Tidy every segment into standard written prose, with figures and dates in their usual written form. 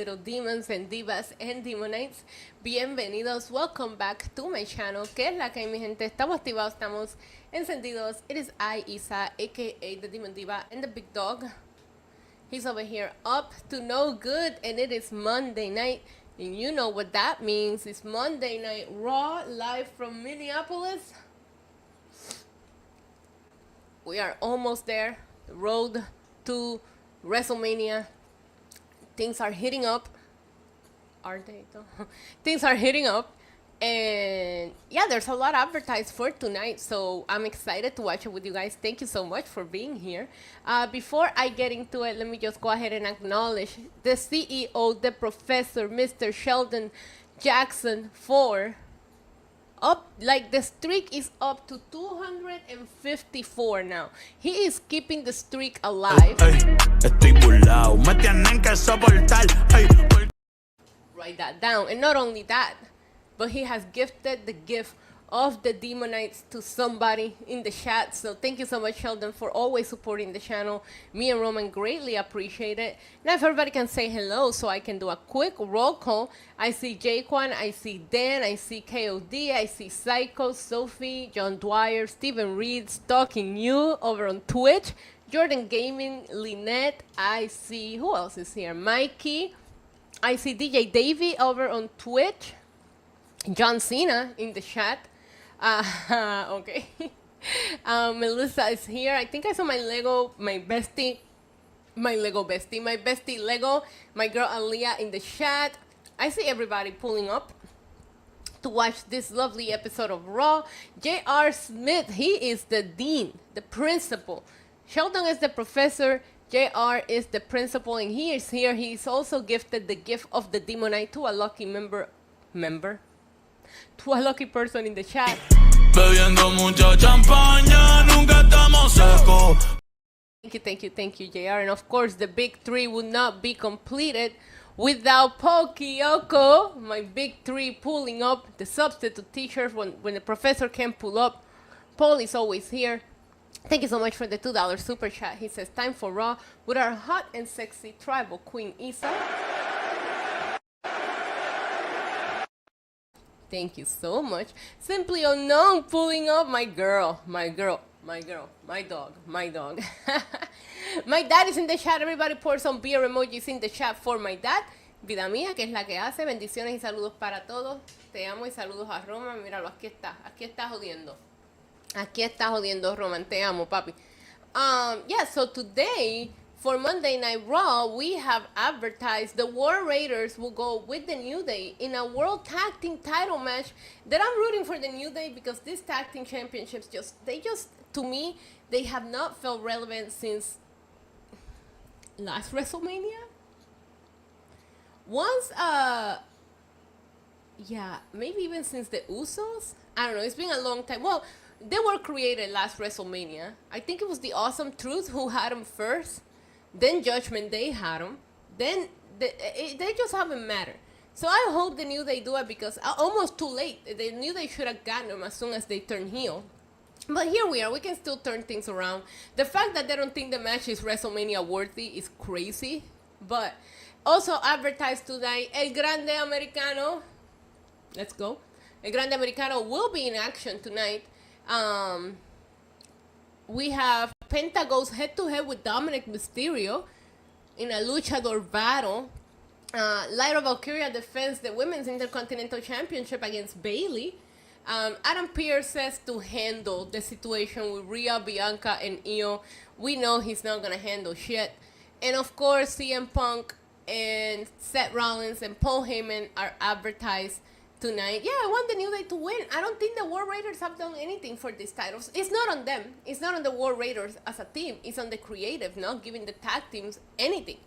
little demons and divas and demonites. Bienvenidos, welcome back to my channel. ¿Qué es la que hay, mi gente? Estamos activados, estamos encendidos. It is I, Isa, aka the Demon Diva, and the big dog. He's over here up to no good, and it is Monday night. And you know what that means. It's Monday Night Raw, live from Minneapolis. We are almost there. The road to WrestleMania. Things are heating up. Are they though? Things are heating up. And yeah, there's a lot advertised for tonight, so I'm excited to watch it with you guys. Thank you so much for being here. Before I get into it, let me just go ahead and acknowledge the CEO, the professor, Mr. Sheldon Jackson, for the streak is up to 254 now. He is keeping the streak alive. Write that down. And not only that, but he has gifted the gift of the Demonites to somebody in the chat. So thank you so much, Sheldon, for always supporting the channel. Me and Roman greatly appreciate it. Now, if everybody can say hello so I can do a quick roll call. I see Jaquan, I see Dan, I see KOD, I see Psycho, Sophie, John Dwyer, Stephen Reed, Stalking You over on Twitch, Jordan Gaming, Lynette, I see, who else is here? Mikey, I see DJ Davey over on Twitch, John Cena in the chat. Okay. Melissa is here. I think I saw my bestie Lego, my girl Aaliyah in the chat. I see everybody pulling up to watch this lovely episode of Raw. J.R. Smith, he is the dean, the principal. Sheldon is the professor. JR is the principal, and he is here. He's also gifted the gift of the Demonite to a lucky to a lucky person in the chat. Thank you, JR. And of course, the big three would not be completed without Paul Kyoko, my big three, pulling up the substitute t-shirt when the professor can't pull up. Paul is always here. Thank you so much for the $2 super chat. He says, time for Raw with our hot and sexy tribal queen, Isa. Thank you so much. Simply Unknown pulling up my dog. My dad is in the chat. Everybody pour some beer emojis in the chat for my dad. Vida mía, que es la que hace. Bendiciones y saludos para todos. Te amo y saludos a Roma. Míralo, aquí está. Aquí está jodiendo. Aquí está jodiendo, Roman. Te amo, papi. Yeah, so today, for Monday Night Raw, we have advertised the War Raiders will go with the New Day in a World Tag Team title match that I'm rooting for the New Day because these tag team championships to me, they have not felt relevant since last WrestleMania. Once, yeah, maybe even since the Usos. I don't know. It's been a long time. Well, they were created last WrestleMania. I think it was the Awesome Truth who had them first. Then Judgment Day had them. Then they just haven't mattered. So I hope the New Day do it because almost too late. The New Day should have gotten them as soon as they turn heel. But here we are. We can still turn things around. The fact that they don't think the match is WrestleMania worthy is crazy. But also advertised tonight, El Grande Americano. Let's go. El Grande Americano will be in action tonight. We have Penta goes head-to-head with Dominic Mysterio in a luchador battle. Lyra Valkyria defends the Women's Intercontinental Championship against Bayley. Adam Pearce says to handle the situation with Rhea, Bianca, and Io. We know he's not going to handle shit. And of course, CM Punk and Seth Rollins and Paul Heyman are advertised tonight. Yeah, I want the New Day to win. I don't think the War Raiders have done anything for these titles. It's not on them. It's not on the War Raiders as a team. It's on the creative, not giving the tag teams anything.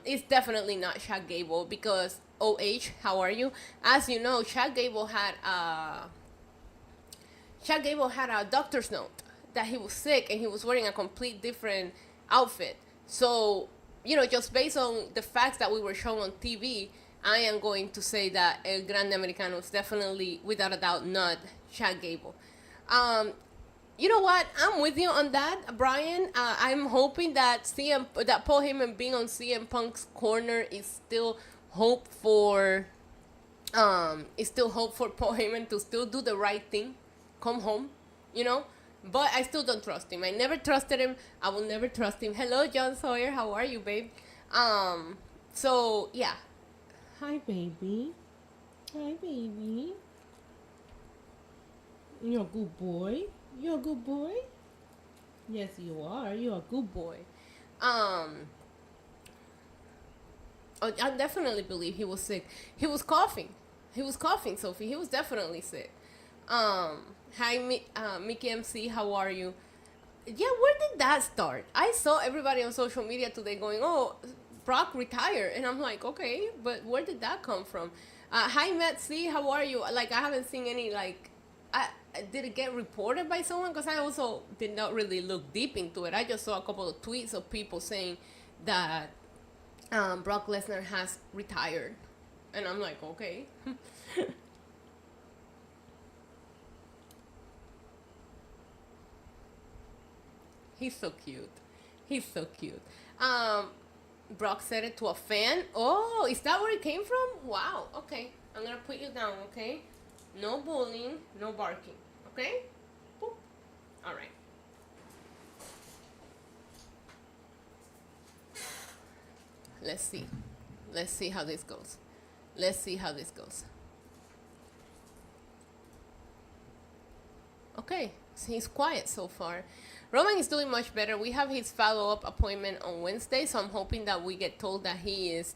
It's definitely not Chad Gable because OH, how are you? As you know, Chad Gable had a doctor's note that he was sick and he was wearing a complete different outfit. So, you know, just based on the facts that we were shown on TV, I am going to say that El Grande Americano is definitely, without a doubt, not Chad Gable. You know what? I'm with you on that, Brian. I'm hoping that that Paul Heyman being on CM Punk's corner is still hope for Paul Heyman to still do the right thing, come home, you know. But I still don't trust him. I never trusted him. I will never trust him. Hello, John Sawyer. How are you, babe? So yeah. Hi, baby. Hi, baby. You're a good boy. You're a good boy. Yes, you are. You're a good boy. I definitely believe he was sick. He was coughing. He was coughing, Sophie. He was definitely sick. Hi, Mickey MC. How are you? Yeah, where did that start? I saw everybody on social media today going, "Oh, Brock retired," and I'm like, okay, but where did that come from? Hi, Matt C. How are you? Like, I haven't seen any did it get reported by someone? Because I also did not really look deep into it. I just saw a couple of tweets of people saying that Brock Lesnar has retired. And I'm like, okay. He's so cute. He's so cute. Brock said it to a fan. Oh, is that where it came from? Wow. Okay. I'm going to put you down, okay? No bullying, no barking. Okay? Boop. All right. Let's see. Let's see how this goes. Let's see how this goes. Okay, so he's quiet so far. Roman is doing much better. We have his follow-up appointment on Wednesday, so I'm hoping that we get told that he is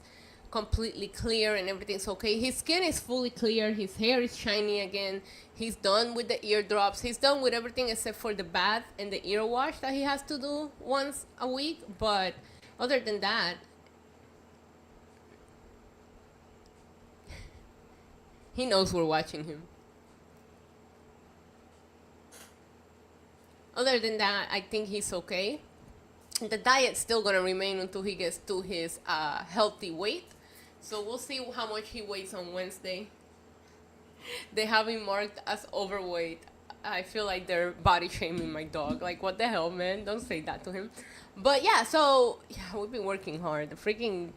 completely clear and everything's okay. His skin is fully clear. His hair is shiny again. He's done with the eardrops. He's done with everything except for the bath and the ear wash that he has to do once a week. But other than that, he knows we're watching him. Other than that, I think he's okay. The diet's still going to remain until he gets to his healthy weight. So we'll see how much he weighs on Wednesday. They have him marked as overweight. I feel like they're body shaming my dog. Like, what the hell, man? Don't say that to him. But yeah, so yeah, we've been working hard. The freaking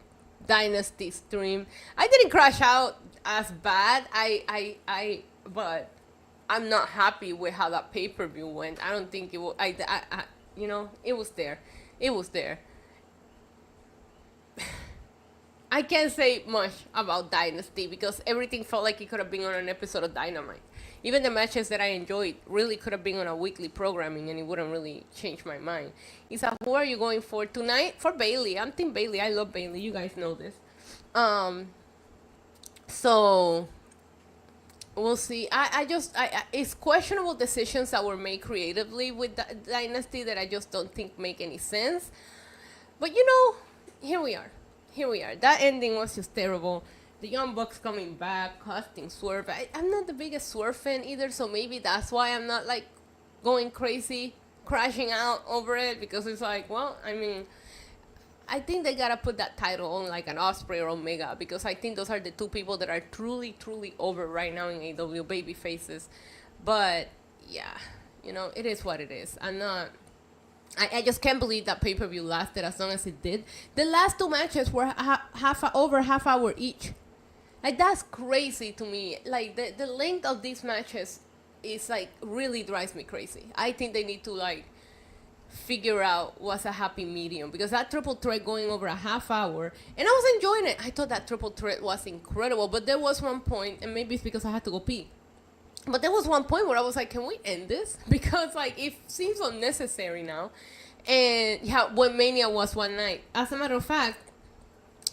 Dynasty stream. I didn't crash out as bad. But I'm not happy with how that pay-per-view went. I don't think it will. You know, it was there. It was there. I can't say much about Dynasty because everything felt like it could have been on an episode of Dynamite. Even the matches that I enjoyed really could have been on a weekly programming and it wouldn't really change my mind. Isa, who are you going for tonight? For Bayley. I'm Team Bayley. I love Bayley. You guys know this. So we'll see. It's questionable decisions that were made creatively with Dynasty that I just don't think make any sense. But you know, here we are. Here we are. That ending was just terrible. The Young Bucks coming back, costing Swerve. I'm not the biggest Swerve fan either, so maybe that's why I'm not like going crazy, crashing out over it, because it's like, well, I mean, I think they gotta put that title on like an Osprey or Omega, because I think those are the two people that are truly, truly over right now in AEW, baby faces. But yeah, you know, it is what it is. I just can't believe that pay-per-view lasted as long as it did. The last two matches were over half hour each. Like, that's crazy to me. Like, the length of these matches is like really drives me crazy. I think they need to like figure out what's a happy medium, because that triple threat going over a half hour, and I was enjoying it. I thought that triple threat was incredible, but there was one point, and maybe it's because I had to go pee, but there was one point where I was like, can we end this? Because like it seems unnecessary now. And yeah, when Mania was one night. As a matter of fact,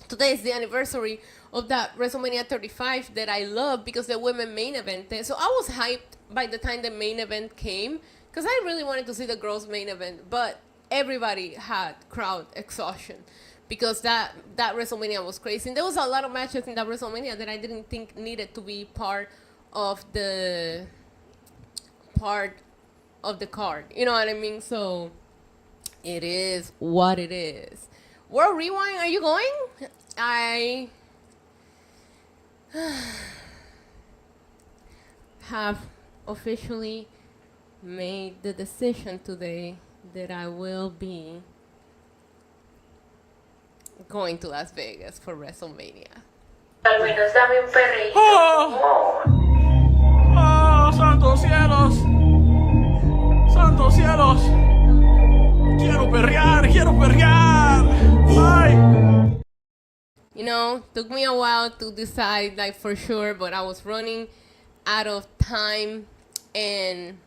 today is the anniversary of that WrestleMania 35 that I love, because the women main evented. So I was hyped by the time the main event came, because I really wanted to see the girls main event, but everybody had crowd exhaustion because that WrestleMania was crazy. And there was a lot of matches in that WrestleMania that I didn't think needed to be part of the card. You know what I mean? So it is what it is. World Rewind, are you going? I have officially made the decision today that I will be going to Las Vegas for WrestleMania. Al menos dame un perrito. ¡Oh! ¡Oh, santos cielos! ¡Santos cielos! ¡Quiero perrear! ¡Quiero perrear! ¡Ay! You know, took me a while to decide, like, for sure, but I was running out of time, and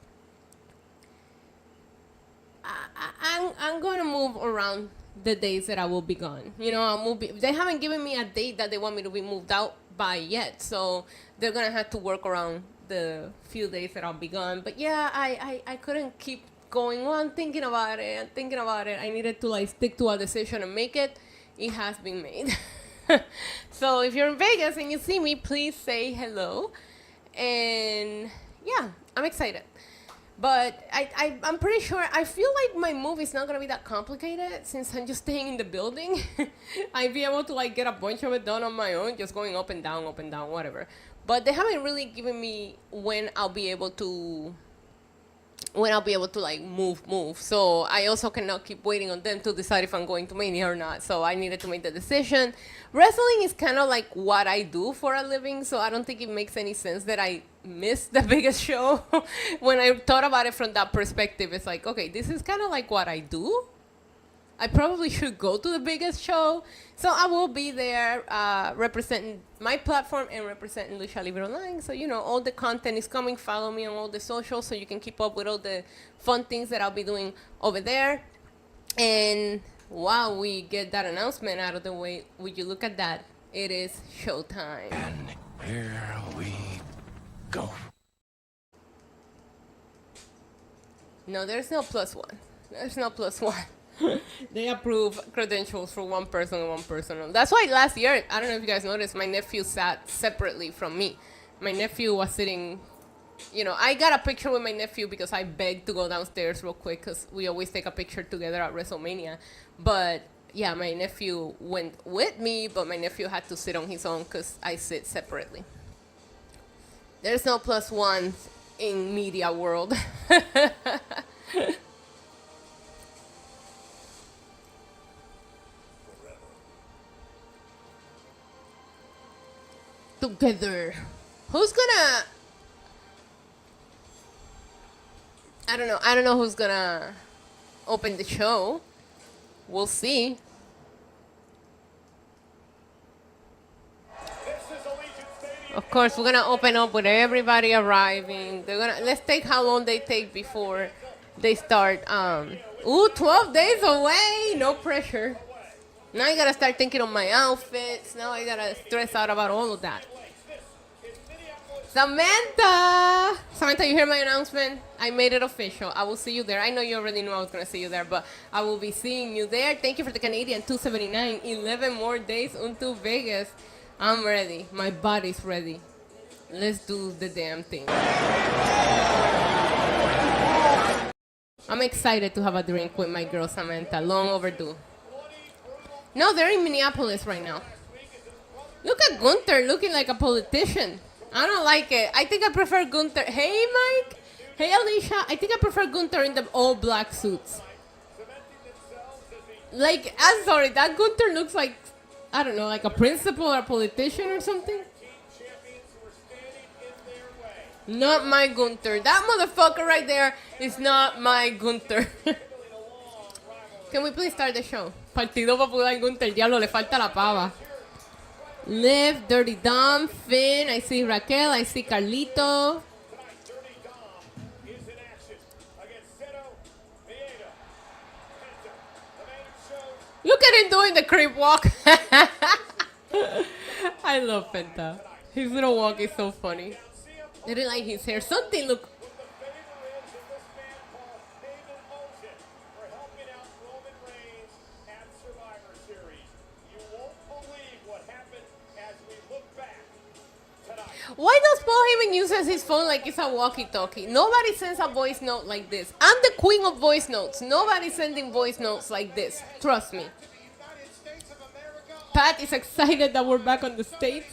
I'm going to move around the days that I will be gone. You know, they haven't given me a date that they want me to be moved out by yet, so they're going to have to work around the few days that I'll be gone. But yeah, I couldn't keep going on thinking about it. I needed to, like, stick to a decision and make it. It has been made. So if you're in Vegas and you see me, please say hello. And yeah, I'm excited. But I'm pretty sure, I feel like my move is not going to be that complicated since I'm just staying in the building. I'd be able to, like, get a bunch of it done on my own, just going up and down, whatever. But they haven't really given me when I'll be able to like move. So I also cannot keep waiting on them to decide if I'm going to Mania or not. So I needed to make the decision. Wrestling is kind of like what I do for a living, so I don't think it makes any sense that I missed the biggest show. When I thought about it from that perspective, it's like, okay, this is kind of like what I do. I probably should go to the biggest show. So I will be there representing my platform and representing Lucha Libre Online. So, you know, all the content is coming. Follow me on all the socials so you can keep up with all the fun things that I'll be doing over there. And while we get that announcement out of the way, would you look at that? It is showtime. And here we go. No, there's no plus one. There's no plus one. They approve credentials for one person and one person. That's why last year, I don't know if you guys noticed, my nephew sat separately from me. My nephew was sitting, you know, I got a picture with my nephew because I begged to go downstairs real quick because we always take a picture together at WrestleMania. But yeah, my nephew went with me, but my nephew had to sit on his own because I sit separately. There's no plus ones in media world. Together. Who's gonna... I don't know who's gonna open the show. We'll see. Of course, we're gonna open up with everybody arriving. Let's take how long they take before they start. 12 days away. No pressure. Now I gotta start thinking of my outfits. Now I gotta stress out about all of that. Samantha, you hear my announcement? I made it official. I will see you there. I know you already knew I was gonna see you there, but I will be seeing you there. Thank you for the Canadian $279. 11 more days until Vegas. I'm ready. My body's ready. Let's do the damn thing. I'm excited to have a drink with my girl Samantha. Long overdue. No, they're in Minneapolis right now. Look at Gunther looking like a politician. I don't like it. I think I prefer Gunther. Hey, Mike. Hey, Alicia. I think I prefer Gunther in the all black suits. Like, I'm sorry, that Gunther looks like, I don't know, like a principal or a politician or something. Not my Gunther. That motherfucker right there is not my Gunther. Can we please start the show? Partido Popular Gunther, diablo, le falta la pava. Liv, Dirty Dom, Finn, I see Raquel, I see Carlito. Look at him doing the creep walk. I love Penta. His little walk is so funny. I didn't like his hair. Something look... Why does Paul Heyman uses his phone like it's a walkie-talkie? Nobody sends a voice note like this. I'm the queen of voice notes. Nobody's sending voice notes like this. Trust me. Pat is excited that we're back on the States.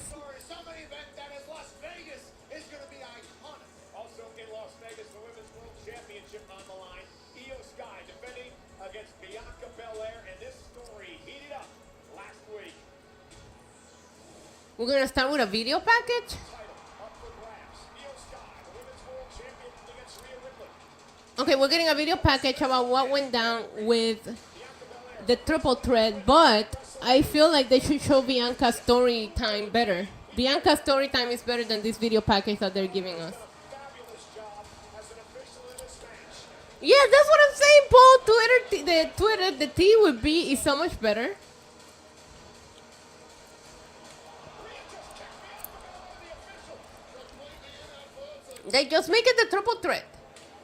We're gonna start with a video package. Okay, we're getting a video package about what went down with the triple threat, but I feel like they should show Bianca's story time better. Bianca's story time is better than this video package that they're giving us. Yeah, that's what I'm saying, Paul. The T with B is so much better. They just make it the triple threat.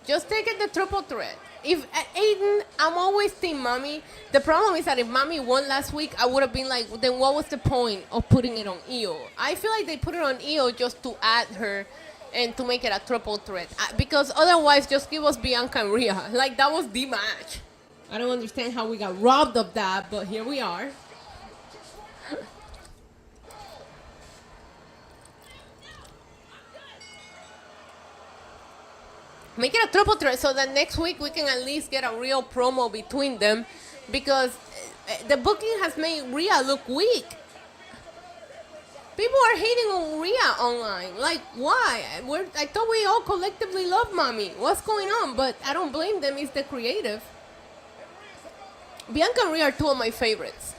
Just take it the triple threat. If Aiden, I'm always team Mommy. The problem is that if Mommy won last week, I would have been like, then what was the point of putting it on Io? I feel like they put it on Io just to add her and to make it a triple threat. Because otherwise, just give us Bianca and Rhea. Like, that was the match. I don't understand how we got robbed of that, but here we are. Make it a triple threat so that next week we can at least get a real promo between them, because the booking has made Rhea look weak. People are hating on Rhea online. Like, why? I thought we all collectively love Mommy. What's going on? But I don't blame them. It's the creative. Bianca and Rhea are two of my favorites.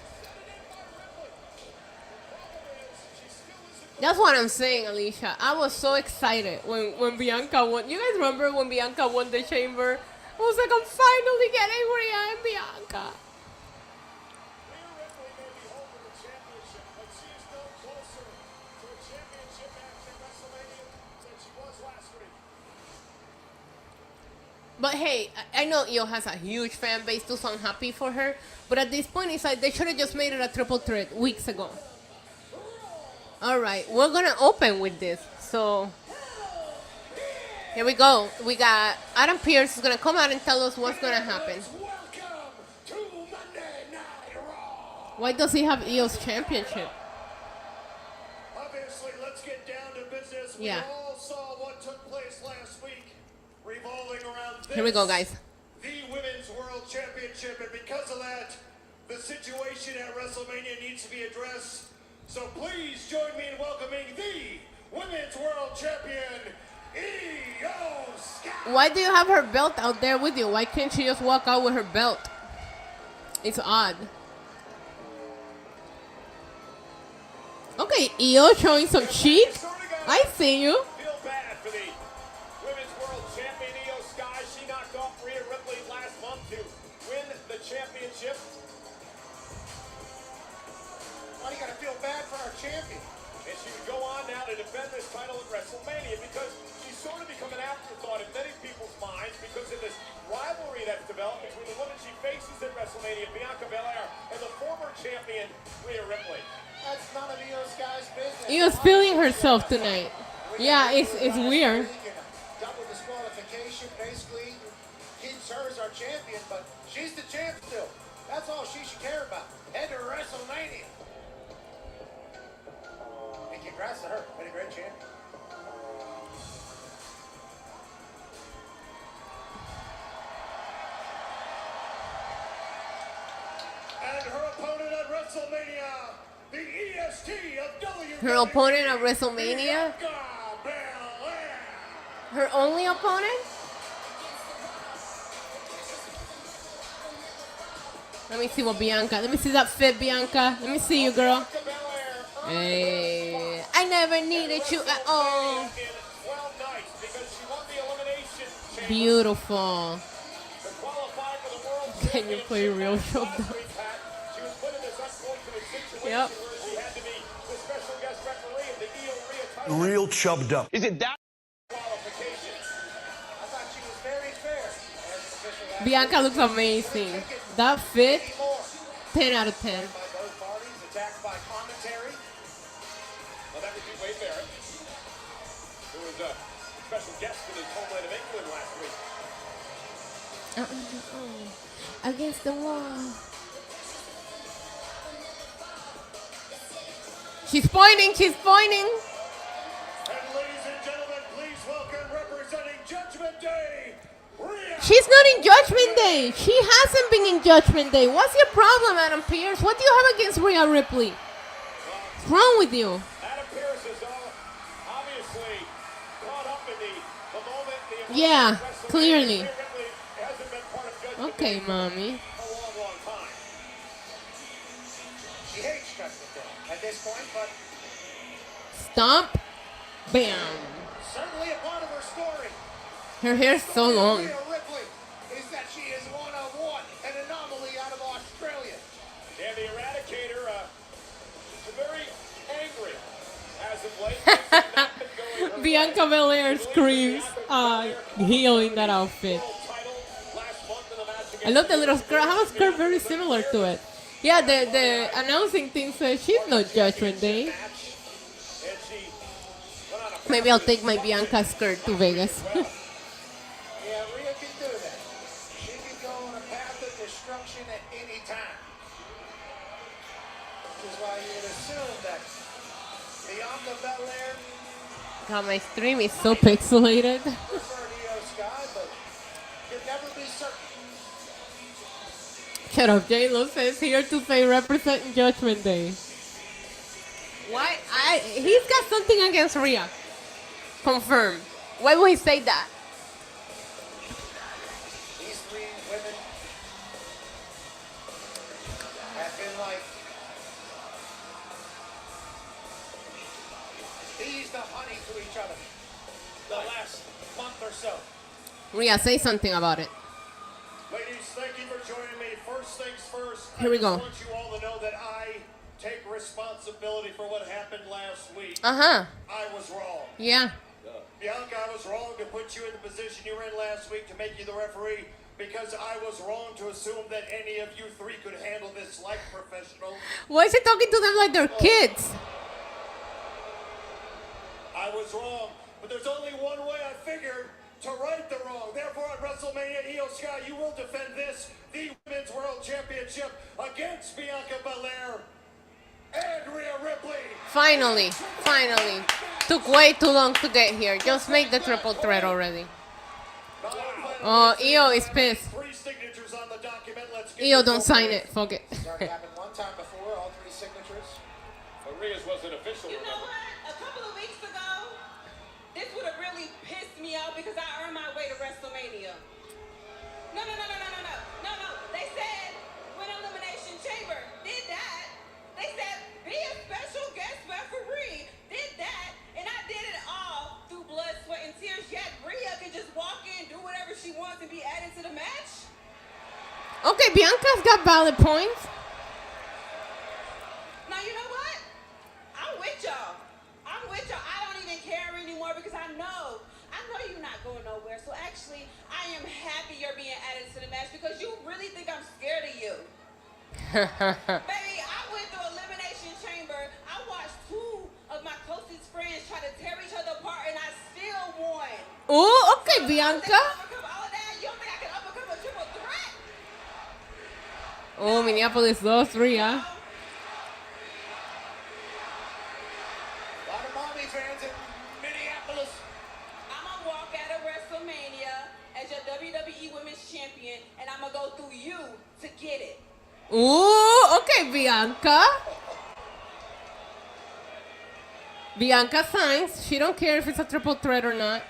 That's what I'm saying, Alicia. I was so excited when Bianca won. You guys remember when Bianca won the Chamber? I was like, I'm finally getting Rhea and Bianca. But hey, I know Io has a huge fan base too, so I'm happy for her. But at this point, it's like they should have just made it a triple threat weeks ago. All right, we're gonna open with this. So here we go. We got Adam Pearce is gonna come out and tell us what's gonna happen. Why does he have Io's championship? Obviously, let's get down to business. We all saw what took place last week, revolving around this. Here we go, guys. The Women's World Championship, and because of that, the situation at WrestleMania needs to be addressed. So please join me in welcoming the Women's World Champion, Io Sky. Why do you have her belt out there with you? Why can't she just walk out with her belt? It's odd. Okay, Io showing some cheek. I see you. Feel bad for the Women's World Champion, Io Sky. She knocked off Rhea Ripley last month to win the championship. Why do you gotta feel bad for our champion? And she would go on now to defend this title at WrestleMania because she's sort of become an afterthought in many people's minds because of this rivalry that's developed between the woman she faces at WrestleMania, Bianca Belair, and the former champion, Rhea Ripley. That's none of Io Sky's business. Io's feeling herself tonight. Yeah, it's weird. Double disqualification basically keeps her as our champion, but she's the champ still. That's all she should care about. Head to WrestleMania. And congrats to her. Been a great champion. And her opponent at WrestleMania, the EST of WWE. Her opponent at WrestleMania? Her only opponent? Let me see what Bianca. Let me see that fit, Bianca. Let me see you, girl. Hey, I never needed you at all. Beautiful. Can you play real showdown? Yep. Real chubbed up. Is it that? Bianca looks amazing. That fit, 10 out of 10. Special guest in his homeland of England last week. Against the wall. She's pointing, she's pointing. And ladies and gentlemen, please welcome representing Judgment Day, Rhea. She's not in Judgment Day. She hasn't been in Judgment Day. What's your problem, Adam Pearce? What do you have against Rhea Ripley? What's wrong with you? Yeah, clearly. Rhea Ripley hasn't been part of Judgment Okay, Day mommy. a long, long time. She hates Judgment Day at this point, but Stomp. Bam. certainly a part of her story. Her hair's so long. Rhea Ripley is that she is one-on-one, an anomaly out of Australia. And the Eradicator, very angry as of late. Things have not been going her Bianca way. Belair She screams believes Bianca Belair heel in that outfit. world title last month in a match I love the against little skirt. I have a skirt very similar to it. Yeah, the announcing thing says she's not Judgment Day. match. And she went on a Maybe I'll take my Bianca skirt to Vegas. Yeah, Rhea can do that. She can go on a path of destruction at any time. Which is why you would assume that Bianca Belair God, my stream is so pixelated. preferred Io Sky, but can never be certain. Shut up, J-Lo says here to say representing Judgment Day. Why? He's got something against Rhea. Confirm. Why would he say that? These three women have been like bees to honey to each other the last month or so. Rhea, say something about it. Ladies, thank you for joining me. First things first, Here we I go. just want you all to know that I take responsibility for what happened last week. Uh-huh. I was wrong. Yeah. Bianca, I was wrong to put you in the position you were in last week to make you the referee because I was wrong to assume that any of you three could handle this like professional. Why is he talking to them like they're kids? I was wrong, but there's only one way I figured to right the wrong. Therefore, at WrestleMania, Io Sky, you will defend this, the Women's World Championship, against Bianca Belair and Rhea Ripley. Finally. Took way too long to get here. Just make the triple threat already. Oh, Io is pissed. 3 signatures on the document. Let's get Io, this don't over sign with. it. Fuck it. It's already happened one time before, all three signatures. But Rhea's wasn't official. You know what? A couple of weeks ago, this would have really pissed me off because I earned my way to WrestleMania. No. They said win Elimination Chamber. Did that. They said be a special guest referee. Did that. And I did it all through blood, sweat, and tears. Yet Rhea can just walk in, do whatever she wants, and be added to the match. Okay, Bianca's got valid points. Now, you know what? I'm with y'all. I don't even care anymore because I know you're not going nowhere. So actually, I am happy you're being added to the match because you really think I'm scared of you. Baby, I went through Elimination Chamber. I watched 2 of my closest friends try to tear each other apart and I still won. Oh, okay, So, Bianca. overcome all of that? You don't think I can overcome a triple threat? Oh, Minneapolis 2-3, A huh? lot of mommy fans in Minneapolis. I'm gonna walk out of WrestleMania as your WWE Women's Champion, and I'm gonna go through you to get it. Ooh, okay, Bianca. Bianca signs. She don't care if it's a triple threat or not.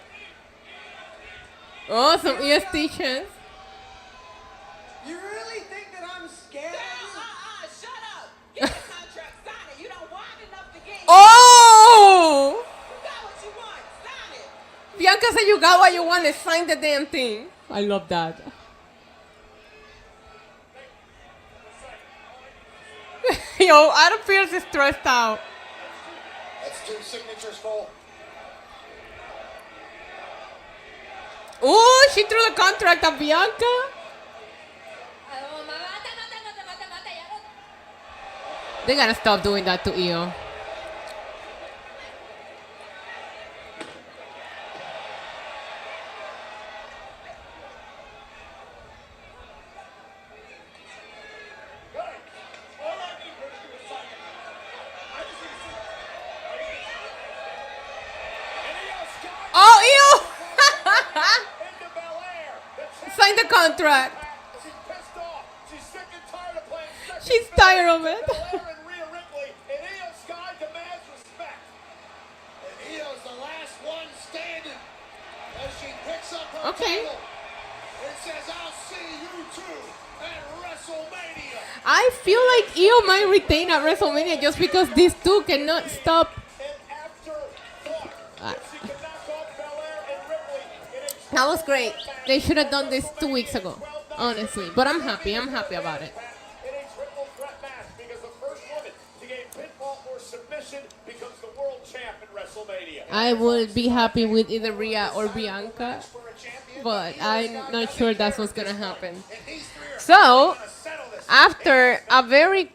Oh, some EST chants. You really think that I'm scared of you? Shut up. Get the contract, sign it. You don't want enough to get it. Oh! You got what you want, sign it. Bianca said you got what you wanted. Sign the damn thing. I love that. Yo, Adam Pearce is stressed out. That's 2 signatures full. Ooh, she threw the contract at Bianca. They gotta stop doing that to Io. Oh, Io! Into Belair. Sign the contract. She's pissed off. She's sick and tired of playing second She's fiddle tired of it. to Belair and Rhea Ripley, and Io Sky demands respect. And Io's the last one standing. as she picks up her Okay. title and says, "I'll see you two at WrestleMania." I feel like Io might retain at WrestleMania just because these two cannot stop. And after thought, if she could knock off Belair and Ripley in a That was great. They should have done this 2 weeks ago, honestly. But I'm happy. I'm happy about it. in a triple threat match because the first woman to gain pinfall or submission becomes the world champ at WrestleMania. I would be happy with either Rhea or Bianca, but I'm not sure that's what's gonna happen. So, after a very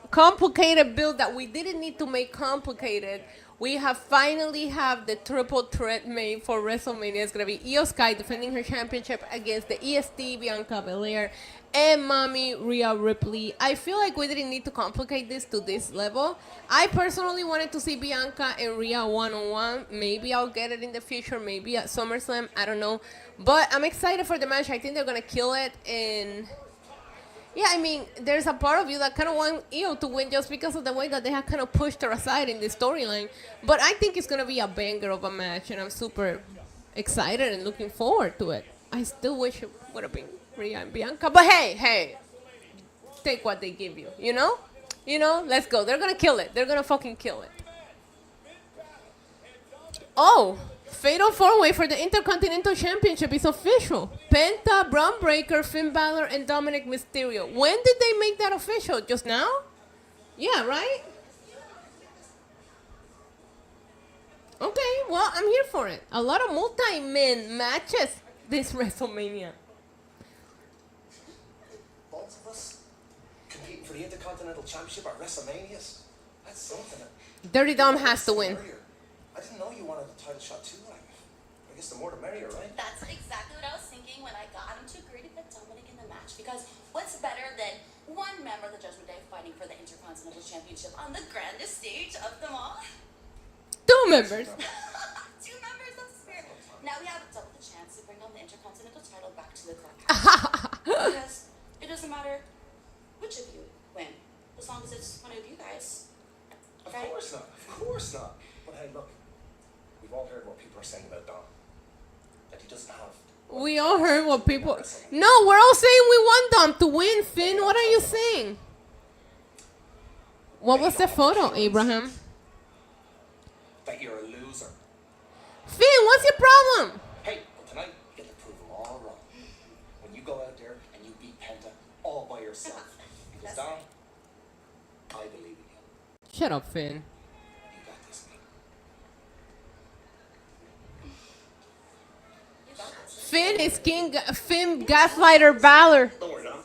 complicated build that we didn't need to make complicated, we have finally have the triple threat made for WrestleMania. It's gonna be Io Sky defending her championship against the EST, Bianca Belair, and Mommy Rhea Ripley. I feel like we didn't need to complicate this to this level. I personally wanted to see Bianca and Rhea one-on-one. Maybe I'll get it in the future, maybe at SummerSlam, I don't know. But I'm excited for the match. I think they're gonna kill it. And yeah, I mean, there's a part of you that kind of want Io to win just because of the way that they have kind of pushed her aside in the storyline. But I think it's gonna be a banger of a match, and I'm super excited and looking forward to it. I still wish it would have been Rhea and Bianca, but hey, take what they give you, you know? You know, let's go. They're gonna kill it. They're gonna fucking kill it. Oh, Fatal 4-Way for the Intercontinental Championship is official. Penta, Braun Breaker, Finn Balor, and Dominic Mysterio. When did they make that official? Just now? Yeah, right? Okay, well, I'm here for it. A lot of multi-men matches this WrestleMania. Both of us competing for the Intercontinental Championship at WrestleManias? That's something. Dirty Dom has to win. I didn't know you wanted the title shot too. I guess the more the merrier, right? That's exactly what I was thinking when I got him to agree to put Dominic in the match. Because what's better than one member of the Judgment Day fighting for the Intercontinental Championship on the grandest stage of them all? 2 members. 2 members of the spirit. Now we have double the chance to bring home the Intercontinental title back to the club. Because it doesn't matter which of you win, as long as it's one of you guys. Of course not. Of course not. But hey, look. We've all heard what people are saying about Dom. That he doesn't have. We all heard what people... No, we're all saying we want them to win, Finn. What are you saying? What was the photo, Abraham? That you're a loser. Finn, what's your problem? Hey, well tonight you get to prove them all wrong. When you go out there and you beat Penta all by yourself. Because Dom, I believe in you. Shut up, Finn. You got this, man. Finn is King... Finn Gaslighter Balor. Don't worry, Dom.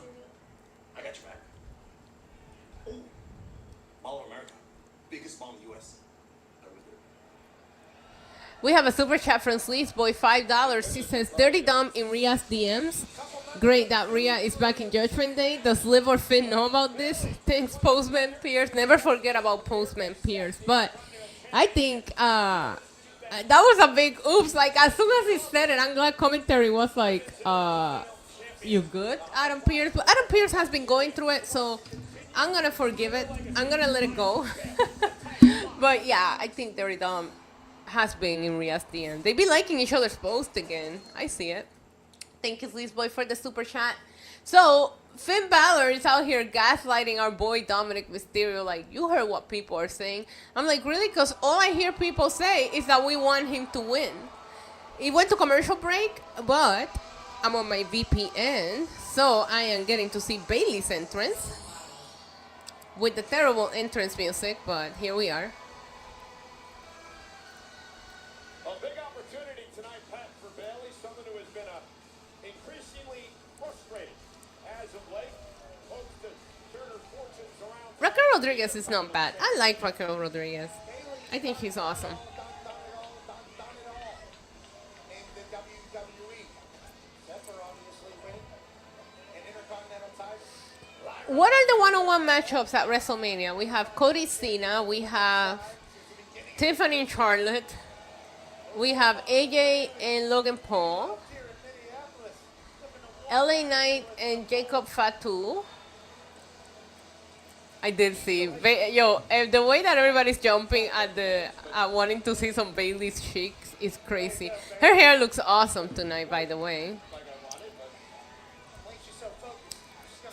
I got your back. Ooh. Mall of America. Biggest mall in the U.S. We have a super chat from Sleeves Boy, $5. He says, Dirty Dom in Rhea's DMs. Great that Rhea is back in Judgment Day. Does Liv or Finn know about this? Thanks, Postman Pierce. Never forget about Postman Pierce. But I think that was a big oops. Like, as soon as he said it, I'm glad commentary was like, you good, Adam Pierce? But Adam Pierce has been going through it, so I'm going to forgive it. I'm going to let it go. But yeah, I think Dirty Dom has been in Rhea's DM. They be liking each other's posts again. I see it. Thank you, Sleeves Boy, for the super chat. So, Finn Balor is out here gaslighting our boy Dominic Mysterio. Like, you heard what people are saying. I'm like, really? Because all I hear people say is that we want him to win. He went to commercial break, but I'm on my VPN, so I am getting to see Bayley's entrance with the terrible entrance music, but here we are. A big opportunity tonight, Pat, for Bayley, someone who has been increasingly frustrated as of late. Hopes to turn her fortunes around. Raquel Rodriguez is not bad. I like Raquel Rodriguez. I think she's awesome. Done it all in the WWE. Seth obviously winning an Intercontinental title. What are the one-on-one matchups at WrestleMania? We have Cody Cena. We have Tiffany and Charlotte. We have AJ and Logan Paul. LA Knight and Jacob Fatu. I did see. The way that everybody's jumping at wanting to see some Bayley's cheeks is crazy. Her hair looks awesome tonight, by the way.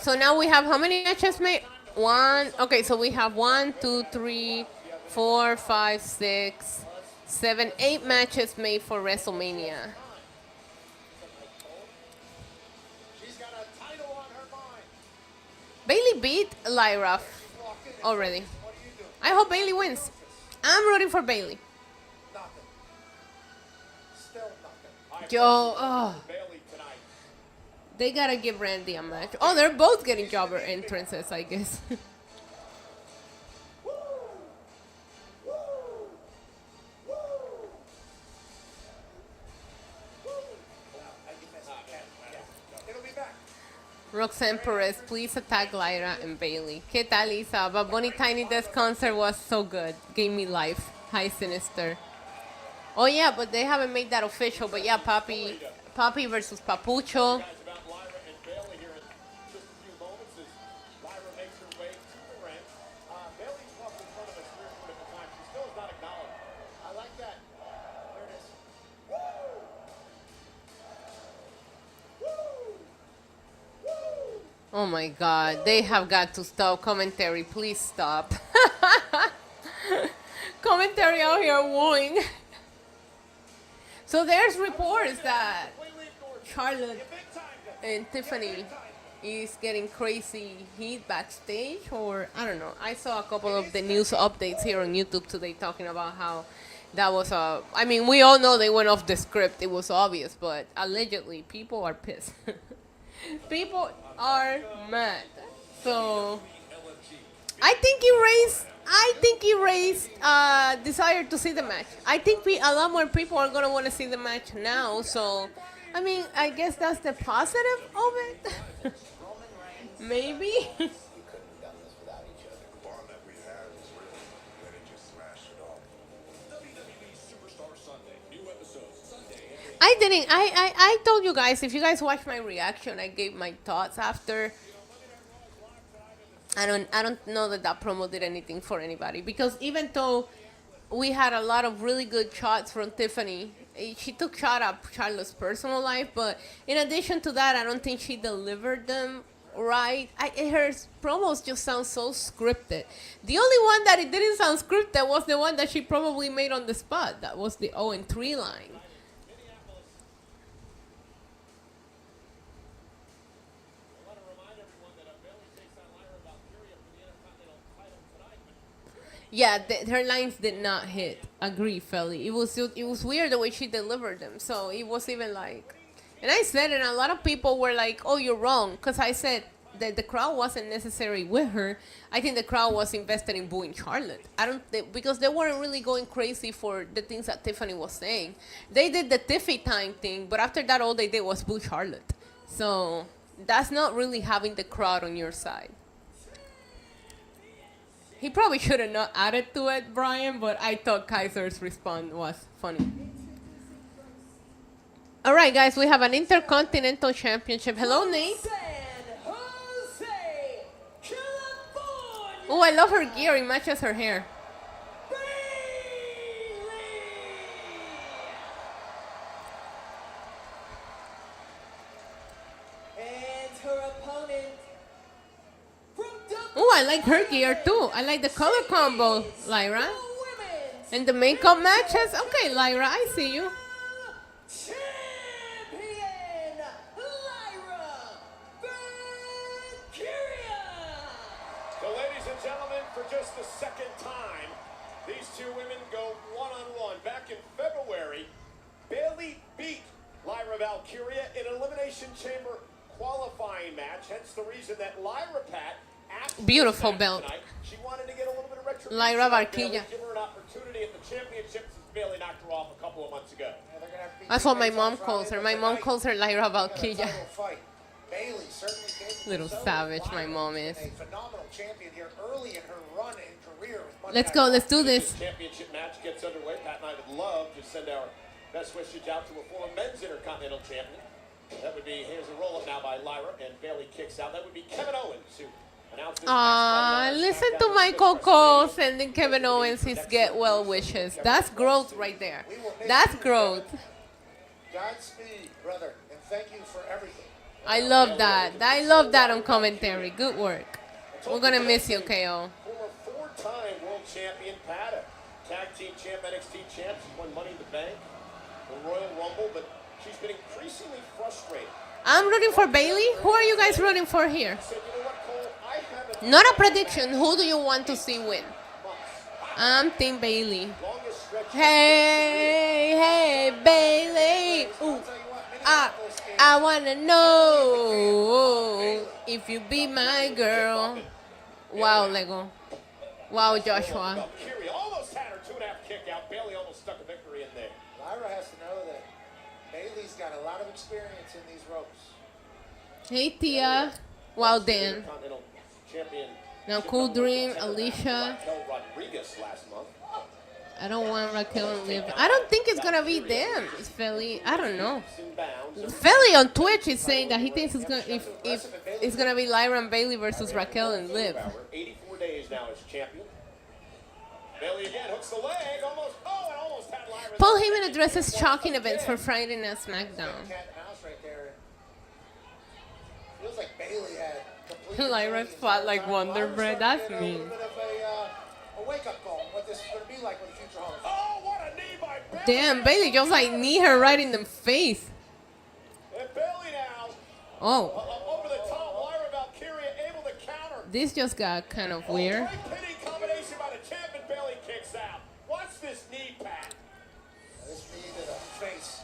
So now we have how many matches made? One. Okay, so we have 1, 2, 3, 4, 5, 6, 7, 8 matches made for WrestleMania. Bayley beat Lyra already. I hope Bayley wins. I'm rooting for Bayley. They gotta give Randy a match. Oh, they're both getting jobber entrances, I guess. Roxanne Perez, please attack Lyra and Bayley. ¿Qué tal, Isa? But Bonnie Tiny Desk concert was so good. Gave me life. Hi, Sinister. Oh, yeah, but they haven't made that official. But yeah, Papi versus Papucho. Oh my God, they have got to stop. Commentary, please stop. Commentary out here wooing. So there's reports that Charlotte and Tiffany is getting crazy heat backstage, or I don't know. I saw a couple of the news updates here on YouTube today talking about how that was I mean, we all know they went off the script. It was obvious, but allegedly people are pissed. People are mad. So I think he raised desire to see the match. I think a lot more people are gonna want to see the match now. So I mean, I guess that's the positive of it. Maybe. I told you guys, if you guys watch my reaction, I gave my thoughts after. I don't know that promo did anything for anybody, because even though we had a lot of really good shots from Tiffany, she took shot at Charlotte's personal life, but in addition to that, I don't think she delivered them right. Her promos just sound so scripted. The only one that it didn't sound scripted was the one that she probably made on the spot. That was the 0-3 line. Yeah, her lines did not hit. Agree, Felly. It was weird the way she delivered them. So it was even like, and I said it, and a lot of people were like, "Oh, you're wrong," because I said that the crowd wasn't necessarily with her. I think the crowd was invested in booing Charlotte. Because they weren't really going crazy for the things that Tiffany was saying. They did the Tiffy time thing, but after that, all they did was boo Charlotte. So that's not really having the crowd on your side. He probably should have not added to it, Brian, but I thought Kaiser's response was funny. All right, guys, we have an Intercontinental Championship. Hello, Nate. Oh, I love her gear. It matches her hair. Oh, I like her gear too. I like the color combo, Lyra. And the makeup matches. Okay, Lyra, I see you. Champion Lyra Valkyria. So, ladies and gentlemen, for just the second time, these two women go one-on-one. Back in February, Bayley beat Lyra Valkyria in an Elimination Chamber qualifying match. Hence the reason that Lyra Pat. Beautiful belt. She wanted to get a little bit of retribution. Lyra Valkyria. Give her an opportunity at the championships since Bayley knocked her off a couple of months ago. That's what my mom calls her. My mom calls her Lyra Valkyria. Little savage my mom is. Let's go. Let's do this. Championship match gets underway. Pat and I would love to send our best wishes out to a former men's Intercontinental champion. That would be, here's a roll-up now by Lyra, and Bayley kicks out. That would be Kevin Owens, who Listen to Michael Cole sending Kevin Owens his get well wishes. That's growth right there. That's growth. Godspeed, brother, and thank you for everything. I love that. I love that on commentary. Good work. We're gonna miss you, KO. Former four-time world champion Pata, tag team champ, NXT champ. She won Money in the Bank, the Royal Rumble, but she's been increasingly frustrated. I'm rooting for Bayley. Who are you guys rooting for here? Said, you know what, Cole? I haven't Not a prediction. Who do you want to see win? I'm Team Bayley. longest stretch. Hey, Bayley. Ooh. I wanna know if you be my girl. Wow, Lego. Wow, Joshua. Valkyria almost had her 2.5 kick out. Bayley almost stuck a victory in there. Lyra has to know that Bayley's got a lot of experience in these ropes. Hey, Tia. Wow, Dan. Continental champion. Now, Cool Dream, Alicia. Raquel Rodriguez last month. I don't want Raquel and Liv. I don't think it's gonna be them. It's Philly. I don't know. Philly on Twitch is saying that he thinks it's gonna if it's gonna be Lyra and Bayley versus Raquel and Liv. 84 days now as champion. Bayley again hooks the leg. Almost. Oh, and almost had Lyra. Paul Heyman addresses shocking events for Friday Night SmackDown. Cat and mouse right there. Feels like Bayley had complete Lyra control fought the like entire Wonder time. Bread. Lyra's That's starting to mean. get a little bit of a wake-up call on what this is going to be like with the future Hall of Fame. Oh, what a knee by Bayley. Damn, Bayley just like knee her right in the face. And Bayley now. Oh, Over the top. Lyra Valkyria able to counter. this just got kind of weird. Great pinning combination by the champ, and Bayley kicks out. Watch this knee, Pat. This knee to the face.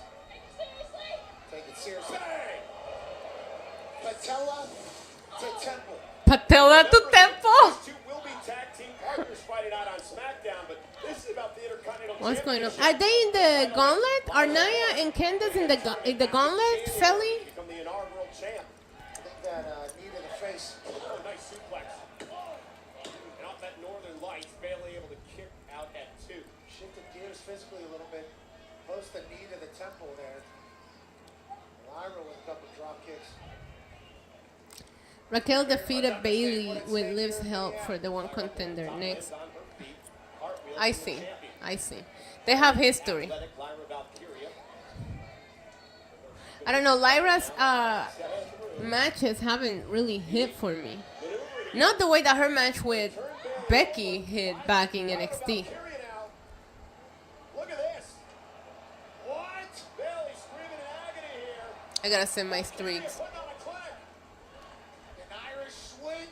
Take it seriously. Bang! Patella to temple. Patella to tempo. These two will be tag team partners fighting out on SmackDown, but this is about the Intercontinental What's going on? Championship. Are they in the gauntlet? Are Naya and Candace in the gauntlet, Philly? Become the inaugural champ. I think that knee to the face. Oh, nice suplex. And off that Northern Lights, Bayley able to kick out at 2. Shifted gears physically a little bit. Post the knee to the temple there. Lyra with a couple drop kicks. Raquel defeated Bayley with Liv's help for the one contender. Next. On her feet. Cartwheel I to the see. champion. I see. They have history. Athletic Lyra Valkyria. I don't know. Lyra's matches haven't really hit for me. Not the way that her match with Becky hit back in NXT. Valkyria now. Look at this. What? Bayley screaming in agony here. I gotta send my streaks. Putting on a clinic. An Irish swing.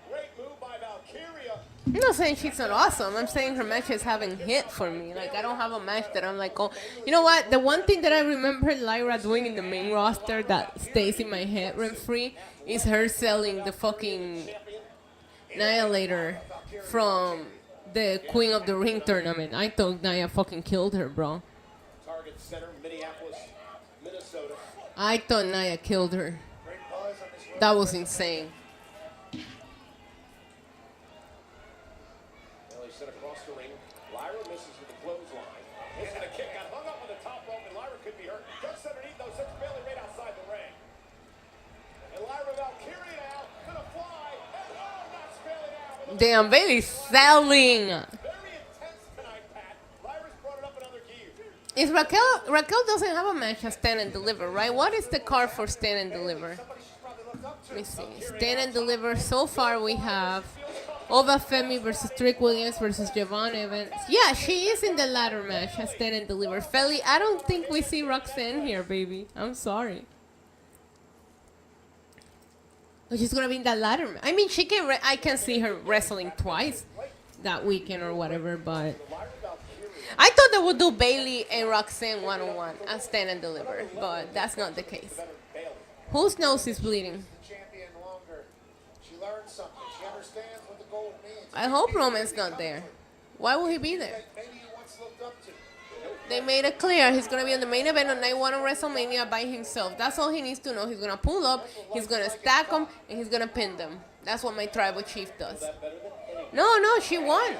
Great move by Valkyria. I'm not saying she's not awesome. I'm saying her matches haven't hit for me. Like, I don't have a match that I'm like, oh, you know what? The one thing that I remember Lyra doing in the main roster that stays in my head rent free is her selling the fucking Annihilator from the Queen of the Ring tournament. I thought Nia fucking killed her, bro. Target center, Minneapolis, Minnesota. I thought Nia killed her. Great buzz on this rope. That was insane. Bayley set across the ring. Lyra misses with the clothesline. Missing a kick, got hung up on the top rope, and Lyra could be hurt. Ducks underneath, though, sends Bayley right outside the ring. And Lyra Valkyria now, gonna fly. And oh, knocks Bayley down. Damn, Bailey's selling. Very intense tonight, Pat. Lyra's brought it up another gear. Is Raquel doesn't have a match as Stand and Deliver, right? What is the card for Stand and Deliver? Somebody she's probably looked up to. Let me see. Stand and Deliver. So far we have Ova Femi versus Trick Williams versus Xavant Evans. Yeah, she is in the ladder match as Stand and Deliver. Feli, I don't think we see Roxanne here, baby. I'm sorry. But she's gonna be in that ladder match. I mean, she can. I can see her wrestling twice that weekend or whatever, but I thought they would do Bayley and Roxanne one-on-one and Stand and Deliver, but that's not the case. Whose nose is bleeding? The champion longer. She learned something. She understands what the gold means. I hope Roman's not there. Why will he be there? Maybe you once looked up to. They made it clear he's going to be on the main event on night 1 of WrestleMania by himself. That's all he needs to know. He's going to pull up, he's going to stack them, and he's going to pin them. That's what my tribal chief does. No, she won.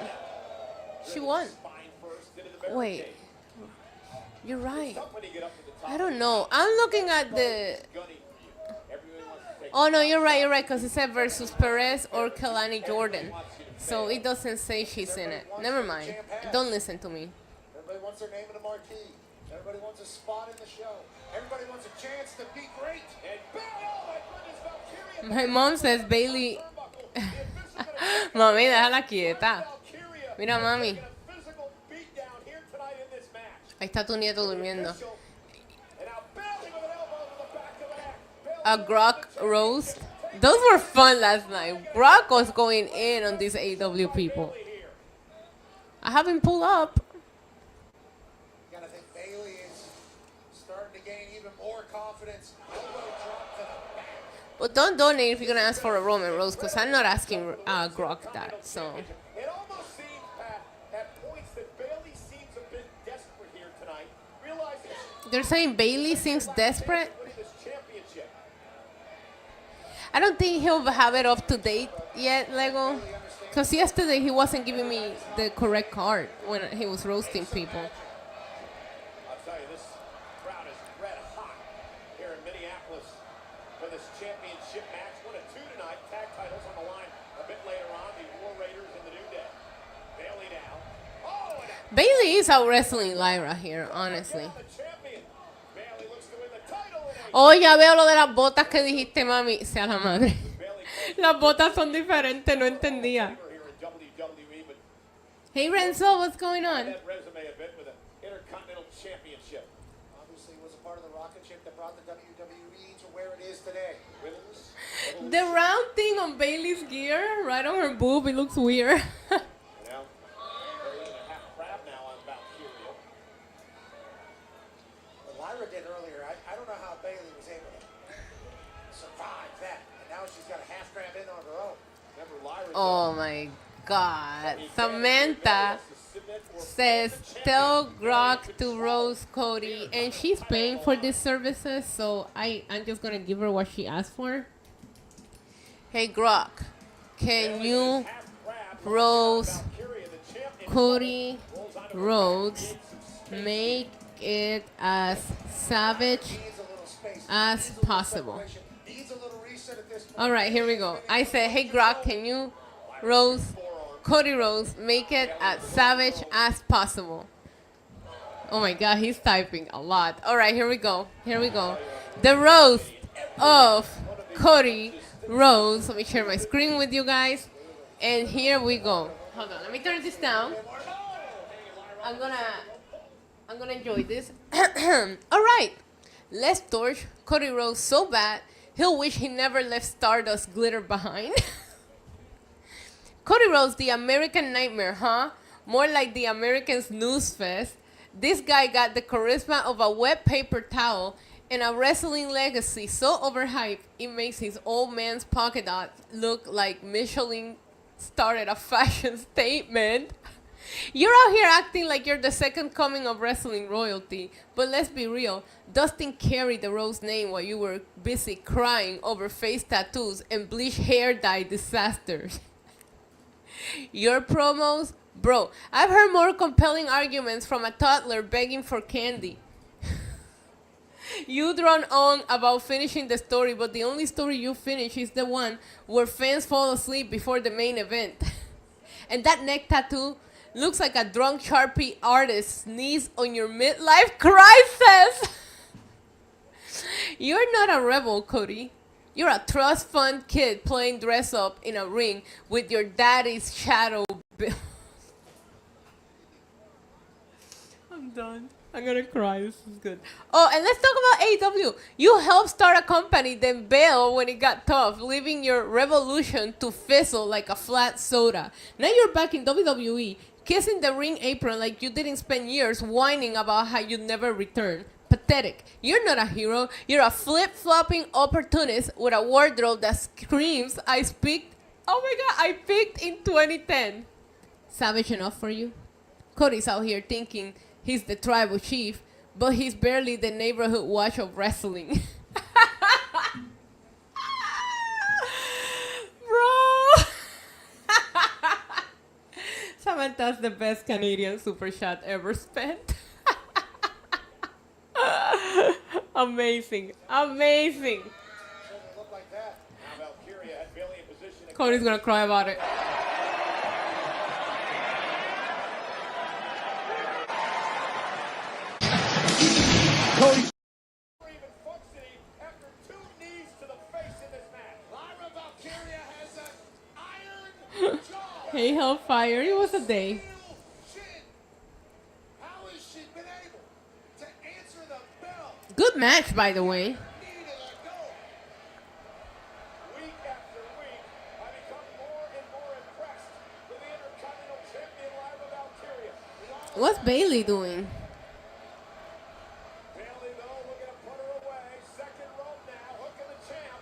She won. Wait. You're right. I don't know. I'm looking at the Oh, no, you're right, because it said versus Perez or Kelani Jordan. So it doesn't say she's in it. Never mind. Don't listen to me. Everybody wants their name in a marquee. Everybody wants a spot in the show. Everybody wants a chance to be great. And oh my goodness, Valkyria. My mom says Bayley. Mami, déjala quieta. Mira, mami. Ahí está tu nieto durmiendo. A Grok roast. Those were fun last night. Grok was going in on these AW people. I haven't pulled up. You gotta think Bayley is starting to gain even more confidence. Elbow drop to the back. But don't donate if you're gonna ask for a Roman roast, because I'm not asking Grok that. So. It almost seems at points that Bayley seems a bit desperate here tonight. Realizing They're saying Bayley seems desperate. I don't think he'll have it up to date yet, Lego. Because yesterday he wasn't giving me the correct card when he was roasting people. I'll tell you, this crowd is red hot here in Minneapolis for this championship match. 1-2 tonight. Tag titles on the line a bit later on. The War Raiders in the New Day. Bayley down. Oh, and Bayley is out wrestling Lyra here, honestly. the champion. Bayley looks to win the title in a Oh, ya veo lo de las botas que dijiste, mami. Sea la madre. Las botas son diferentes, no entendía. here in WWE, but Hey, Renzo, what's going on? that resume a bit with an Intercontinental Championship. Obviously was a part of the rocket ship that brought the WWE to where it is today. Women's The round thing on Bayley's gear, right on her boob, it looks weird. Now, they're using a half crab now on Valkyria. what Lyra did earlier, I don't know how Bayley was able to survive that. And now she's got a half crab in on her own. Remember, Lyra Oh my God. Samantha says, tell Grok to roast Cody. And she's paying for these services, so I'm just going to give her what she asked for. Hey, Grok, can you roast Cody Rhodes? Make it as savage Needs a little space. as possible. Needs a little reset at this point. All right, here we go. I said, hey, Grok, can you roast Cody Rhodes? Make it as savage as possible. Oh my God, he's typing a lot. All right, here we go. Here we go. The roast of Cody Rhodes. Let me share my screen with you guys. And here we go. Hold on, let me turn this down. I'm gonna enjoy this. All right, let's torch Cody Rhodes so bad he'll wish he never left Stardust glitter behind. Cody Rhodes, the American Nightmare, huh? More like the American Snooze Fest. This guy got the charisma of a wet paper towel and a wrestling legacy so overhyped it makes his old man's polka dot look like Michelin started a fashion statement. You're out here acting like you're the second coming of wrestling royalty, but let's be real, Dustin carried the Rose name while you were busy crying over face tattoos and bleach hair dye disasters. Your promos? Bro, I've heard more compelling arguments from a toddler begging for candy. You drone on about finishing the story, but the only story you finish is the one where fans fall asleep before the main event. And that neck tattoo looks like a drunk Sharpie artist sneezed on your midlife crisis. You're not a rebel, Cody. You're a trust fund kid playing dress up in a ring with your daddy's shadow. I'm done. I'm gonna cry. This is good. Oh, and let's talk about AEW. You helped start a company, then bail when it got tough, leaving your revolution to fizzle like a flat soda. Now you're back in WWE, kissing the ring apron like you didn't spend years whining about how you'd never return. Pathetic. You're not a hero. You're a flip-flopping opportunist with a wardrobe that screams, I picked in 2010. Savage enough for you? Cody's out here thinking he's the tribal chief, but he's barely the neighborhood watch of wrestling. Bro! Samantha's the best Canadian super chat ever spent. Amazing. Amazing. Doesn't look like that. Cody's gonna cry about it. Even functioning after 2 knees to the face in this match. Lyra Valkyria has an iron jaw. Hey, Hellfire, it was a day. How has she been able to answer the bell? Good match, by the way. Needed a go. Week after week, I become more and more impressed with the Intercontinental Champion Lyra Valkyria. What's Bayley doing? Bayley, though, looking to put her away. Second rope now, hooking the champ.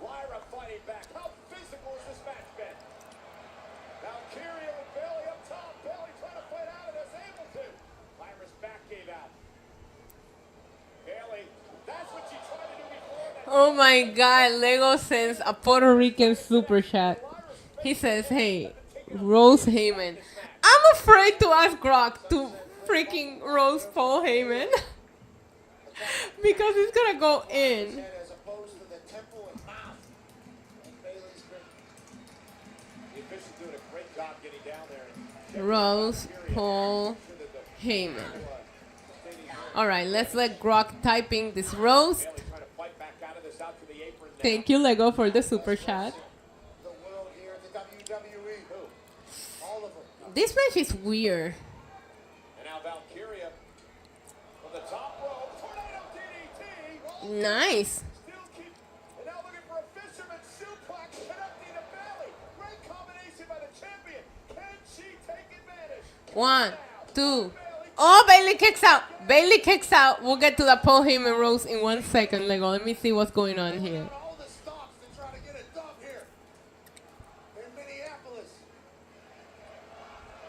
Lyra fighting back. How physical has this match been? Valkyria with Bayley up top. Bayley trying to fight out of this, able to. Lyra's back gave out. Bayley, that's what she tried to do before. Oh my God, Lego sends a Puerto Rican super chat. He says, hey, Rose Heyman. I'm afraid to ask Grok to freaking roast Paul Heyman. Because he's gonna go in. As opposed to the temple and mouth. And Bayley's been The official's doing a great job getting down there. Roast Paul Heyman. Alright, let's let Grok typing this roast. Bayley trying to fight back out of this, out to the apron now. Thank you, Lego, for the super chat. the world here at the WWE. All of them. This match is weird. And now Valkyria from the top rope. Tornado DDT. Nice. Still keep. And now looking for a fisherman suplex connecting to Bayley. Great combination by the champion. Can she take advantage? 1, 2. Oh, Bayley kicks out. Bayley kicks out. We'll get to the Paul Heyman roast in 1 second, Lego. Let me see what's going on here. All the stops to try to get it done here in Minneapolis.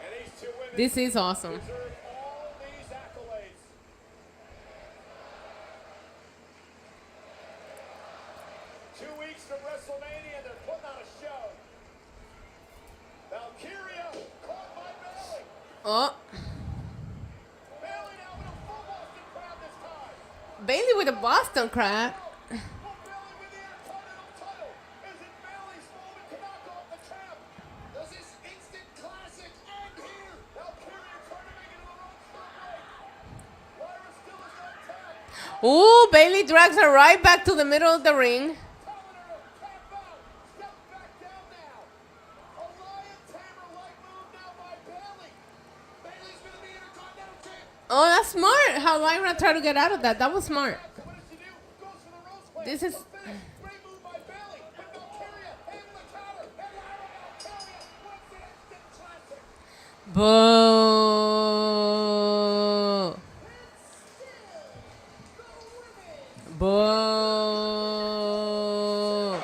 And these two women This is awesome. deserve all these accolades. Two weeks from WrestleMania, they're putting on a show. Valkyria caught by Bayley. Oh, Bayley now with a full Boston crowd this time. Bayley with a Boston crab. Will Bayley win the Intercontinental title? Is it Bayley's moment to knock off the champ? Does this instant classic end here? Valkyria trying to make it to the ropes for a break. Lyra still is on tap. Ooh, Bayley drags her right back to the middle of the ring. Telling her to tap out. Step back down now. A lion tamer like move now by Bayley. Bayley's gonna be Intercontinental champ. Oh, that's smart. How Lyra tried to get out of that. That was smart. So what does she do? Goes for the ropes play. This is... Great move by Bayley. But Valkyria able to counter. And Lyra Valkyria wins the instant classic. Boo. Boo.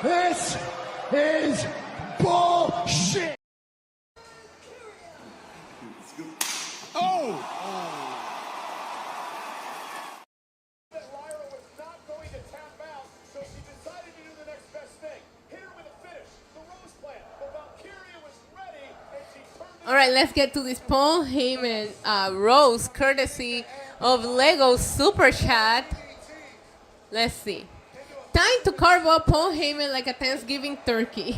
This is bullshit. That Lyra was not going to tap out, so she decided to do the next best thing. Hit her with a finish. The Rose plan. But Valkyria was ready, and she turned it. All right, let's get to this Paul Heyman roast, courtesy of Lego Super Chat. Let's see. Time to carve up Paul Heyman like a Thanksgiving turkey.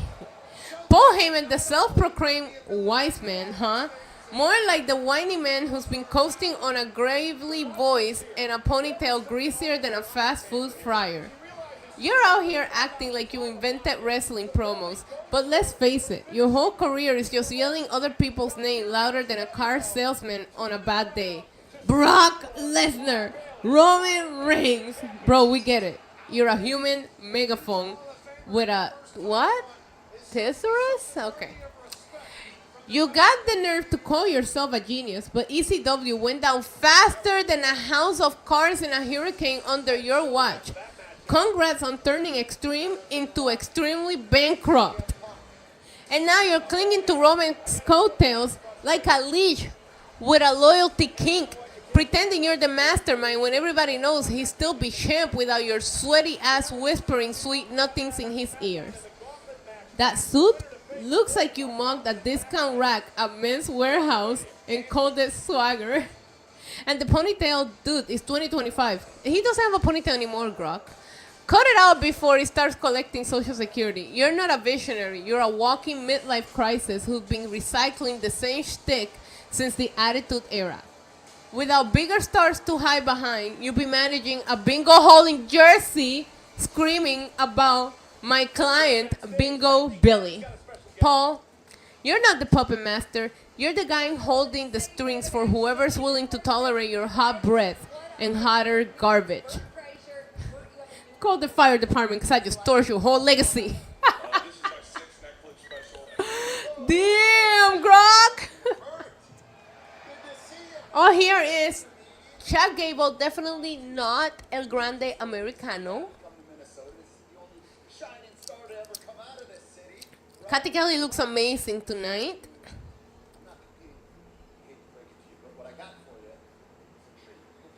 Paul Heyman, the self-proclaimed wise man, huh? More like the whiny man who's been coasting on a gravely voice and a ponytail greasier than a fast food fryer. You're out here acting like you invented wrestling promos, but let's face it, your whole career is just yelling other people's name louder than a car salesman on a bad day. Brock Lesnar, Roman Reigns. Bro, we get it. You're a human megaphone with a, what? Thesaurus? Okay. You got the nerve to call yourself a genius, but ECW went down faster than a house of cards in a hurricane under your watch. Congrats on turning extreme into extremely bankrupt. And now you're clinging to Roman's coattails like a leash with a loyalty kink, pretending you're the mastermind when everybody knows he'd still be champ without your sweaty ass whispering sweet nothings in his ears. That suit looks like you mugged a discount rack at Men's Warehouse and called it swagger. And the ponytail dude is 2025. He doesn't have a ponytail anymore, Grok. Cut it out before he starts collecting Social Security. You're not a visionary. You're a walking midlife crisis who's been recycling the same shtick since the Attitude Era. Without bigger stars to hide behind, you'll be managing a bingo hall in Jersey screaming about my client, Bingo Billy. Paul, you're not the puppet master. You're the guy holding the strings for whoever's willing to tolerate your hot breath and hotter garbage. Call the fire department because I just tore your whole legacy. Damn, Grok! Oh, here is Chad Gable, definitely not El Grande Americano. Kathy Kelly looks amazing tonight. What I got for you,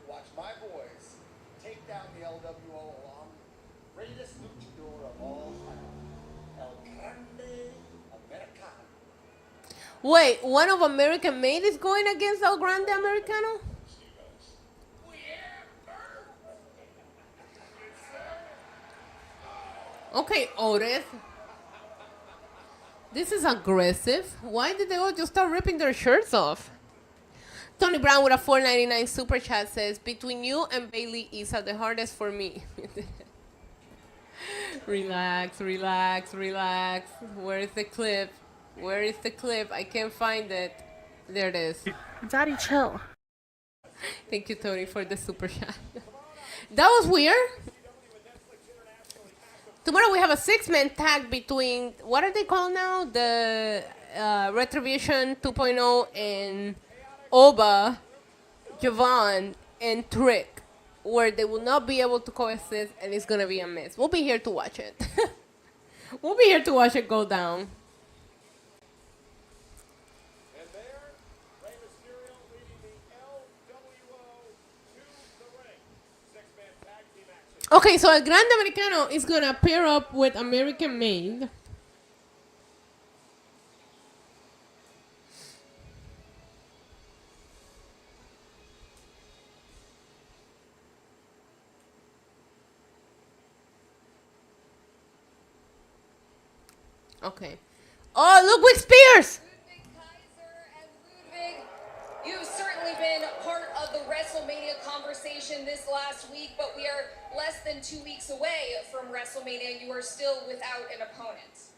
watch my boys take down the LWO along greatest luchador of all time, El Grande Americano. Wait, one of American Made is going against El Grande Americano? Okay, Otis. This is aggressive. Why did they all just start ripping their shirts off? Tony Brown with a $4.99 super chat says, between you and Bayley, Isa, the hardest for me. Relax, relax, relax. Where is the clip? Where is the clip? I can't find it. There it is. Daddy, chill. Thank you, Tony, for the super chat. That was weird. Tomorrow we have a 6-man tag between, what are they called now? The Retribution 2.0 and Oba, Xavant, and Trick, where they will not be able to coexist, and it's going to be a mess. We'll be here to watch it. We'll be here to watch it go down. And there, Rey Mysterio leading the LWO to the ring. 6-man tag team action. Okay, so El Grande Americano is going to pair up with American Made. Okay. Oh, Ludwig Spears! Ludwig Kaiser and Ludwig, you've certainly been part of the WrestleMania conversation this last week, but we are less than 2 weeks away from WrestleMania. You are still without an opponent.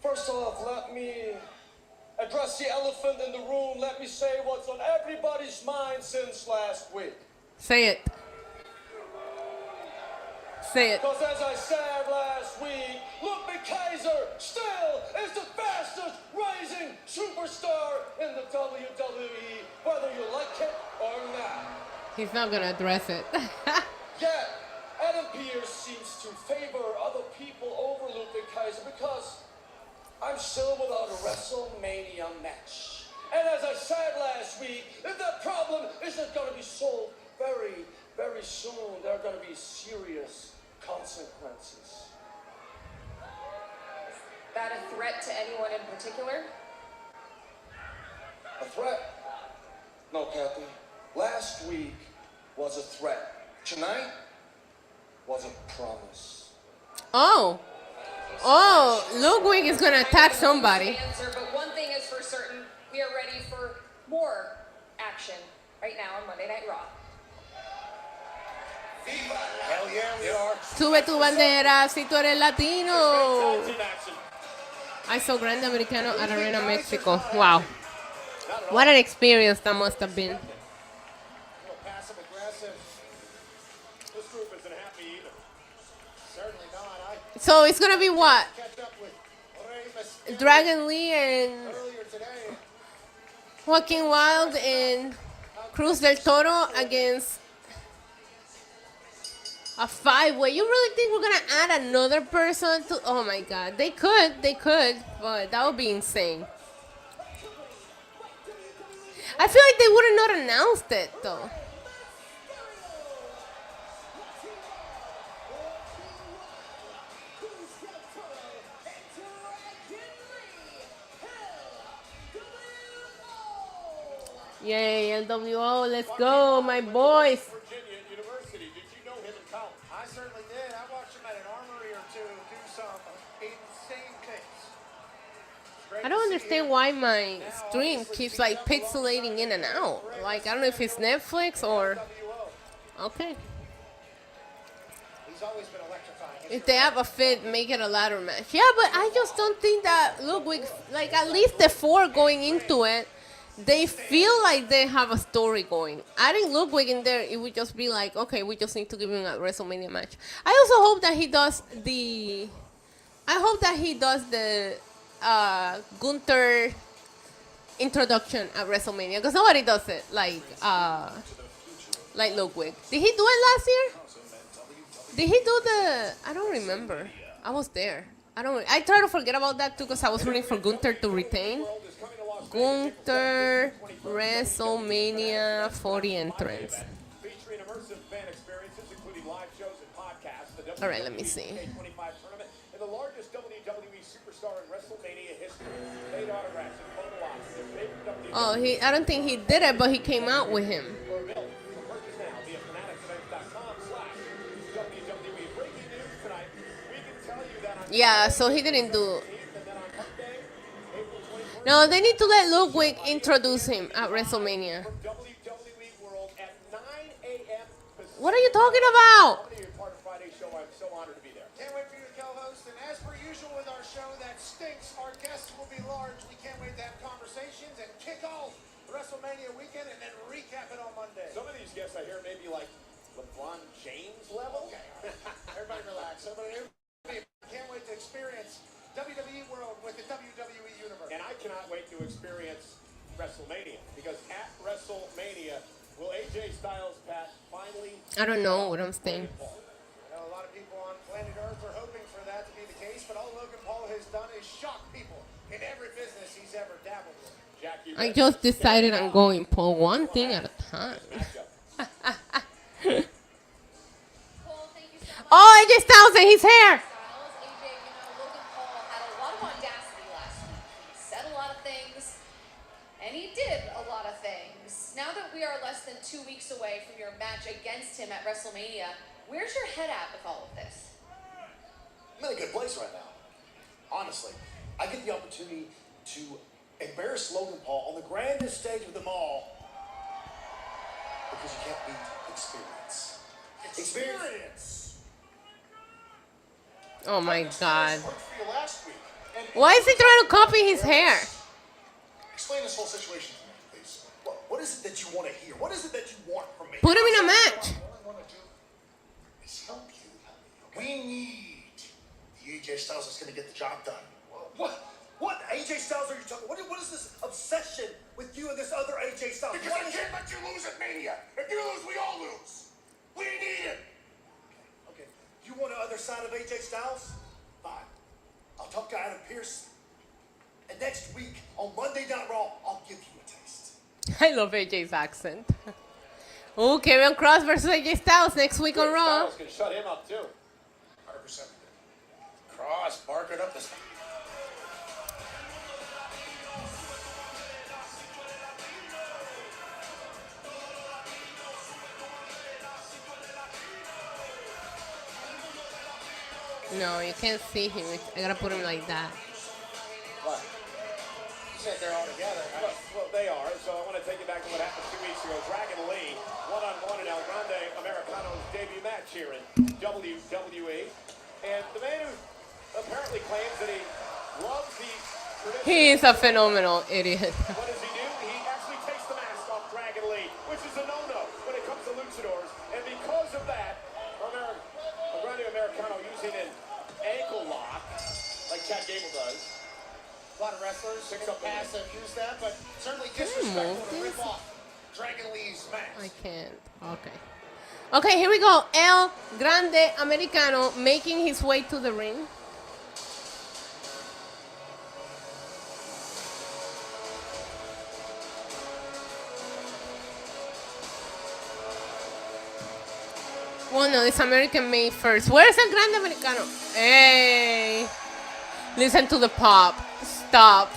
First off, let me address the elephant in the room. Let me say what's on everybody's mind since last week. Say it. Say it. Because as I said last week, Ludwig Kaiser still is the fastest rising superstar in the WWE, whether you like it or not. He's not going to address it. Yet, Adam Pearce seems to favor other people over Ludwig Kaiser because I'm still without a WrestleMania match. And as I said last week, if that problem isn't going to be solved very, very soon, there are going to be serious consequences. Is that a threat to anyone in particular? A threat? No, Kathy. Last week was a threat. Tonight was a promise. Oh. Oh, Ludwig is going to attack somebody. Answer, but one thing is for certain, we are ready for more action right now on Monday Night Raw. Hell yeah, we are. Sube tu bandera si tú eres latino. Tag team action. I saw Grande Americano at Arena Mexico. Wow. What an experience that must have been. A little passive aggressive. This group isn't happy either. Certainly not. So it's going to be what? I catch up with Rey Mysterio Dragon Lee and earlier today. Joaquin Wilde and Cruz del Toro against a 5-way. You really think we're going to add another person to... Oh my God. They could, but that would be insane. I feel like they would have not announced it though. Yay, LWO, let's go, my boys. Virginia University. Did you know him in college? I I certainly did. I watched him at an armory or two do some insane things. I don't understand why my stream keeps like pixelating in and out. Like, I don't know if it's Netflix or... Okay. He's always been electrifying. If they have a fit, make it a ladder match. Yeah, but I just don't think that Ludwig, like at least the 4 going into it, they feel like they have a story going. Adding Ludwig in there, it would just be like, okay, we just need to give him a WrestleMania match. I also hope that he does the... Gunther introduction at WrestleMania, because nobody does it like Ludwig. Did he do it last year? Did he do the? I don't remember. I was there. I try to forget about that too because I was rooting for Gunther to retain. Gunther WrestleMania 40 entrance. All right, let me see. The largest WWE superstar in WrestleMania history. Paid autographs and photo ops. Their favorite WWE. Oh, I don't think he did it, but he came out with him. Yeah, so he didn't do. No, they need to let Ludwig introduce him at WrestleMania. What are you talking about? WrestleMania weekend and then recap it on Monday. Some of these guests I hear maybe like LeBron James level. Okay. Everybody relax. Everybody can't wait to experience WWE World with the WWE Universe. And I cannot wait to experience WrestleMania because at WrestleMania, will AJ Styles, Pat, finally... I don't know what I'm saying. I know a lot of people on planet Earth are hoping for that to be the case, but all Logan Paul has done is shock people in every business he's ever dabbled with. I just decided I'm going Paul one thing at a time. Oh, AJ Styles and his hair. AJ, Logan Paul had a lot of audacity last week. He said a lot of things, and he did a lot of things. Now that we are less than 2 weeks away from your match against him at WrestleMania, where's your head at with all of this? I'm in a good place right now. Honestly, I get the opportunity to embarrass Logan Paul on the grandest stage of them all because you can't beat experience. Experience. Oh my God. Why is he trying to copy his hair? Explain this whole situation to me, please. What is it that you want to hear? What is it that you want from me? Put him in a match. All I want to do is help you. We need the AJ Styles that's going to get the job done. What AJ Styles are you talking? What is this obsession with you and this other AJ Styles? Because I can't let you lose at Mania. If you lose, we all lose. We need it. Okay. You want the other side of AJ Styles? Fine. I'll talk to Adam Pearce. And next week on Monday Night Raw, I'll give you a taste. I love AJ's accent. Oh, Karrion Kross versus AJ Styles next week on Raw. Styles can shut him up too. 100%. Cross, barking up this. No, you can't see him. I gotta put him like that. What? You said they're all together. Well, they are. So I want to take you back to what happened 2 weeks ago. Dragon Lee, one-on-one in El Grande Americano's debut match here in WWE. And the man who apparently claims that he loves the tradition. He is a phenomenal idiot. What does he do? He actually takes the mask off Dragon Lee, which is a no-no when it comes to luchadors. And because of that, El Grande Americano using an ankle lock, like Chad Gable does. A lot of wrestlers in the past have used that, but certainly disrespectful to rip off Dragon Lee's mask. I can't. Okay. Okay, here we go. El Grande Americano making his way to the ring. Well, no, it's American made first. Where's El Grande Americano? Hey. Listen to the pop. Stop.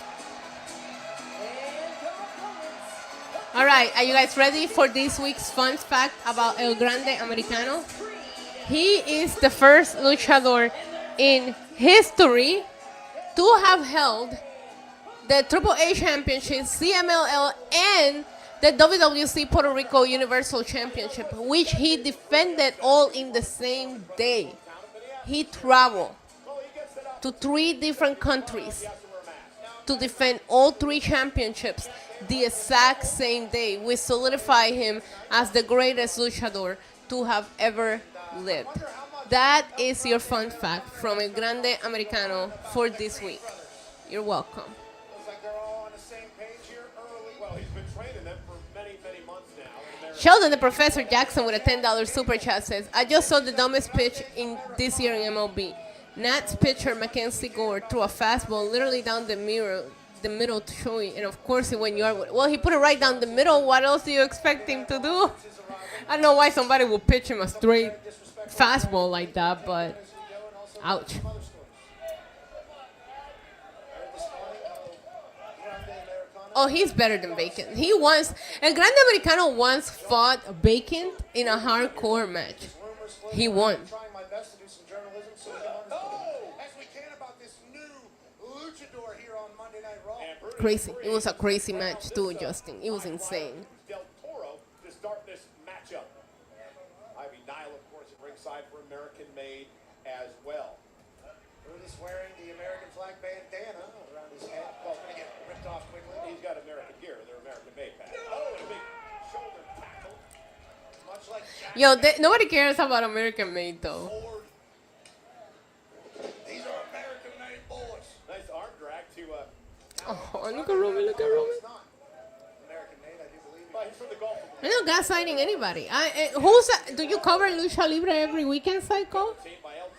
All right, are you guys ready for this week's fun fact about El Grande Americano? He is the first luchador in history to have held the AAA Championship, CMLL, and the WWC Puerto Rico Universal Championship, which he defended all in the same day. He traveled to 3 different countries to defend all 3 championships the exact same day, which solidified him as the greatest luchador to have ever lived. That is your fun fact from El Grande Americano for this week. You're welcome. Looks like they're all on the same page here early. Well, he's been training them for many, many months now. Sheldon the Professor Jackson with a $10 super chat says, I just saw the dumbest pitch in this year in MLB. Nats pitcher Mackenzie Gore threw a fastball literally down the middle to show you, and of course it went yard. Well, he put it right down the middle. What else do you expect him to do? I don't know why somebody would pitch him a straight fastball like that, but ouch. Oh, he's better than Bacon. He once, El Grande Americano once fought Bacon in a hardcore match. He won. Crazy. It was a crazy match too, Justin. It was insane. Del Toro to start this matchup. Ivy Nile, of course, at ringside for American Made as well. Rudy's wearing the American flag bandana around his head. Well, it's going to get ripped off quickly. He's got American gear. They're American Made pads. Oh, and a big shoulder tackle. Much like Yo, nobody cares about American Made though. these are American made boys. Nice arm drag to Oh, look at Roman, look at Roman. American made, I do believe. but he's from the Gulf. I'm not gaslighting anybody. Do you cover Lucha Libre every weekend, Psycho?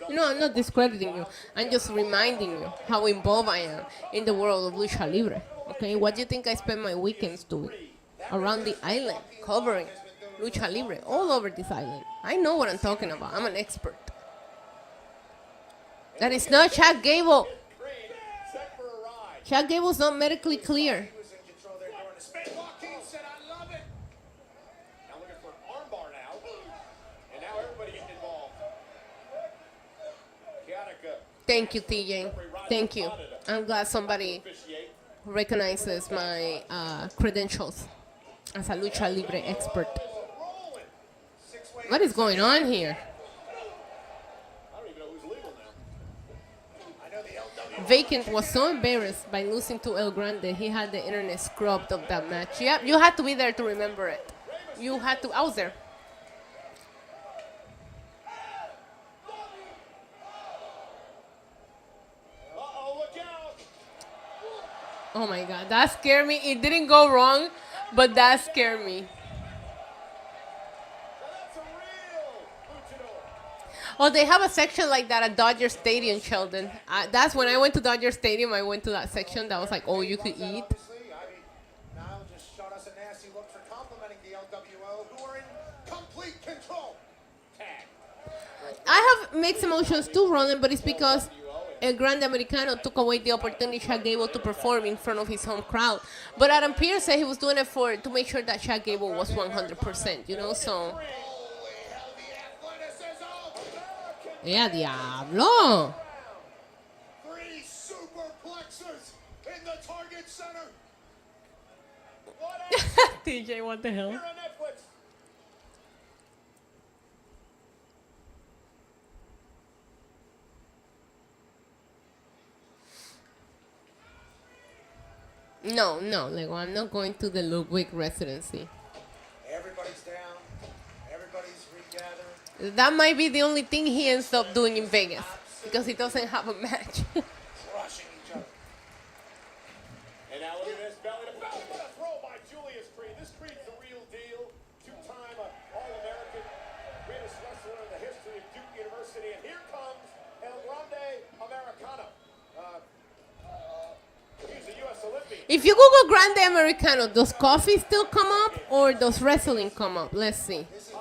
No, I'm not discrediting you. I'm just reminding you how involved I am in the world of Lucha Libre. Okay, what do you think I spend my weekends doing? Around the island, covering Lucha Libre, all over this island. I know what I'm talking about. I'm an expert. That is not Chad Gable. Chad Gable's not medically clear. He was in control there during the spin. Joaquin said, I love it. Now looking for an armbar now. And now everybody getting involved. Chaotica. Thank you, TJ. Thank you. I'm glad somebody recognizes my credentials as a Lucha Libre expert. What is going on here? I don't even know who's legal now. I know the LW. Vacant was so embarrassed by losing to El Grande, he had the internet scrubbed of that match. Yep, you had to be there to remember it. You had to. I was there. Uh-oh, look out. Oh my God, that scared me. It didn't go wrong, but that scared me. That's a real luchador. Oh, they have a section like that at Dodger Stadium, Sheldon. That's when I went to Dodger Stadium. I went to that section that was like, oh, you could eat. Obviously, Ivy Nile just shot us a nasty look for complimenting the LWO, who are in complete control. Tag. I have mixed emotions too, Roland, but it's because El Grande Americano took away the opportunity Chad Gable to perform in front of his home crowd. But Adam Pearce said he was doing it to make sure that Chad Gable was 100%, you know, so... Holy hell, the athleticism! Yeah, Diablo! 3 superplexes in the target center. What else? TJ, what the hell? Here on Netflix. No, Lego, I'm not going to the Ludwig residency. Everybody's down. Everybody's regathered. That might be the only thing he ends up doing in Vegas, because he doesn't have a match. Crushing each other. And now look at this belly to belly. What a throw by Julius Creed. This Creed's the real deal. 2-time All-American, greatest wrestler in the history of Duke University. And here comes El Grande Americano. He's a U.S. Olympian. If you Google Grande Americano, does coffee still come up or does wrestling come up? Let's see. This is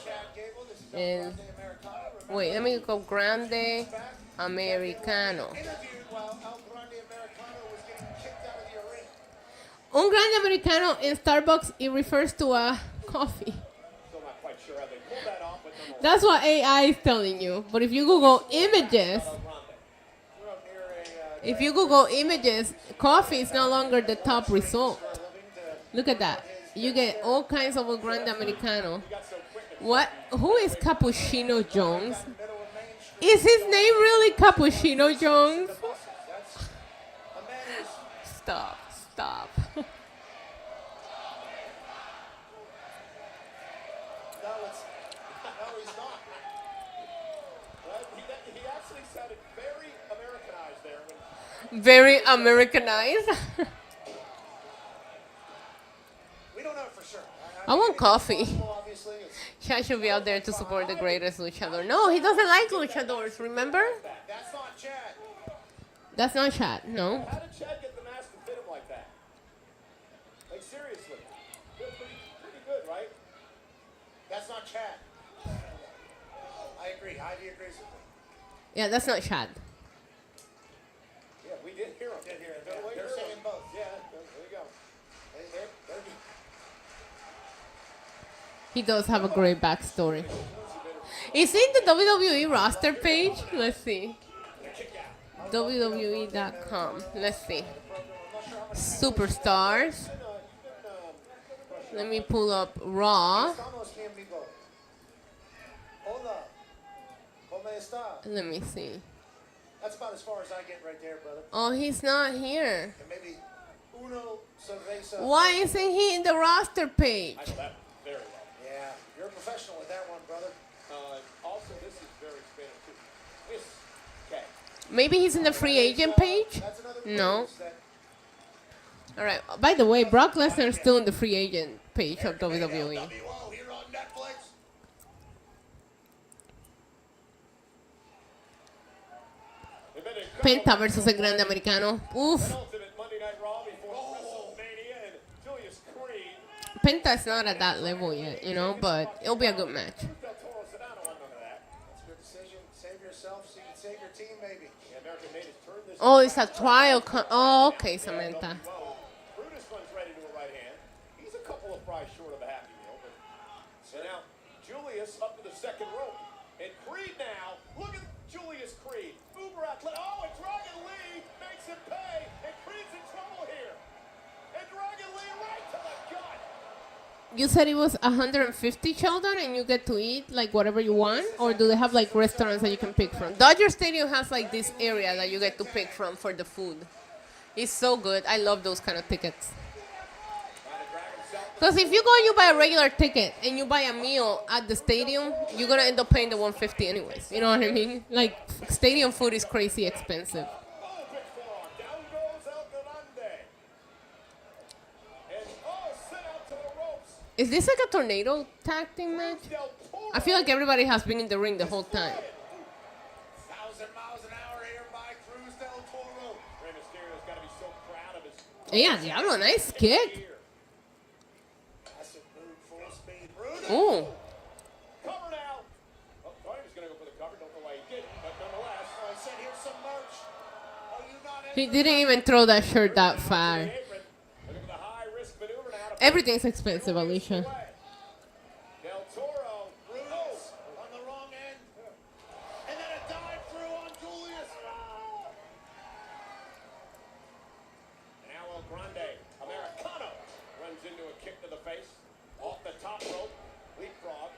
Chad Gable. This is And the Americano. wait, let me go Grande Americano. Interviewed while El Grande Americano was getting kicked out of the arena. Un Grande Americano in Starbucks, it refers to a coffee. Still not quite sure how they pulled that off, but nonetheless. That's what AI is telling you. But if you Google images, coffee is no longer the top result. Look at that. You get all kinds of Grande Americano. What? Who is Cappuccino Jones? Is his name really Cappuccino Jones? Stop. He actually sounded very Americanized there. Very Americanized. We don't know for sure. I want coffee. Obviously, it's Chad should be out there to support the greatest luchador. No, he doesn't like luchadors, remember? that's not Chad. That's not Chad, no. How did Chad get the mask to fit him like that? Like, seriously. Pretty good, right? That's not Chad. I agree. Ivy agrees with me. Yeah, that's not Chad. Yeah, we did hear him. They're saying both. Yeah, there you go. He does have a great backstory. Is it the WWE roster page? Let's see. WWE.com. Let's see. Superstars. Let me pull up Raw. Let me see. That's about as far as I get right there, brother. Oh, he's not here. And maybe uno cerveza. Why isn't he in the roster page? I know that very well. Yeah, you're a professional with that one, brother. Also, this is very Spanish, too. This, okay. Maybe he's in the free agent page? No. All right. By the way, Brock Lesnar is still in the free agent page of WWE. here on Netflix. Penta versus el Grande Americano. Oof. Penultimate Monday Night Raw before WrestleMania, and Julius Creed. Penta is not at that level yet, you know, but it'll be a good match. Del Toro said, I don't want none of that. That's a good decision. Save yourself so you can save your team, maybe. The American made his turn this Oh, it's a trial. Oh, okay, Samantha. Brutus runs ready to a right hand. He's a couple of fries short of a happy meal. But so now Julius up to the second rope. And Creed now. Look at Julius Creed. Uber athletic. Oh, and Dragon Lee makes him pay. And Creed's in trouble here. And Dragon Lee right to the gut. You said it was 150, Sheldon, and you get to eat like whatever you want? Or do they have like restaurants that you can pick from? Dodger Stadium has like this area that you get to pick from for the food. It's so good. I love those kind of tickets. Because if you go and you buy a regular ticket and you buy a meal at the stadium, you're going to end up paying the 150 anyways. You know what I mean? Like, stadium food is crazy expensive. Oh, big forearm. Down goes El Grande. And sent out to the ropes. Is this like a tornado tag team match? I feel like everybody has been in the ring the whole time. 1,000 miles an hour here by Cruz del Toro. Rey Mysterio's got to be so proud of his. Yeah, Diablo, nice kick. That's a move, full speed. Brutus. Ooh. Cover now. Oh, thought he was going to go for the cover. Don't know why he didn't, but nonetheless. I said, here's some merch. Are you not in He didn't even throw that shirt that far. Looking for the high risk maneuver now. Everything's expensive, Alicia. Del Toro. Brutus on the wrong end. And then a dive through on Julius. Now El Grande. Americano runs into a kick to the face. Off the top rope. Leapfrog.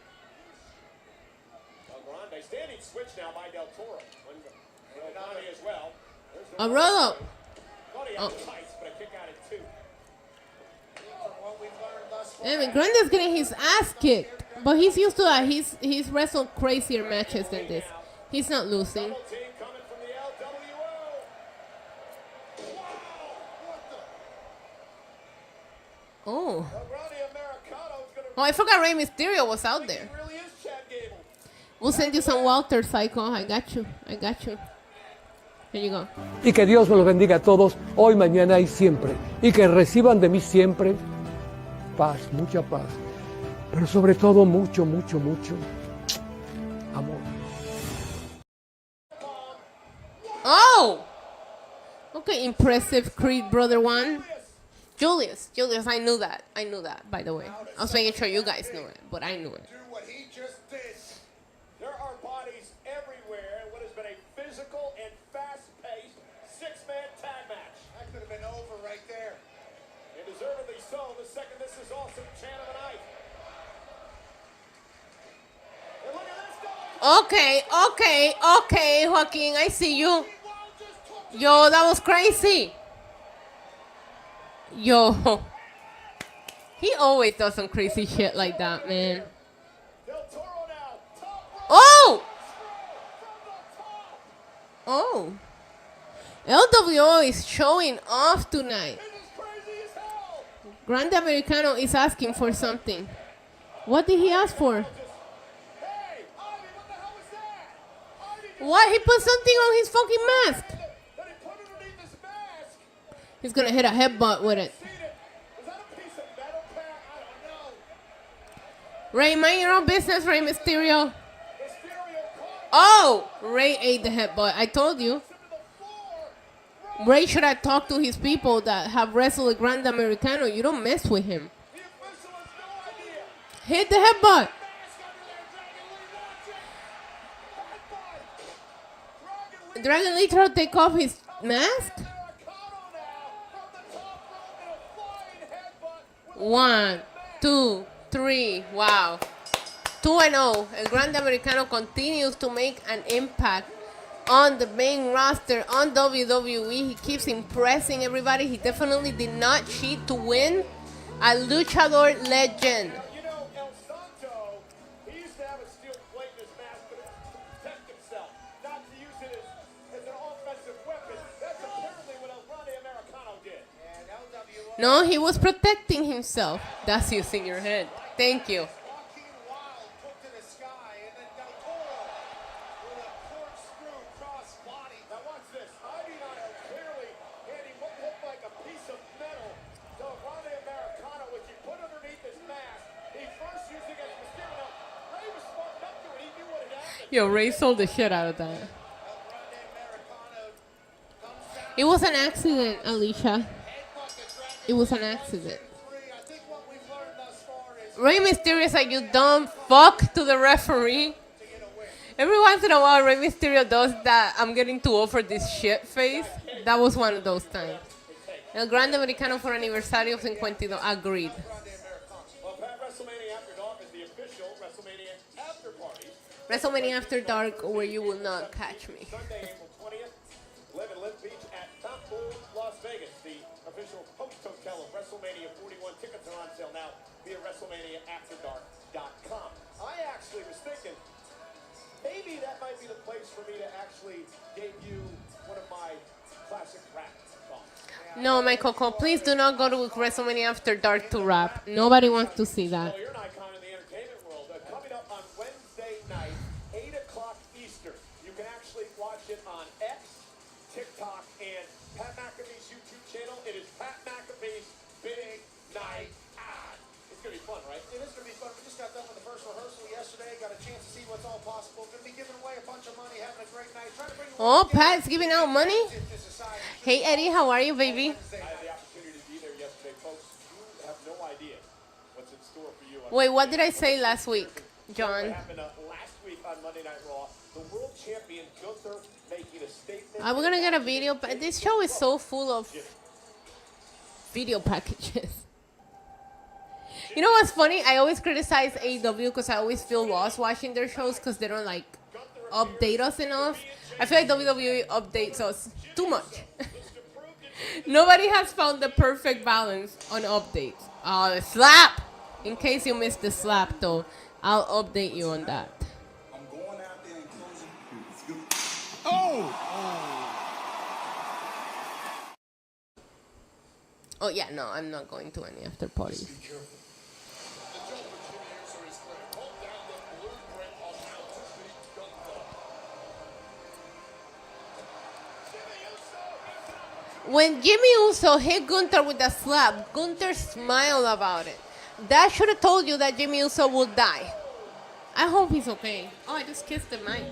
El Grande. Standing switch now by Del Toro. El Grande as well. There's the A roll up. Thought he had tights, but a kick out at 2. From what we've learned thus far. I mean, Grande's getting his ass kicked. But he's used to that. He's wrestled crazier matches than this. He's not losing. Double team coming from the LWO. Wow! What the? Oh. El Grande Americano's gonna Oh, I forgot Rey Mysterio was out there. He really is Chad Gable. We'll send you some Walter, Psycho. I got you. I got you. Here you go. Y que Dios me los bendiga a todos, hoy, mañana y siempre. Y que reciban de mí siempre paz, mucha paz. Pero sobre todo mucho, mucho, mucho amor. Oh! Okay, impressive Creed Brother 1. Julius, I knew that. I knew that, by the way. I was making sure you guys knew it, but I knew it. Do what he he just did. There are bodies everywhere in what has been a physical and fast-paced six-man tag match. That could have been over right there. And deservedly so, the second this is awesome chant of the night. And look at this, Okay, Joaquin, I see you. Yo, that was crazy. Yo. He always does some crazy shit like that, man. Oh! Oh. LWO is showing off tonight. Grande Americano is asking for something. What did he ask for? What? He put something on his fucking mask. He's gonna hit a headbutt with it. Ray, mind your own business, Ray Mysterio. Oh! Ray ate the headbutt. I told you. Ray should have talked to his people that have wrestled with Grande Americano. You don't mess with him. Hit the headbutt. Dragon Lee take off his mask? 1, 2, 3. Wow. 2-0. El Grande Americano continues to make an impact on the main roster on WWE. He keeps impressing everybody. He definitely did not cheat to win. A luchador legend. You know, El Santo, he used to have a steel plate in his mask, but it's to protect himself, not to use it as an offensive weapon. That's apparently what El Grande Americano did. And LWO... No, he was protecting himself. That's using your head. Thank you. Yo, Ray sold the shit out of that. It was an accident, Alicia. It was an accident. Ray Mysterio is like, you dumb fuck to the referee. Every once in a while, Ray Mysterio does that. I'm getting too old for this shit face. That was one of those times. El Grande Americano for aniversario 52. Agreed. WrestleMania After Dark, where you will not catch me. Sunday, April 20th, live in Live Beach at Top Pool, Las Vegas. The official host hotel of WrestleMania 41. Tickets are on sale now via WrestleManiaAfterDark.com. I actually was thinking, maybe that might be the place for me to actually debut one of my classic rap songs. No, my Coco, please do not go to WrestleMania After Dark to rap. Nobody wants to see that. Well, you're an icon in the entertainment world. Coming up on Wednesday night, 8 o'clock Eastern. You can actually watch it on X, TikTok, and Pat McAfee's YouTube channel. It is Pat McAfee's Big Night Out. It's going to be fun, right? It is going to be fun. We just got done with the first rehearsal yesterday. Got a chance to see what's all possible. Going to be giving away a bunch of money, having a great night. Trying to bring Oh, Pat's giving out money? Hey, Eddie, how are you, baby? I had the opportunity to be there yesterday, folks. You have no idea what's in store for you. Wait, what did I say last week, John? What happened last week on Monday Night Raw? The world champion Gunther making a statement. Are we gonna get a video? This show is so full of video packages. You know what's funny? I always criticize AEW because I always feel lost watching their shows because they don't like update us enough. I feel like WWE updates us too much. Nobody has found the perfect balance on updates. The slap! In case you missed the slap, though, I'll update you on that. I'm going out there and closing. Oh, yeah, no, I'm not going to any after parties. When Jimmy Uso hit Gunther with a slap, Gunther smiled about it. That should have told you that Jimmy Uso would die. I hope he's okay. Oh, I just kissed the mic.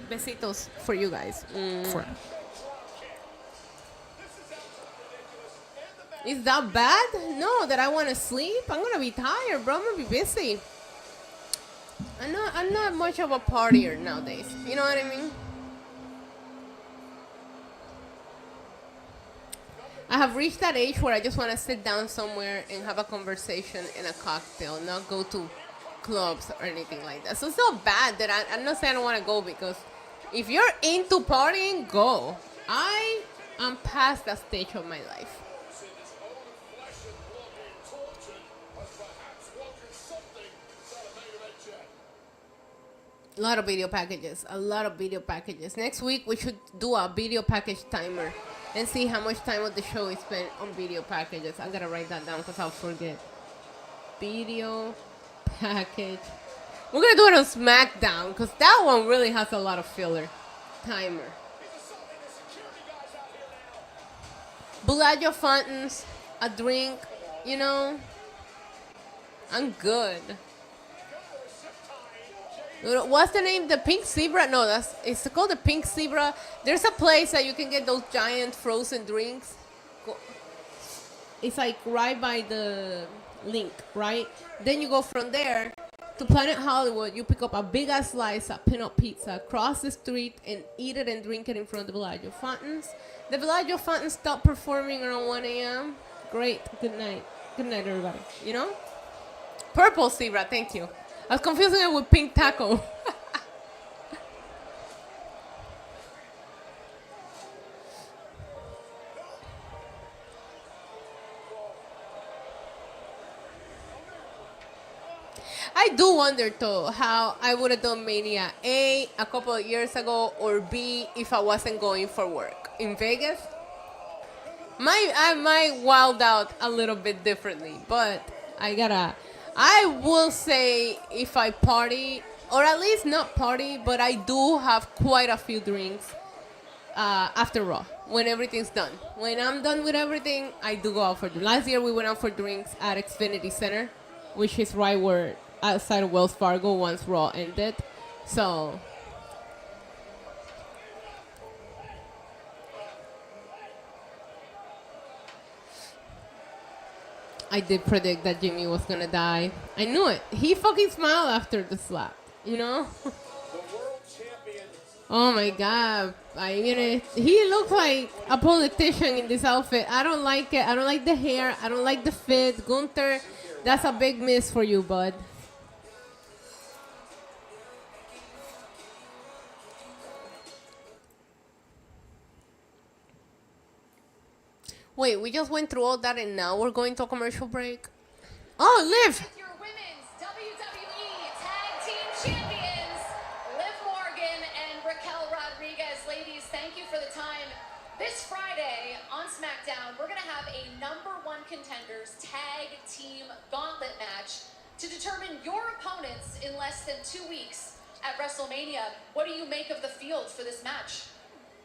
Besitos for you guys. Is that bad? No, that I want to sleep? I'm going to be tired, bro. I'm going to be busy. I'm not much of a partier nowadays. You know what I mean? I have reached that age where I just want to sit down somewhere and have a conversation and a cocktail, not go to clubs or anything like that. So it's not bad that I'm not saying I don't want to go, because if you're into partying, go. I am past that stage of my life. A lot of video packages. A lot of video packages. Next week, we should do a video package timer and see how much time of the show is spent on video packages. I gotta write that down because I'll forget. Video package. We're gonna do it on SmackDown because that one really has a lot of filler. Timer. Bellagio fountains, a drink, you know. I'm good. What's the name? The Pink Zebra? No, it's called the Pink Zebra. There's a place that you can get those giant frozen drinks. It's like right by the link, right? Then you go from there to Planet Hollywood. You pick up a big ass slice of peanut pizza, cross the street, and eat it and drink it in front of the Bellagio fountains. The Bellagio fountains stop performing around 1 a.m. Great. Good night. Good night, everybody. You know? Purple Zebra. Thank you. I was confusing it with Pink Taco. I do wonder, though, how I would have done Mania A couple of years ago, or B if I wasn't going for work. In Vegas, I might wild out a little bit differently, but I will say if I party, or at least not party, but I do have quite a few drinks after Raw, when everything's done. When I'm done with everything, I do go out for drinks. Last year we went out for drinks at Xfinity Center, which is right where outside of Wells Fargo once Raw ended. So I did predict that Jimmy was gonna die. I knew it. He fucking smiled after the slap, you know? Oh my God. He looks like a politician in this outfit. I don't like it. I don't like the hair. I don't like the fit. Gunther, that's a big miss for you, bud. Wait, we just went through all that and now we're going to a commercial break? Oh, Liv! With your women's WWE Tag Team Champions, Liv Morgan and Raquel Rodriguez. Ladies, thank you for the time. This Friday on SmackDown, we're going to have a #1 contenders tag team gauntlet match to determine your opponents in less than 2 weeks at WrestleMania. What do you make of the field for this match?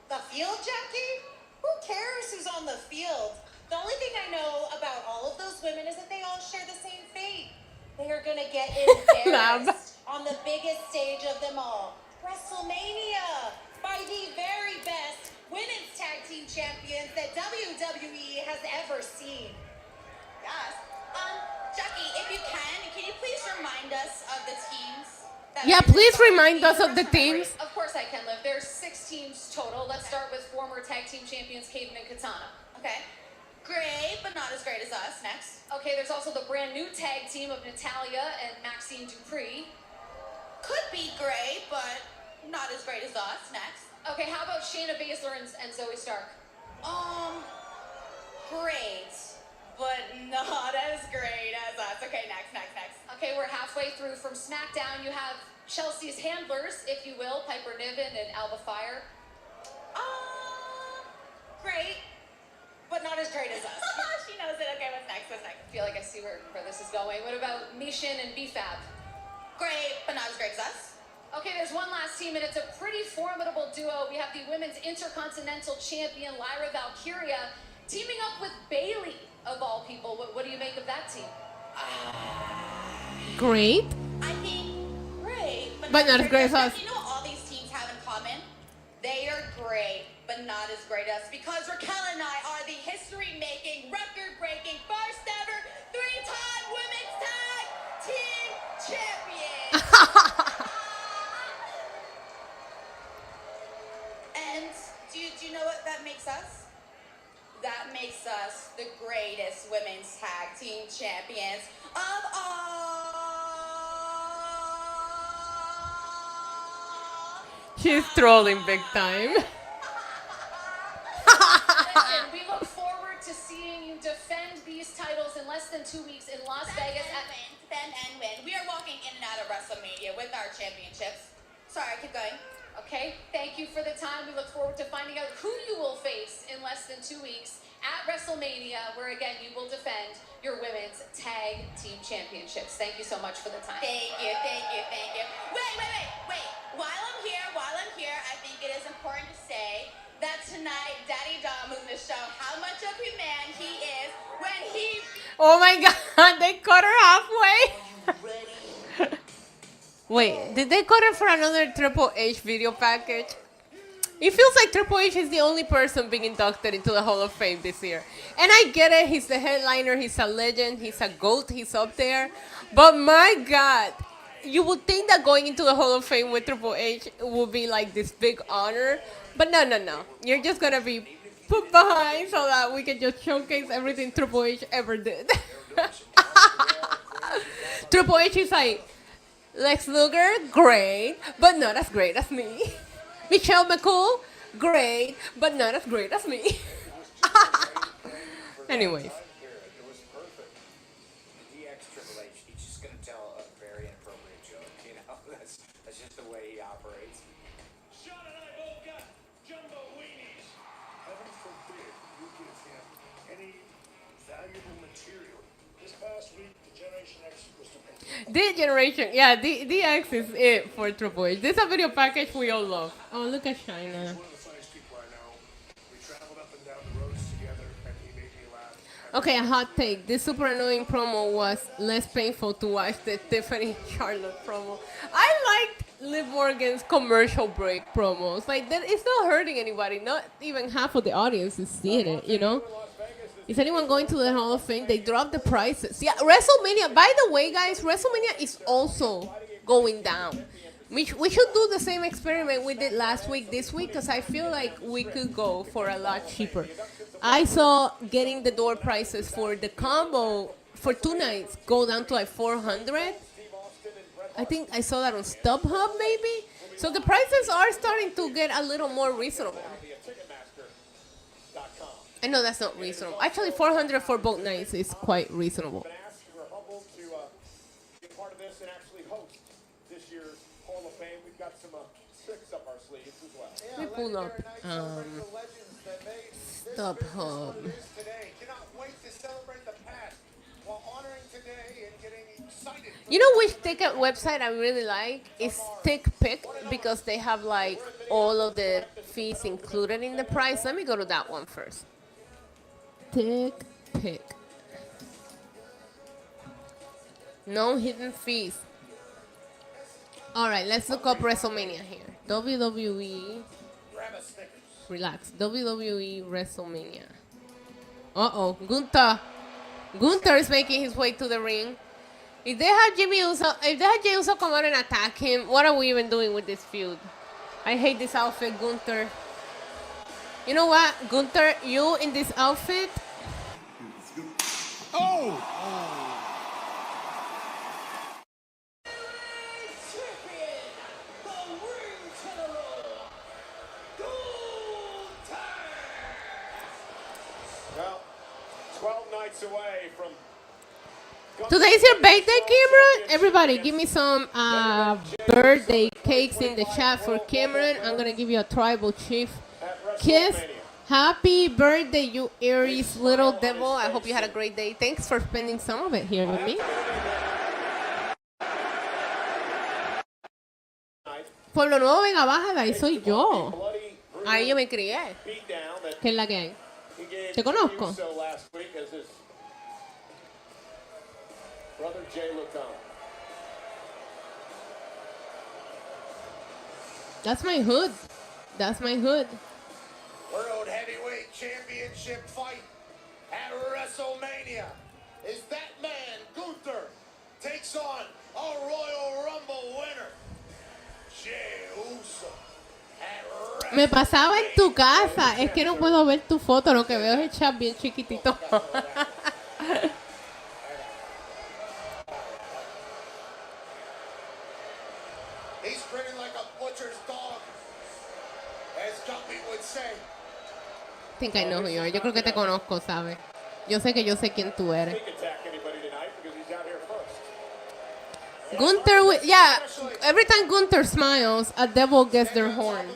The field, Jackie? Who cares who's on the field? The only thing I know about all of those women is that they all share the same fate. They are going to get embarrassed on the biggest stage of them all, WrestleMania, by the very best women's tag team champions that WWE has ever seen. Yes. Jackie, if you can you please remind us of the teams? Yeah, please remind us of the teams. Of course I can, Liv. There's 6 teams total. Let's start with former tag team champions Caveman and Katana. Okay. Great, but not as great as us. Next. Okay, there's also the brand new tag team of Natalia and Maxine Dupree. Could be great, but not as great as us. Next. Okay, how about Shayna Baszler and Zoe Stark? Great, but not as great as us. Okay, next. Okay, we're halfway through. From SmackDown, you have Chelsea's handlers, if you will, Piper Niven and Alba Fire. Great, but not as great as us. She knows it. Okay, what's next? I feel like I see where this is going. What about Mishin and BFAB? Great, but not as great as us. Okay, there's one last team, and it's a pretty formidable duo. We have the Women's Intercontinental Champion, Lyra Valkyria, teaming up with Bayley, of all people. What do you make of that team? Great. I think great, but not as great as us. You know what all these teams have in common? They are great, but not as great as us, because Raquel and I are the history-making, record-breaking, first ever 3-time women's tag team champions. And do you know what that makes us? That makes us the greatest women's tag team champions of all. She's trolling big time. Listen, we look forward to seeing you defend these titles in less than 2 weeks in Las Vegas. Defend and win. We are walking in and out of WrestleMania with our championships. Sorry, keep going. Okay, thank you for the time. We look forward to finding out who you will face in less than 2 weeks at WrestleMania, where again you will defend your women's tag team championships. Thank you so much for the time. Thank you. Wait. While I'm here, I think it is important to say that tonight, Daddy Dom is going to show how much of a man he is when he... Oh my God, they cut her halfway. Wait, did they cut her for another Triple H video package? It feels like Triple H is the only person being inducted into the Hall of Fame this year. And I get it, he's the headliner, he's a legend, he's a GOAT, he's up there. But my God, you would think that going into the Hall of Fame with Triple H would be like this big honor. But no. You're just going to be put behind so that we can just showcase everything Triple H ever did. Triple H is like, Lex Luger, great, but not as great as me. Michelle McCool, great, but not as great as me. Anyways. It was perfect. DX Triple H, he's just going to tell a very inappropriate joke, you know? That's just the way he operates. Sean and I both got jumbo weenies. Heaven forbid you give him any valuable material. This past week, the Generation X was the The generation, yeah, DX is it for Triple H. This is a video package we all love. Oh, look at China. One of the funniest people I know. We traveled up and down the roads together, and he made me laugh. Okay, a hot take. This super annoying promo was less painful to watch the Tiffany Charlotte promo. I liked Liv Morgan's commercial break promos. Like, that, it's not hurting anybody. Not even half of the audience is seeing it, you know? Is anyone going to the Hall of Fame? They dropped the prices. Yeah, WrestleMania. By the way, guys, WrestleMania is also going down. We should do the same experiment we did last week, this week, because I feel like we could go for a lot cheaper. I saw getting the door prices for the combo for 2 nights go down to like $400. I think I saw that on StubHub, maybe. So the prices are starting to get a little more reasonable. I know that's not reasonable. Actually, $400 for both nights is quite reasonable. We're humbled to be part of this and actually host this year's Hall of Fame. We've got some tricks up our sleeves as well. Let me pull up StubHub. today. Cannot wait to celebrate the past while honoring today and getting excited. You know which ticket website I really like? Is TickPick, because they have like all of the fees included in the price. Let me go to that one first. TickPick. No hidden fees. All right, let's look up WrestleMania here. WWE. Relax. WWE WrestleMania. Uh-oh. Gunther is making his way to the ring. If they had Jey Uso come out and attack him, what are we even doing with this feud? I hate this outfit, Gunther. You know what, Gunther, you in this outfit? Oh! Well, 12 nights away from... Today's your birthday, Cameron? Everybody, give me some birthday cakes in the chat for Cameron. I'm going to give you a tribal chief kiss. Happy birthday, you Aries little devil. I hope you had a great day. Thanks for spending some of it here with me. Pueblo Nuevo, venga, bájala. Ahí soy yo. Ahí yo me crié. ¿Qué es la que hay? ¿Te conozco? Brother Jay Uso. That's my hood. That's my hood. World Heavyweight Championship fight at WrestleMania is that man, Gunther, takes on a Royal Rumble winner, Jey Uso. Me pasaba en tu casa. Es que no puedo ver tu foto. Lo que veo es el chat bien chiquitito. He's grinning like a butcher's dog, as Guppy would say. I think I know who you are. Yo creo que te conozco, ¿sabes? Yo sé que yo sé quién tú eres. Gunther, yeah, every time Gunther smiles, a devil gets their horn.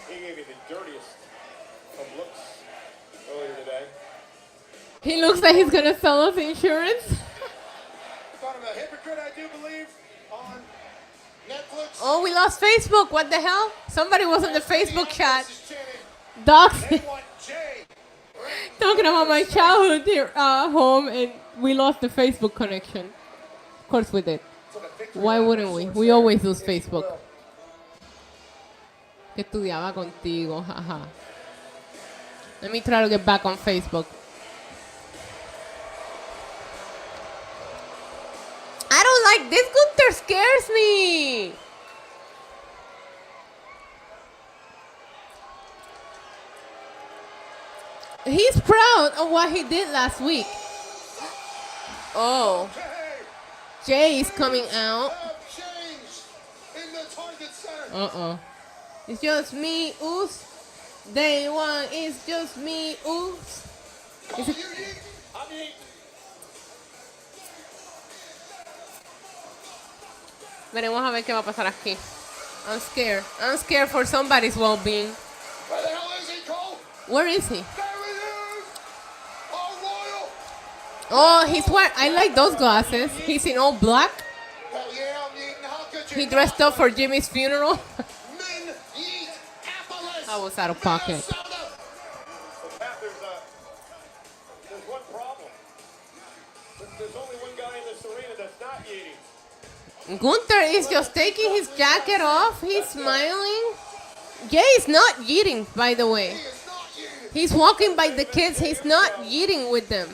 He gave you the dirtiest of looks earlier today. He looks like he's gonna sell us insurance. Thought him a hypocrite, I do believe, on Netflix. Oh, we lost Facebook. What the hell? Somebody was in the Facebook chat. Dogs. Talking about my childhood here, home, and we lost the Facebook connection. Of course we did. Why wouldn't we? We always lose Facebook. Que estudiaba contigo, jaja. Let me try to get back on Facebook. I don't like this. Gunther scares me. He's proud of what he did last week. Oh. Jey is coming out. Uh-oh. It's just me, Oos. Day one, it's just me, Oos. Veremos a ver qué va a pasar aquí. I'm scared. I'm scared for somebody's well-being. Where the hell is he, Cole? Where is he? There he is! Oh, Royal! Oh, he's wearing. I like those glasses. He's in all black. Hell yeah, I'm eating. How could you He dressed up for Jimmy's funeral. Men eat Appalachia. I was out of pocket. There's one problem. There's only one guy in this arena that's not eating. Gunther is just taking his jacket off. He's smiling. Jey is not eating, by the way. He's walking by the kids. He's not eating with them.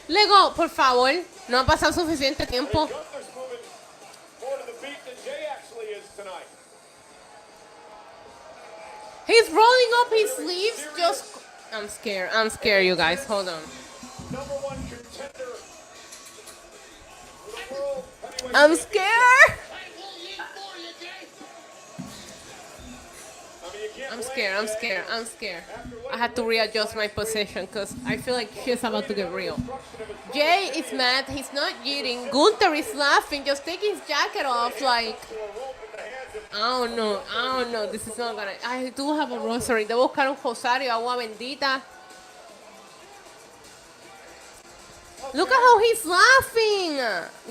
Lego, por favor. No ha pasado suficiente tiempo. Gunther's moving more to the beat than Jey actually is tonight. He's rolling up his sleeves. Just. I'm scared. I'm scared, you guys. Hold on. Number one contender for the world heavyweight I'm scared. I'm scared, I'm scared, I'm scared. I had to readjust my position because I feel like shit's about to get real. Jey is mad, he's not eating. Gunther is laughing, just taking his jacket off like... I don't know, this is not gonna... I do have a rosary, debo buscar un rosario, agua bendita. Look at how he's laughing.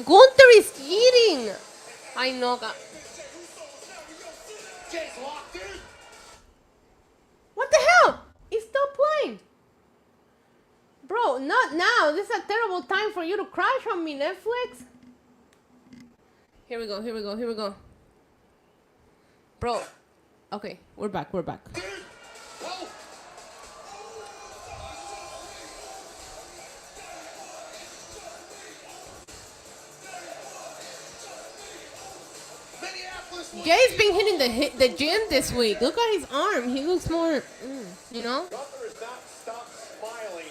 Gunther is eating. I know, God. Jay's locked in. What the hell? He stopped playing. Bro, not now. This is a terrible time for you to crash on me, Netflix. Here we go, here we go, here we go. Bro. Okay, we're back, we're back. Jay's been hitting the gym this week. Look at his arm. He looks more, you know? Gunther has not stopped smiling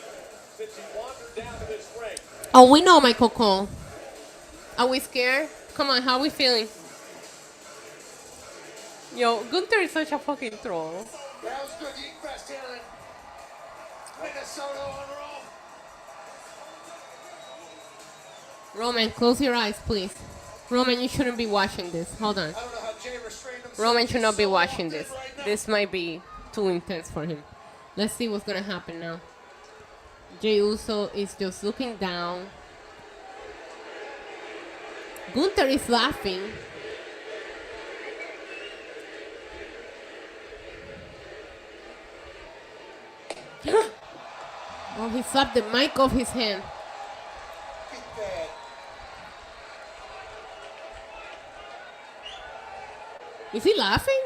since he wandered down to this ring. Oh, we know Michael Cole. Are we scared? Come on, how are we feeling? Yo, Gunther is such a fucking troll. That was good. Eat fast here in Minnesota on Raw. Roman, close your eyes, please. Roman, you shouldn't be watching this. Hold on. I don't know how Jey restrained himself. Roman should not be He's so watching locked in this. right now. This might be too intense for him. Let's see what's gonna happen now. Jey Uso is just looking down. Gunther is laughing. Oh, he slapped the mic off his hand. Get that. Is he laughing?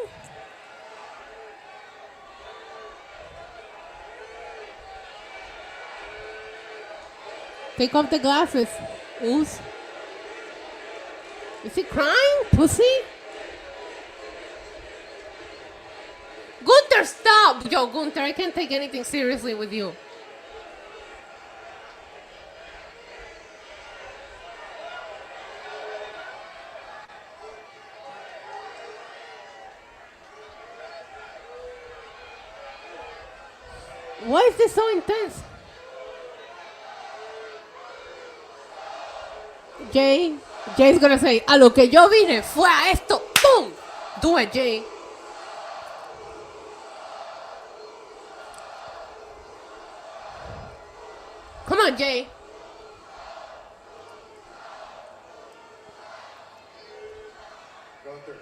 Take off the glasses. Oos. Is he crying? Pussy? Gunther, stop! Yo, Gunther, I can't take anything seriously with you. Why is this so intense? Jay's gonna say, a lo que yo vine fue a esto. Boom! Do it, Jay. Come on, Jay. Gunther.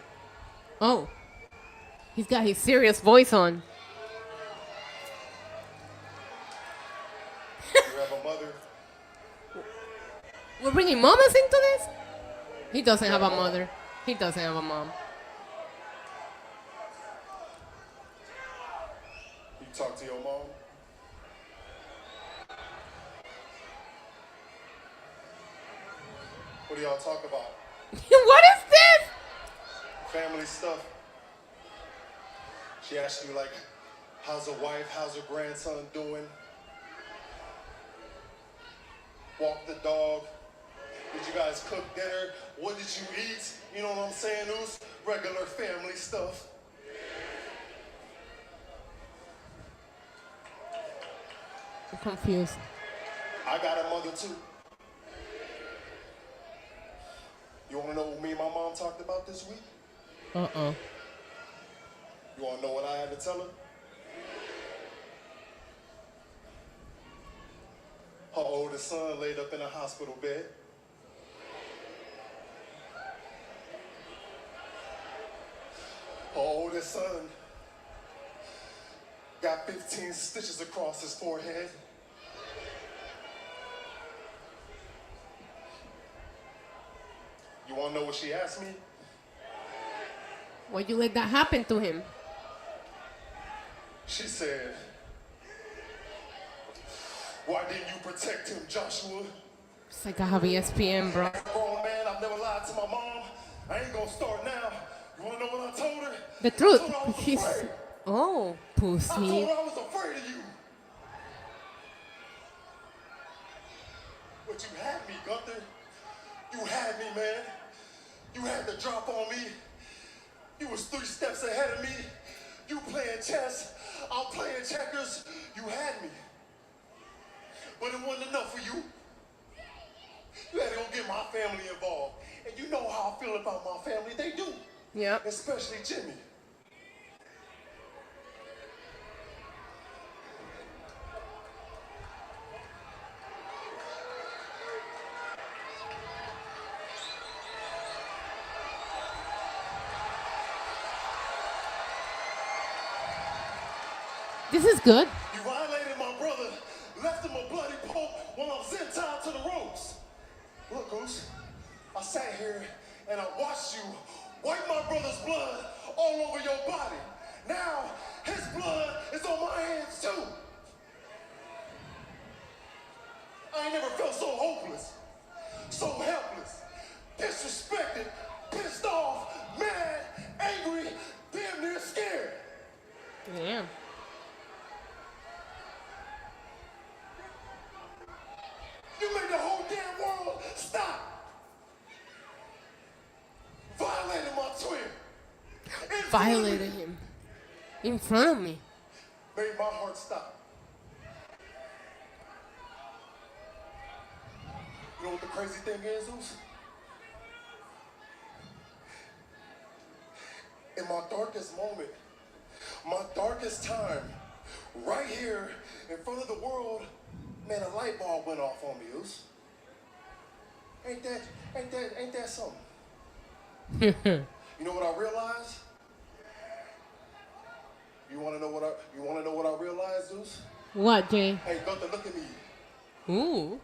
Oh. He's got his serious voice on. You have a mother. We're bringing mamas into this? He doesn't have a mother. He doesn't have a mom. You talk to your mom. What do y'all talk about? What is this? Family stuff. She asked you like, how's the wife? How's her grandson doing? Walk the dog. Did you guys cook dinner? What did you eat? You know what I'm saying? It was regular family stuff. I'm confused. I got a mother too. You want to know what me and my mom talked about this week? Uh-uh. You want to know what I had to tell her? Her oldest son laid up in a hospital bed. Her oldest son got 15 stitches across his forehead. You want to know what she asked me? Why'd you let that happen to him? She said, why didn't you protect him, Joshua? It's like I have ESPN, bro. Grown man, I've never lied to my mom. I ain't gonna start now. You wanna know what I told her? The truth. I told her I was She's... afraid. Oh, I pussy. told her I was afraid of you. But you had me, Gunther. You had me, man. You had the drop on me. You was 3 steps ahead of me. You playing chess, I'm playing checkers. You had me. But it wasn't enough for you. You had to go get my family involved. And you know how I feel about my family. They do. Yep. Especially Jimmy. This is good. You violated my brother, left him a bloody pulp while I was in time to the ropes. Look, Goose, I sat here and I watched you wipe my brother's blood all over your body. Now, his blood is on my hands too. I ain't never felt so hopeless, so helpless, disrespected, pissed off, mad, angry, damn near scared. Damn. You made the whole damn world stop. Violated my twin. Violated him. In front of me. Made my heart stop. You know what the crazy thing is, Zeus? In my darkest moment, my darkest time, right here in front of the world, man, a light bulb went off on me, Zeus. Ain't that something? You know what I realized? You wanna know what I realized, Zeus? What, Jay? Hey, Gunther, look at me. Ooh.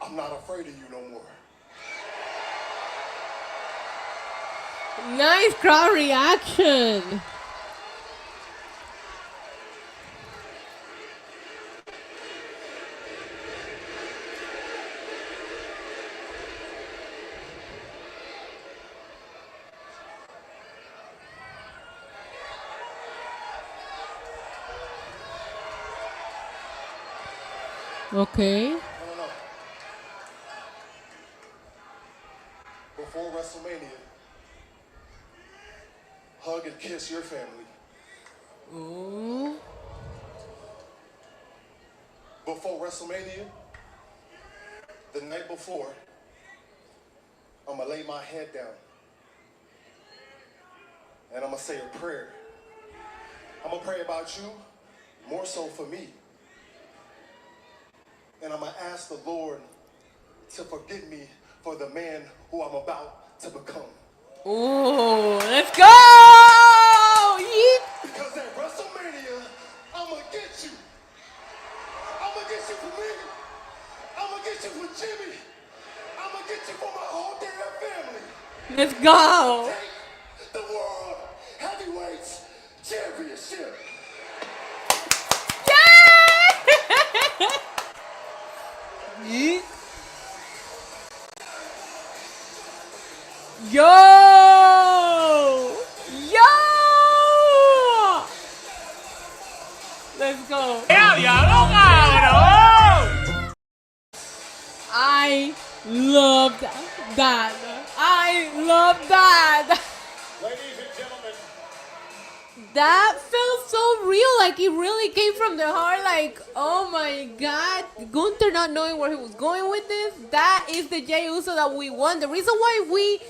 I'm not afraid of you no more. Nice crowd reaction. Okay. No. Before WrestleMania, hug and kiss your family. Ooh. Before WrestleMania, the night before, I'm gonna lay my head down and I'm gonna say a prayer. I'm gonna pray about you, more so for me. And I'm gonna ask the Lord to forgive me for the man who I'm about to become. Ooh, let's go! Yeet. Because at WrestleMania, I'm gonna get you. I'm gonna get you for me. I'm gonna get you for Jimmy. I'm gonna get you for my whole damn family. Let's go! Take the World Heavyweights Championship. Yeet. Yo! Let's go. I love that. I love that. Ladies and gentlemen, That felt so real. Like it really came from the heart. Like, oh my God. Gunther not knowing where he was going with this. That is the Jey Uso that we want. The reason why we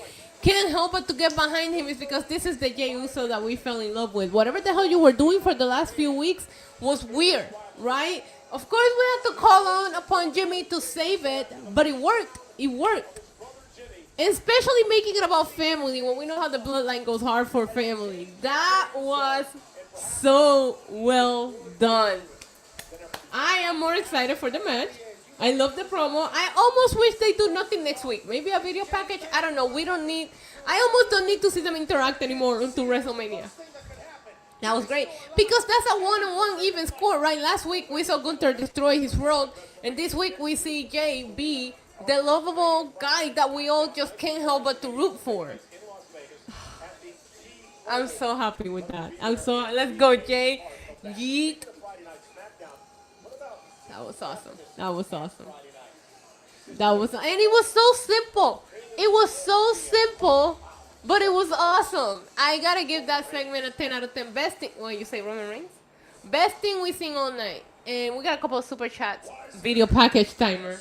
can't help but to get behind him is because this is the Jey Uso that we fell in love with. Whatever the hell you were doing for the last few weeks was weird, right? Of course, we had to call on upon Jimmy to save it, but it worked. It worked. Especially making it about family when we know how the bloodline goes hard for family. That was so well done. I am more excited for the match. I love the promo. I almost wish they do nothing next week. Maybe a video package. I don't know. I almost don't need to see them interact anymore until WrestleMania. That was great. Because that's a one-on-one even score, right? Last week we saw Gunther destroy his world. And this week we see Jey be the lovable guy that we all just can't help but to root for. I'm so happy with that. Let's go, Jey. Yeet. That was awesome. And it was so simple. It was so simple, but it was awesome. I gotta give that segment a 10 out of 10. Best thing, you say Roman Reigns? Best thing we sing all night. And we got a couple of super chats. Video package timer.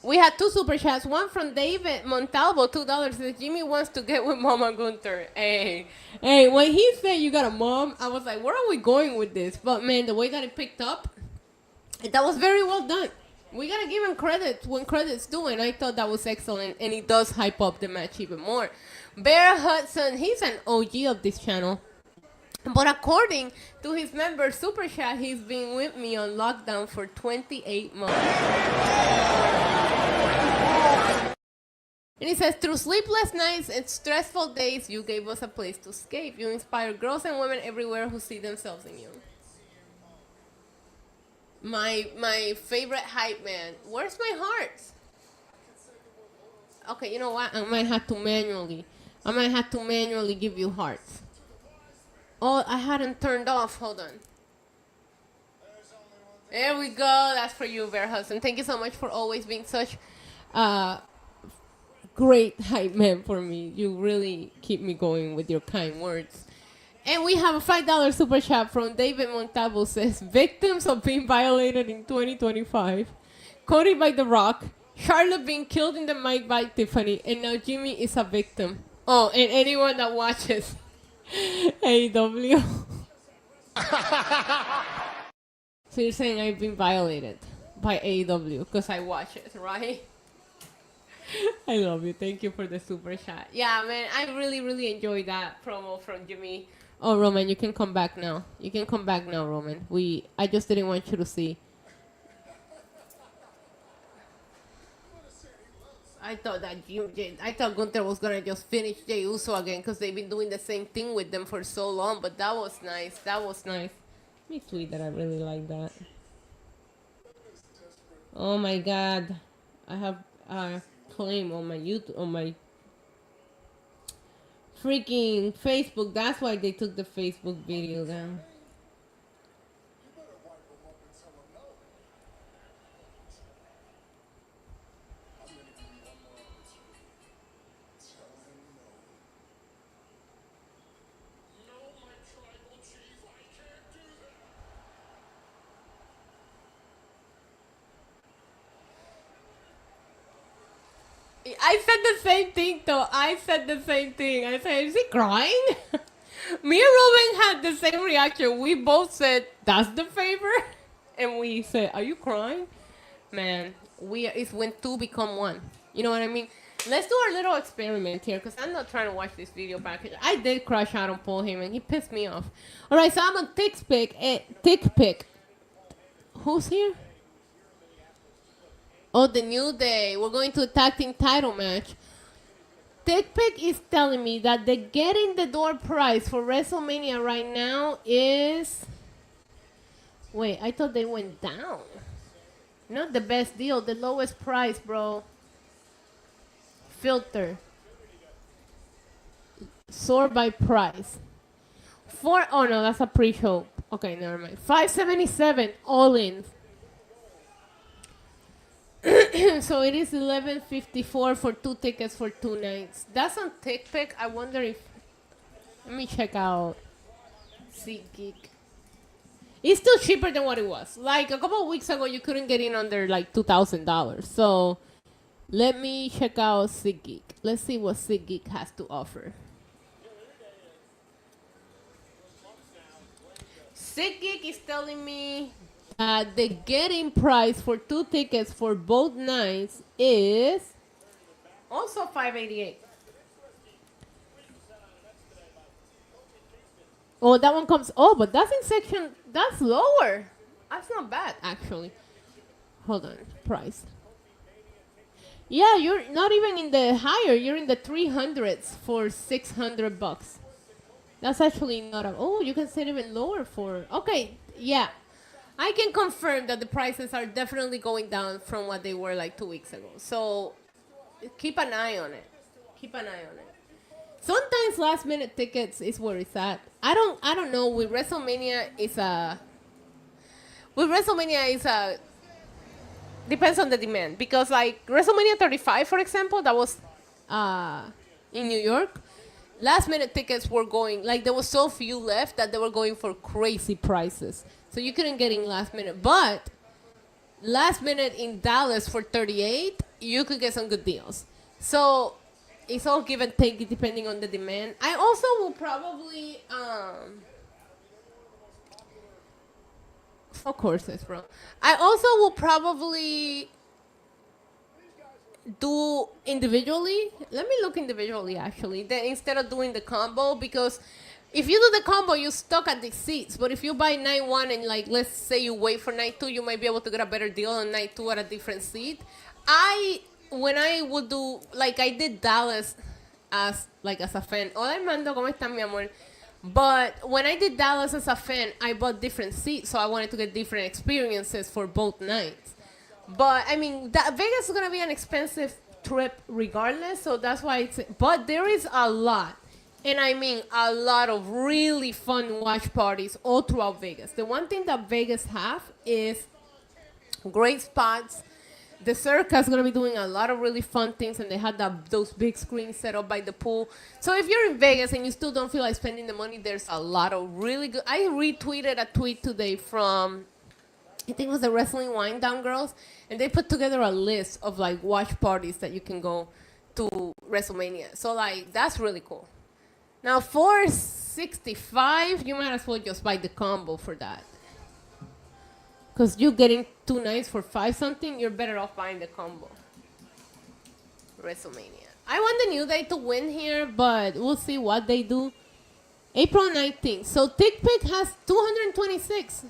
We had 2 super chats. One from David Montalvo, $2. Says Jimmy wants to get with Mama Gunther. Hey, when he said you got a mom, I was like, where are we going with this? But man, the way that it picked up, that was very well done. We gotta give him credit when credit's due, and I thought that was excellent, and it does hype up the match even more. Bear Hudson, he's an OG of this channel. But according to his member Super Chat, he's been with me on lockdown for 28 months. And he says, through sleepless nights and stressful days, you gave us a place to escape. You inspire girls and women everywhere who see themselves in you. My favorite hype man. Where's my heart? Okay, you know what? I might have to manually give you hearts. Oh, I hadn't turned off. Hold on. There we go. That's for you, Bear Hudson. Thank you so much for always being such great hype man for me. You really keep me going with your kind words. And we have a $5 super chat from David Montalvo. Says, victims of being violated in 2025. Cody by The Rock. Charlotte being killed in the mic by Tiffany. And now Jimmy is a victim. Oh, and anyone that watches AEW. So you're saying I've been violated by AEW because I watch it, right? I love you. Thank you for the super chat. Yeah, man, I really, really enjoyed that promo from Jimmy. Oh, Roman, you can come back now. You can come back now, Roman. I just didn't want you to see. I thought Gunther was gonna just finish Jey Uso again because they've been doing the same thing with them for so long. But that was nice. That was nice. Let me tweet that I really like that. Oh my God, I have a claim on my YouTube, on my freaking Facebook. That's why they took the Facebook video down. I said the same thing, though. I said, is he crying? Me and Ruben had the same reaction. We both said, that's the favor? And we said, are you crying? Man, it's when two become one. You know what I mean? Let's do our little experiment here, because I'm not trying to watch this video back. I did crush out on Paul Heyman. He pissed me off. All right, so I'm on Tick Pick. Who's here? Oh, the New Day. We're going to a tag team title match. Tick Pick is telling me that the get in the door price for WrestleMania right now is... Wait, I thought they went down. Not the best deal, the lowest price, bro. Filter. Sort by price. Oh no, that's a pre-show. Okay, never mind. $577 all in. So it is $11.54 for 2 tickets for 2 nights. That's on TickPick. I wonder if... Let me check out SeatGeek. It's still cheaper than what it was. Like a couple of weeks ago, you couldn't get in under like $2,000. So let me check out SeatGeek. Let's see what SeatGeek has to offer. SeatGeek is telling me the getting price for 2 tickets for both nights is also $588. Oh, that one comes. Oh, but that's in section. That's lower. That's not bad, actually. Hold on. Price. Yeah, you're not even in the higher. You're in the 300s for $600. That's actually not a... Oh, you can set even lower for... Okay, yeah. I can confirm that the prices are definitely going down from what they were like 2 weeks ago. So keep an eye on it. Keep an eye on it. Sometimes last minute tickets is where it's at. I don't know. With WrestleMania depends on the demand, because like WrestleMania 35, for example, that was in New York. Last minute tickets were going, like there was so few left that they were going for crazy prices. So you couldn't get in last minute. But last minute in Dallas for 38, you could get some good deals. So it's all give and take depending on the demand. I also will probably of course, bro. I also will probably do individually. Let me look individually, actually, then instead of doing the combo, because if you do the combo, you're stuck at the seats. But if you buy night 1 and like let's say you wait for night 2, you might be able to get a better deal on night 2 at a different seat. When I would do, like I did Dallas as a fan. Hola Armando, ¿cómo estás, mi amor? But when I did Dallas as a fan, I bought different seats, so I wanted to get different experiences for both nights. But I mean, Vegas is gonna be an expensive trip regardless, so that's why it's. But there is a lot, and I mean a lot of really fun watch parties all throughout Vegas. The one thing that Vegas have is great spots. The Circa is going to be doing a lot of really fun things, and they had those big screens set up by the pool. So if you're in Vegas and you still don't feel like spending the money, there's a lot of really good... I retweeted a tweet today from, I think it was the Wrestling Wind Down Girls, and they put together a list of like watch parties that you can go to WrestleMania. So like, that's really cool. Now $465, you might as well just buy the combo for that. Because you're getting 2 nights for $5 something, you're better off buying the combo. WrestleMania. I want the New Day to win here, but we'll see what they do. April 19th. So TickPick has 226.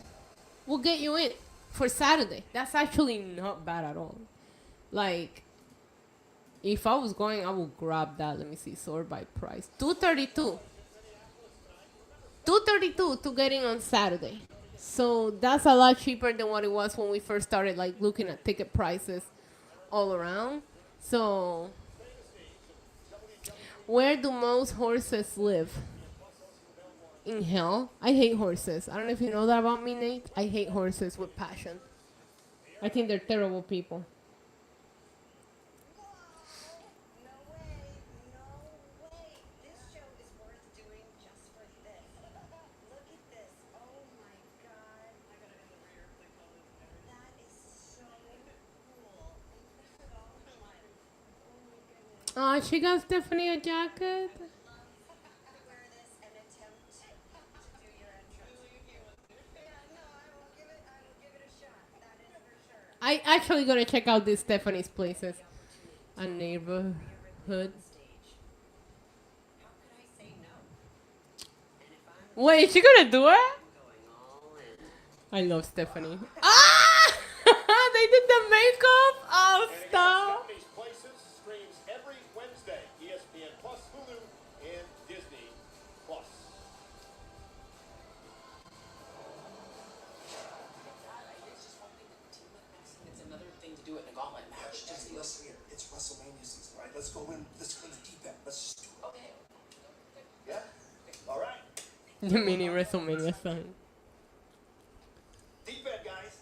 We'll get you in for Saturday. That's actually not bad at all. Like, if I was going, I would grab that. Let me see. Sort by price. $232. $232 to get in on Saturday. So that's a lot cheaper than what it was when we first started like looking at ticket prices all around. So where do most horses live? In hell. I hate horses. I don't know if you know that about me, Nate. I hate horses with passion. I think they're terrible people. Oh, she got Stephanie a jacket. I actually gonna check out these Stephanie's places. A neighborhood. Wait, she gonna do it? I love Stephanie. Ah! They did the makeup? Oh, stop. Stephanie's Places streams every Wednesday. ESPN Plus, Hulu, and Disney Plus. It's another thing to do it in a gauntlet match. Just listen here. It's WrestleMania season, right? Let's go in. Let's go in the deep end. Let's just do it. Okay. Yeah? All right. The mini WrestleMania sign. Deep end, guys.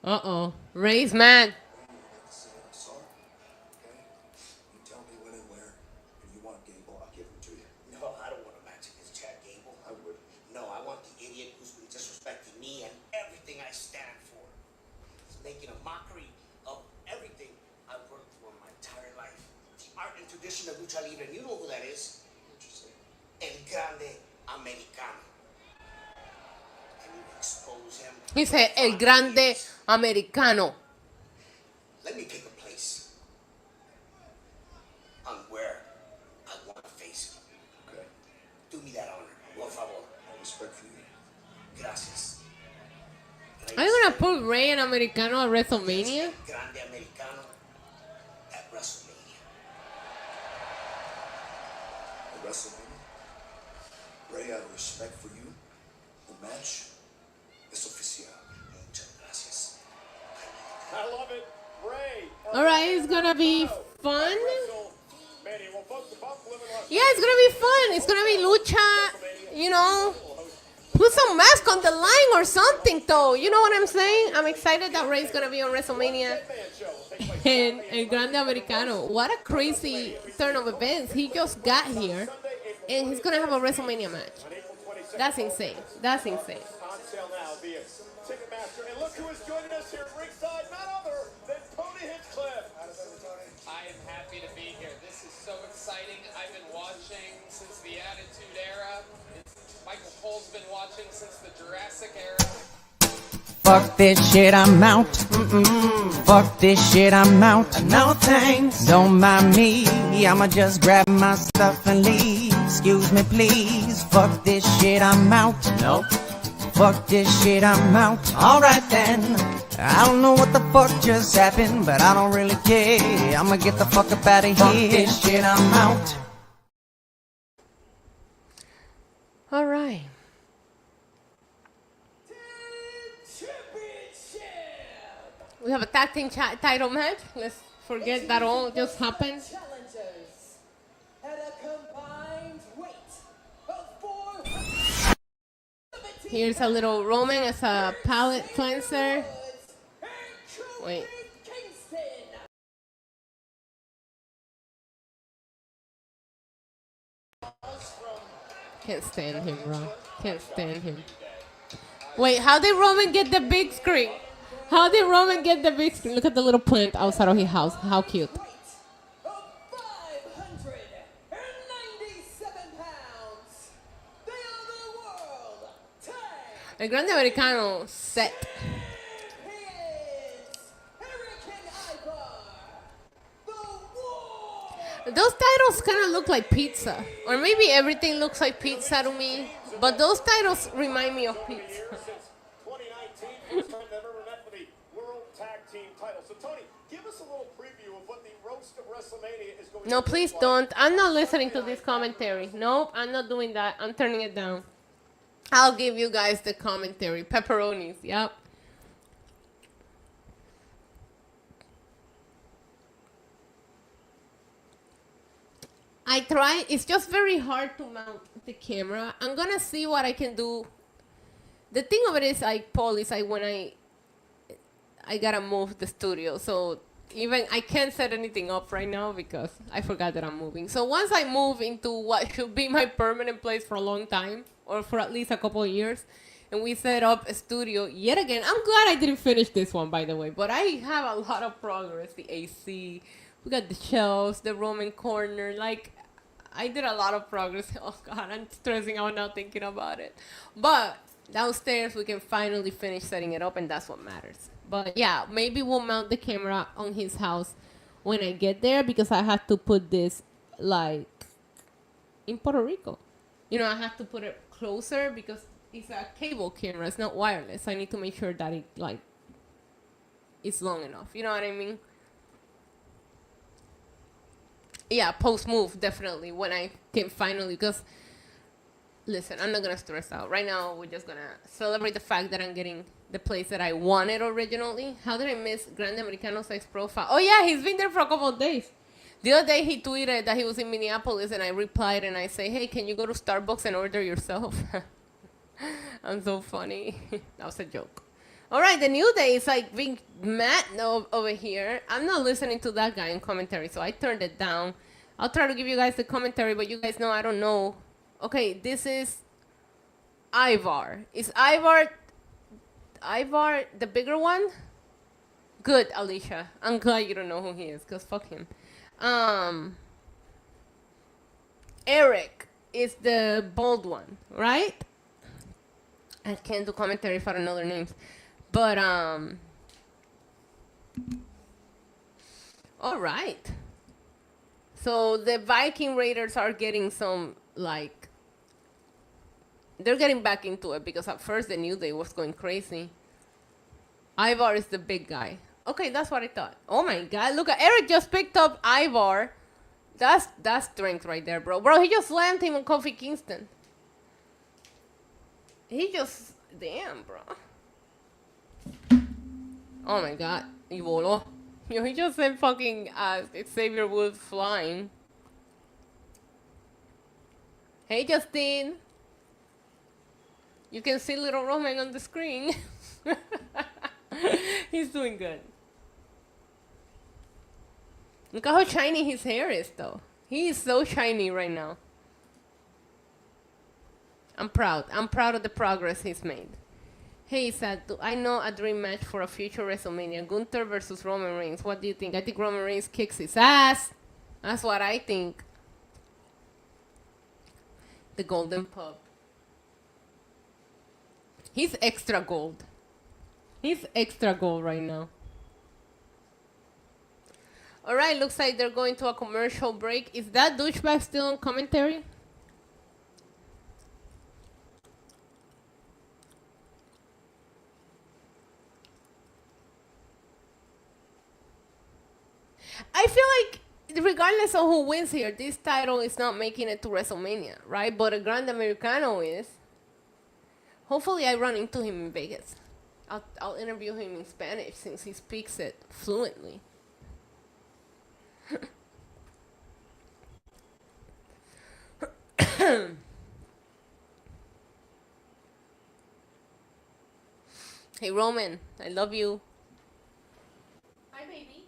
Uh-oh. Ray's mad. Okay? You tell me when and where. If you want Gable, I'll give him to you. No, I don't want a match against Chad Gable. I would. No, I want the idiot who's been disrespecting me and everything I stand for. He's making a mockery of everything I've worked for my entire life. The art and tradition of Lucha Libre, and you know who that is. What'd you say? El Grande Americano. Can you expose him? He said, El Grande Americano. Let me pick a place on where I want to face him. Okay. Do me that honor, por favor. I respect for you. Gracias. Are you gonna put Ray and Americano at WrestleMania? Grande Americano at WrestleMania. At WrestleMania? Ray, out of respect for you, the match is oficial. Muchas gracias. I love it. Ray. All right, it's gonna be fun. WrestleMania. Well, folks, the Buff live in Las Yeah, it's gonna be fun. It's gonna be lucha, you know. Put some mask on the line or something, though. You know what I'm saying? I'm excited that Ray's gonna be on WrestleMania. And El Grande Americano. What a crazy turn of events. He just got here, and he's gonna have a WrestleMania match. That's insane. That's insane. on sale now via Ticketmaster. And look who is joining us here at ringside, none other than Tony Hinchcliffe. I am happy to be here. This is so exciting. I've been watching since the Attitude Era. Michael Cole's been watching since the Jurassic Era. Fuck this shit, I'm out. Fuck this shit, I'm out. No thanks. Don't mind me. I'ma just grab my stuff and leave. Excuse me, please. Fuck this shit, I'm out. Nope. Fuck this shit, I'm out. Alright then. I don't know what the fuck just happened, but I don't really care. I'ma get the fuck up out of here. Fuck this shit, I'm out. Alright. We have a tag team title match. Let's forget that all just happened. Here's a little Roman as a palate cleanser. Wait. Can't stand him, bro. Can't stand him. Wait, how did Roman get the big screen? How did Roman get the big screen? Look at the little plant outside of his house. How cute. El Grande Americano set. Those titles kind of look like pizza. Or maybe everything looks like pizza to me. But those titles remind me of pizza. No, please don't. I'm not listening to this commentary. Nope, I'm not doing that. I'm turning it down. I'll give you guys the commentary. Pepperonis, yep. I try. It's just very hard to mount the camera. I'm gonna see what I can do. The thing of it is, Paul, is when I gotta move the studio. So even I can't set anything up right now because I forgot that I'm moving. So once I move into what should be my permanent place for a long time, or for at least a couple of years, and we set up a studio yet again. I'm glad I didn't finish this one, by the way, but I have a lot of progress. The AC, We got the shelves, the Roman corner. Like, I did a lot of progress. Oh, God, I'm stressing out now thinking about it. But downstairs, we can finally finish setting it up, and that's what matters. But, yeah, maybe we'll mount the camera on his house when I get there because I have to put this, like, in Puerto Rico. You know, I have to put it closer because it's a cable camera. It's not wireless. I need to make sure that it, like, it's long enough. You know what I mean? Yeah, post-move, definitely, when I can finally, because, listen, I'm not going to stress out. Right now, we're just going to celebrate the fact that I'm getting the place that I wanted originally. How did I miss Grande Americano's ex-profile? Oh, yeah, he's been there for a couple of days. The other day, he tweeted that he was in Minneapolis, and I replied, and I say, hey, can you go to Starbucks and order yourself? I'm so funny. That was a joke. All right, the New Day is like being mad over here. I'm not listening to that guy in commentary, so I turned it down. I'll try to give you guys the commentary, but you guys know I don't know. Okay, this is Ivar. Is Ivar the bigger one? Good, Alicia. I'm glad you don't know who he is, because fuck him. Eric is the bald one, right? I can't do commentary if I don't know their names. But, all right. So the Viking Raiders are getting some, like, they're getting back into it because at first the New Day was going crazy. Ivar is the big guy. Okay, that's what I thought. Oh my God, look, Eric just picked up Ivar. That's strength right there, bro. Bro, he just slammed him on Kofi Kingston. He just, damn, bro. Oh my God, he voló. Yo, he just sent fucking Xavier Woods flying. Hey, Justin. You can see little Roman on the screen. He's doing good. Look at how shiny his hair is, though. He is so shiny right now. I'm proud. I'm proud of the progress he's made. Hey, Seth, I know a dream match for a future WrestleMania. Gunther versus Roman Reigns. What do you think? I think Roman Reigns kicks his ass. That's what I think. The Golden Pub. He's extra gold. He's extra gold right now. All right, looks like they're going to a commercial break. Is that douchebag still on commentary? I feel like regardless of who wins here, this title is not making it to WrestleMania, right? But a Grand Americano is. Hopefully I run into him in Vegas. I'll interview him in Spanish since he speaks it fluently. Hey, Roman, I love you. Hi, baby.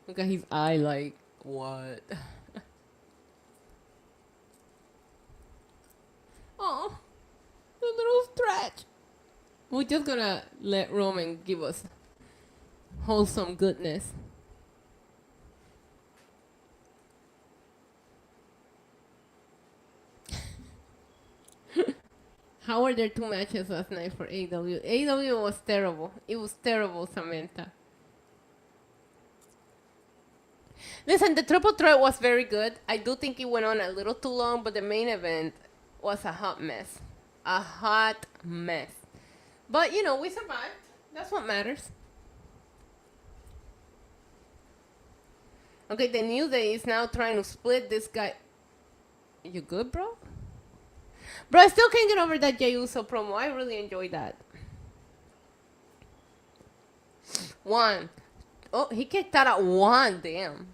Look at his eye, like, what? Oh, the little stretch. We're just gonna let Roman give us wholesome goodness. How were there two matches last night for AEW? AEW was terrible. It was terrible, Samantha. Listen, the triple threat was very good. I do think it went on a little too long, but the main event was a hot mess. A hot mess. But, you know, we survived. That's what matters. Okay, the New Day is now trying to split this guy. You good, bro? Bro, I still can't get over that Jey Uso promo. I really enjoyed that. One. Oh, he kicked out at one. Damn.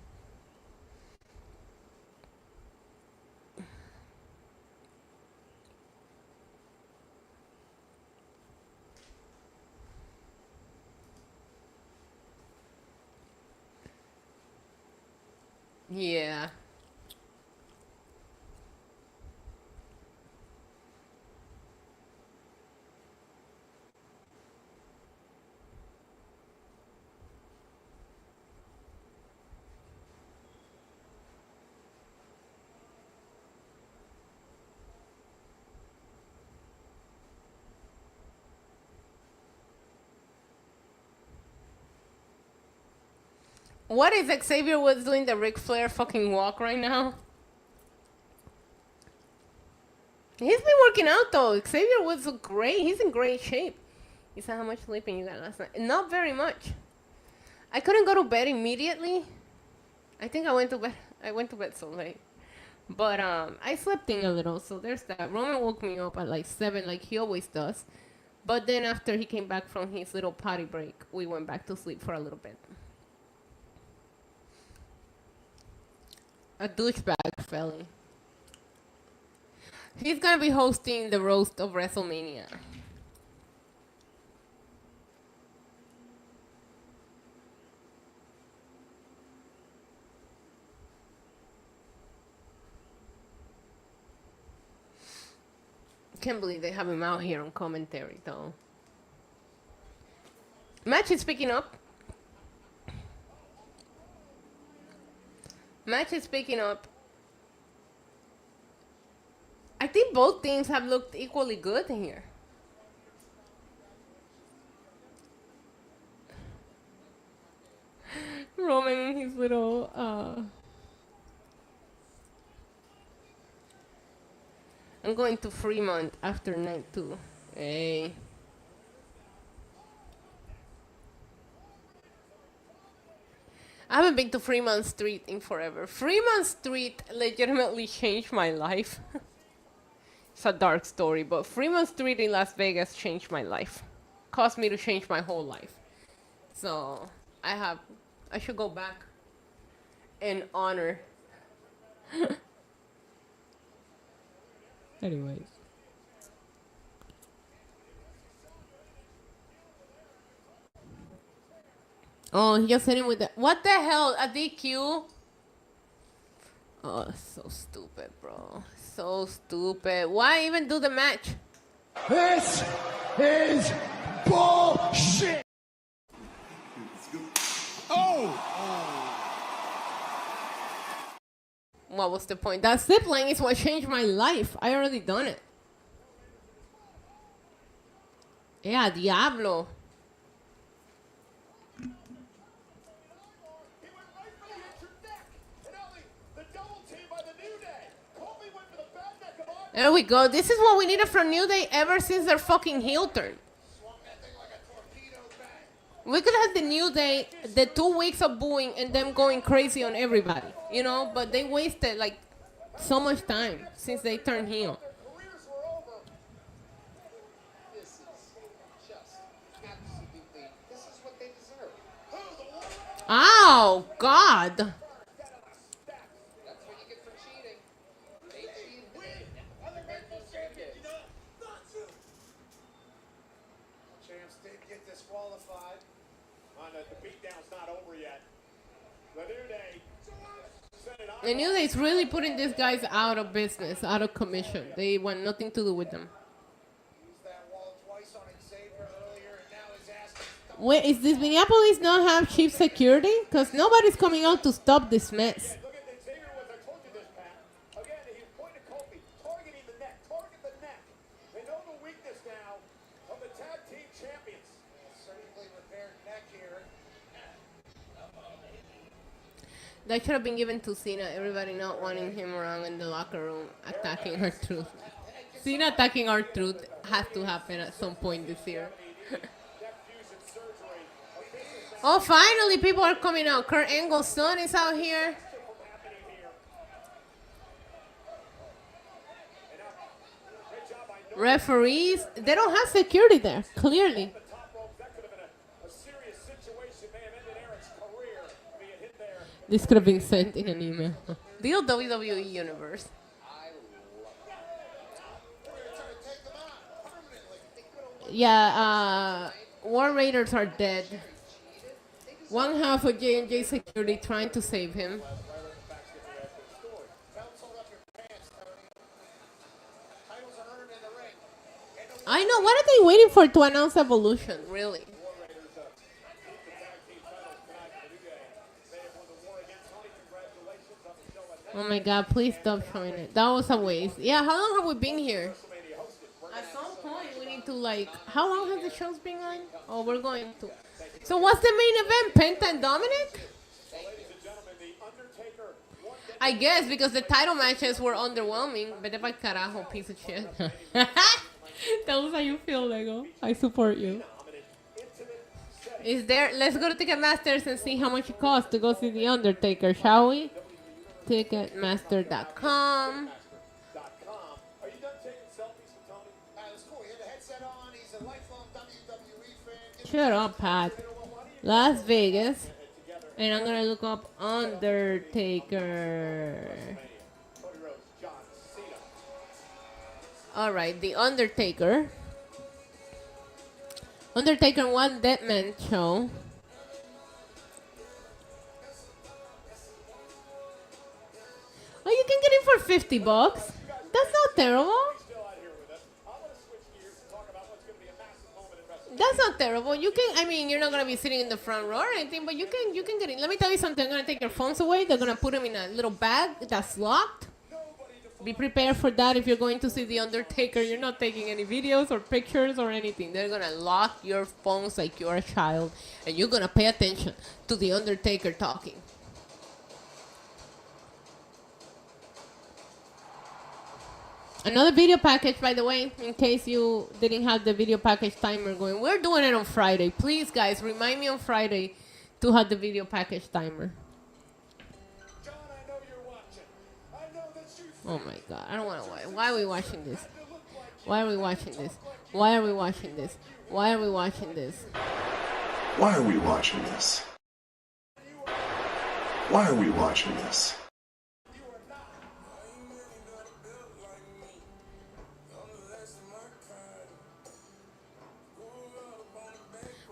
Yeah. What is Xavier Woods doing the Ric Flair fucking walk right now? He's been working out though. Xavier Woods look great. He's in great shape. He said, how much sleeping you got last night? Not very much. I couldn't go to bed immediately. I think I went to bed so late. But I slept in a little, so there's that. Roman woke me up at like 7 like he always does. But then after he came back from his little potty break, we went back to sleep for a little bit. A douchebag felly. He's gonna be hosting the roast of WrestleMania. Can't believe they have him out here on commentary though. Match is picking up. Match is picking up. I think both teams have looked equally good in here. Roman and his little I'm going to Fremont after night 2. Hey. I haven't been to Fremont Street in forever. Fremont Street legitimately changed my life. It's a dark story, but Fremont Street in Las Vegas changed my life. Caused me to change my whole life. So I should go back and honor. Anyways. Oh, he just hit him with that. What the hell? A DQ? Oh, so stupid, bro. So stupid. Why even do the match? This is bullshit. Oh! What was the point? That zip line is what changed my life. I already done it. Yeah, Diablo. There we go. This is what we needed from New Day ever since their fucking heel turn. We could have the New Day, the 2 weeks of booing and them going crazy on everybody, you know? But they wasted like so much time since they turned heel. This is just absolutely, this is what they deserve. Oh, God. That's what you get for cheating. They cheated. Champs did get disqualified. The beatdown's not over yet. The New Day. The New Day is really putting these guys out of business, out of commission. They want nothing to do with them. Wait, is this Minneapolis not have chief security? Because nobody's coming out to stop this mess. Look at Xavier Woods. I told you this, Pat. Again, he's pointing to Kofi, targeting the neck. Target the neck. They know the weakness now of the tag team champions. Surgically repaired neck here. That should have been given to Cena. Everybody not wanting him around in the locker room, attacking our truth. Cena attacking our truth has to happen at some point this year. Oh, finally, people are coming out. Kurt Angle's son is out here. Referees, they don't have security there, clearly. This could have been sent in an email. Deal WWE Universe. Yeah, War Raiders are dead. One half of J&J security trying to save him. I know, what are they waiting for to announce Evolution, really? Oh my God, please stop showing it. That was a waste. Yeah, how long have we been here? At some point, we need to like, how long have the shows been on? Oh, we're going to. So what's the main event? Penta and Dominic? I guess because the title matches were underwhelming. Vete pa'l carajo, piece of shit. Tell us how you feel, Lego. I support you. Is there? Let's go to Ticketmasters and see how much it costs to go see The Undertaker, shall we? Ticketmaster.com. Are you done taking selfies for Tony? That's cool. He had a headset on. He's a lifelong WWE fan. Shut up, Pat. Las Vegas. And I'm gonna look up Undertaker. Alright, The Undertaker. Undertaker One Dead Man Show. Oh, you can get it for $50. That's not terrible. That's not terrible. You can, I mean, you're not gonna be sitting in the front row or anything, but you can get it. Let me tell you something. They're gonna take your phones away. They're gonna put them in a little bag that's locked. Be prepared for that if you're going to see The Undertaker. You're not taking any videos or pictures or anything. They're gonna lock your phones like you're a child, and you're gonna pay attention to The Undertaker talking. Another video package, by the way, in case you didn't have the video package timer going. We're doing it on Friday. Please, guys, remind me on Friday to have the video package timer. John, I know you're watching. I know that you. Oh my God, I don't want to watch. Why are we watching this? Why are we watching this? Why are we watching this? Why are we watching this? Why are we watching this? Why are we watching this?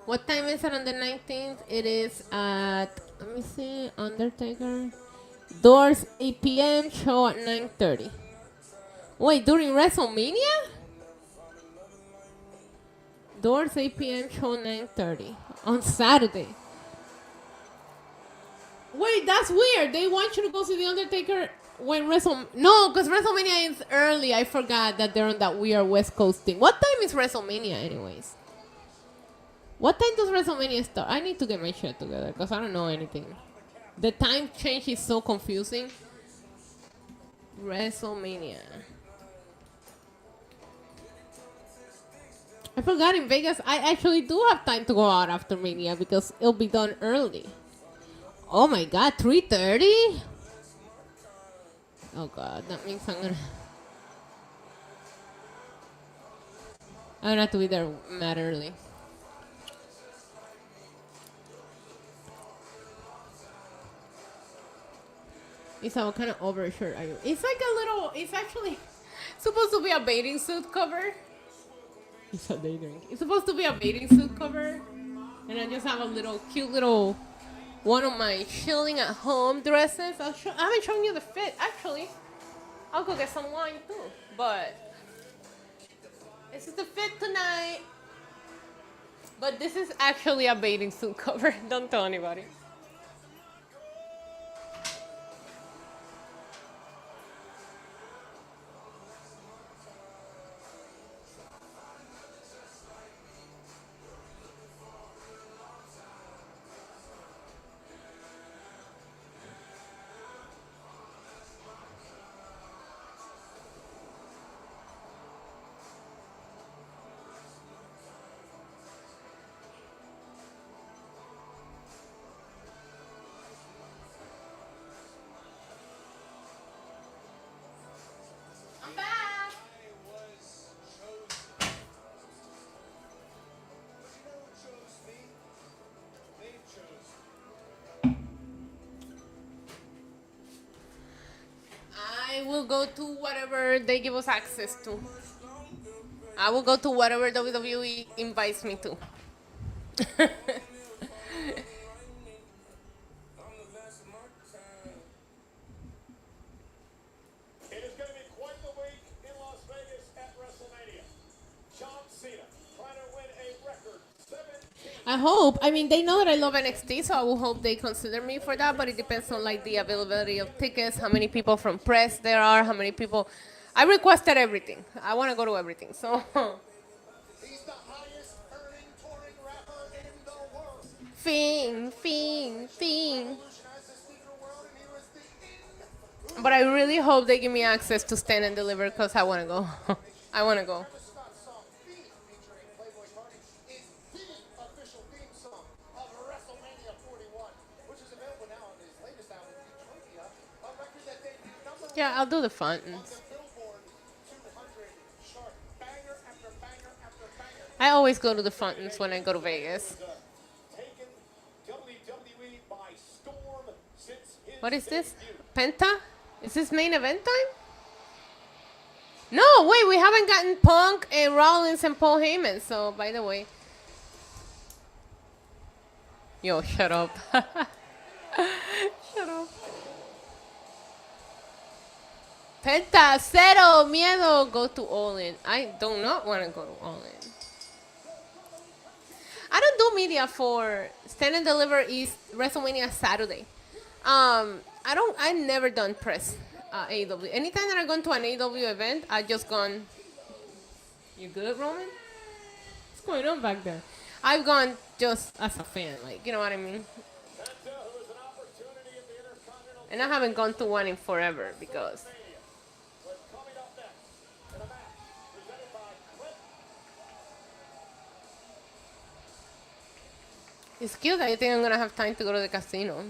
What time is it on the 19th? It is at, let me see, Undertaker. Doors 8 p.m., show at 9:30. Wait, during WrestleMania? Doors 8 p.m., show 9:30. On Saturday. Wait, that's weird. They want you to go see The Undertaker when No, because WrestleMania is early. I forgot that they're on that weird West Coast thing. What time is WrestleMania anyways? What time does WrestleMania start? I need to get my shit together because I don't know anything. The time change is so confusing. WrestleMania. I forgot in Vegas, I actually do have time to go out after Mania because it'll be done early. Oh my God, 3:30? Oh God, that means I'm gonna have to be there mad early. Isa, what kind of overshirt are you? It's like a little, it's actually supposed to be a bathing suit cover. Isa, daydream. It's supposed to be a bathing suit cover. And I just have a little, cute little, one of my chilling at home dresses. I haven't shown you the fit, actually. I'll go get some wine too. But this is the fit tonight. But this is actually a bathing suit cover. Don't tell anybody. I will go to whatever they give us access to. I will go to whatever WWE invites me to. It is going to be quite the week in Las Vegas at WrestleMania. John Cena trying to win a record 17. I hope. I mean, they know that I love NXT, so I will hope they consider me for that. But it depends on like the availability of tickets, how many people from press there are, how many people. I requested everything. I want to go to everything. So. He's the highest earning touring rapper in the world. Fiend. Revolutionized the sneaker world, and he was the But I really hope they give me access to Stand and Deliver because I want to go. I want to go. Yeah, I'll do the fountains. I always go to the fountains when I go to Vegas. What is this? Penta? Is this main event time? No, wait, we haven't gotten Punk and Rollins and Paul Heyman. So, by the way. Yo, shut up. Shut up. Penta, cero, miedo, go to All In. I do not want to go to All In. I don't do media for Stand and Deliver is WrestleMania Saturday. I never done press AEW. Anytime that I go to an AEW event, I just gone. You good, Roman? What's going on back there? I've gone just as a fan, like, you know what I mean? And I haven't gone to one in forever because. It's cute. I think I'm gonna have time to go to the casino.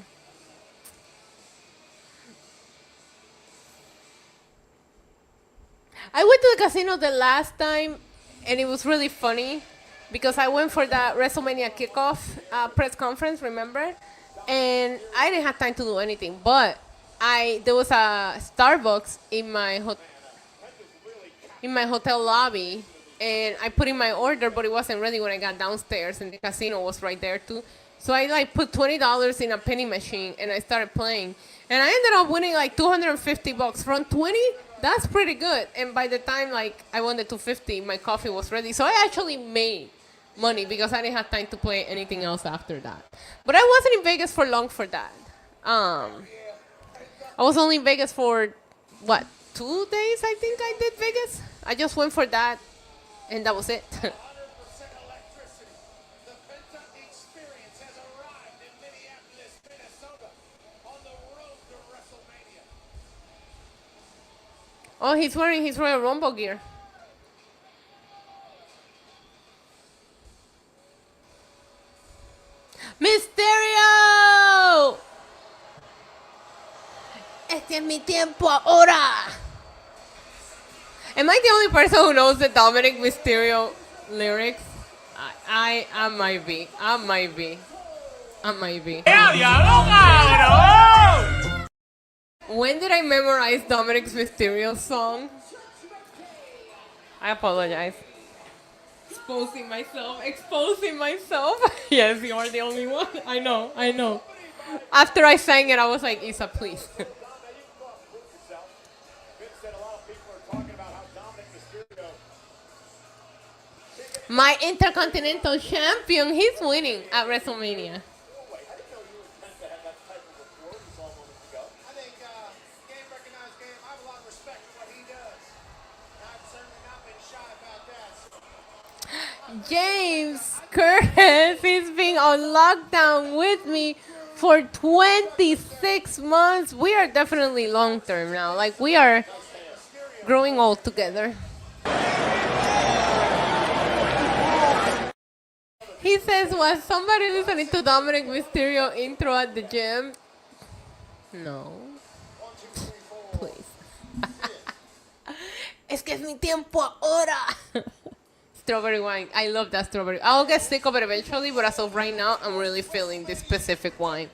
I went to the casino the last time, and it was really funny because I went for that WrestleMania kickoff press conference, remember? And I didn't have time to do anything, but there was a Starbucks in my hotel lobby, and I put in my order, but it wasn't ready when I got downstairs, and the casino was right there too. So I like put $20 in a penny machine, and I started playing, and I ended up winning like $250 from 20. That's pretty good. And by the time like I won the 250, my coffee was ready. So I actually made money because I didn't have time to play anything else after that. But I wasn't in Vegas for long for that. I was only in Vegas for what, 2 days? I think I did Vegas. I just went for that, and that was it. Oh, he's wearing his Royal Rumble gear. Mysterio! Este es mi tiempo ahora. Am I the only person who knows the Dominic Mysterio lyrics? I might be. I might be. When did I memorize Dominic Mysterio's song? I apologize. Exposing myself. Yes, you are the only one. I know. After I sang it, I was like, Isa, please. My Intercontinental Champion, he's winning at WrestleMania. James Curtis is being on lockdown with me for 26 months. We are definitely long term now. Like, we are growing old together. He says, was somebody listening to Dominic Mysterio intro at the gym? No. Please. Es que es mi tiempo ahora. Strawberry wine. I love that strawberry. I'll get sick of it eventually, but as of right now, I'm really feeling this specific wine.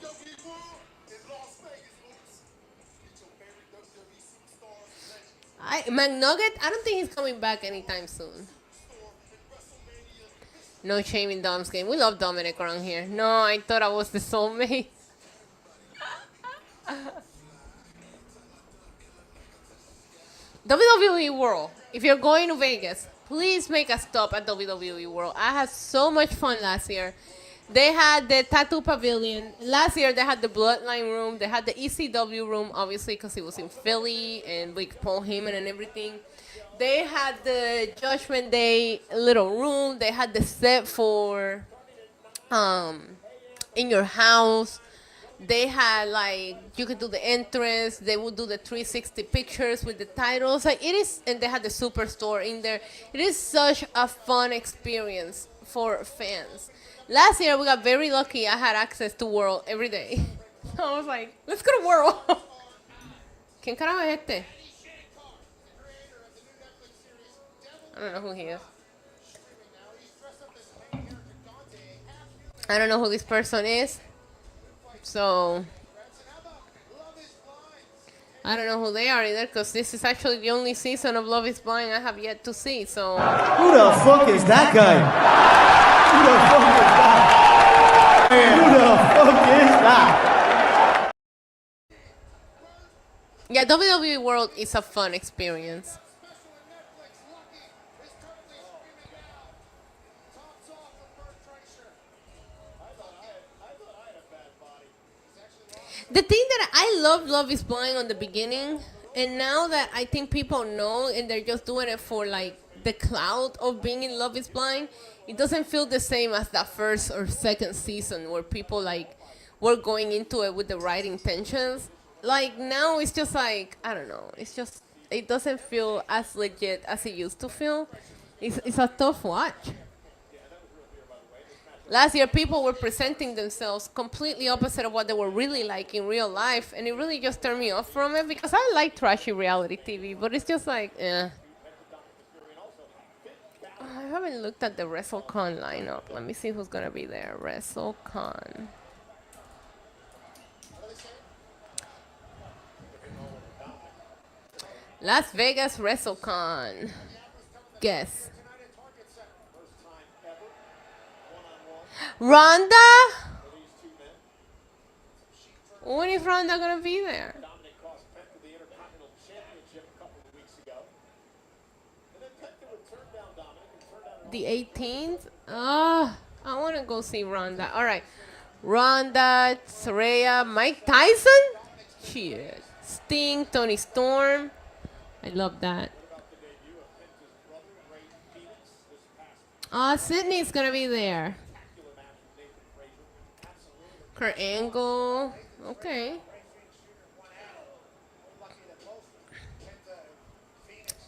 McNugget, I don't think he's coming back anytime soon. No shame in Dom's game. We love Dominic around here. No, I thought I was the soulmate. WWE World. If you're going to Vegas, please make a stop at WWE World. I had so much fun last year. They had the Tattoo Pavilion. Last year, they had the Bloodline Room. They had the ECW Room, obviously, because it was in Philly and with Paul Heyman and everything. They had the Judgment Day little room. They had the set for In Your House. They had like you could do the entrance. They would do the 360 pictures with the titles. Like it is, and they had the superstore in there. It is such a fun experience for fans. Last year we got very lucky. I had access to World every day. So I was like, let's go to World. ¿Quién carajo es este? I don't know who he is. I don't know who this person is. So, I don't know who they are either, because this is actually the only season of Love is Blind I have yet to see, so... Who the fuck is that guy? Who the fuck is that? Yeah, WWE World is a fun experience. The thing that I love Love is Blind on the beginning, and now that I think people know and they're just doing it for like the clout of being in Love is Blind, it doesn't feel the same as that first or second season where people like were going into it with the right intentions. Like now it's just like, I don't know, it's just, it doesn't feel as legit as it used to feel. It's a tough watch. Last year, people were presenting themselves completely opposite of what they were really like in real life, and it really just turned me off from it because I like trashy reality TV, but it's just like, eh. I haven't looked at the WrestleCon lineup. Let me see who's gonna be there. WrestleCon. Las Vegas WrestleCon. Guess. Ronda? When is Ronda gonna be there? The 18th? I want to go see Ronda. All right. Ronda, Saraya, Mike Tyson? Shit. Sting, Tony Storm. I love that. Sydney's gonna be there. Kurt Angle. Okay.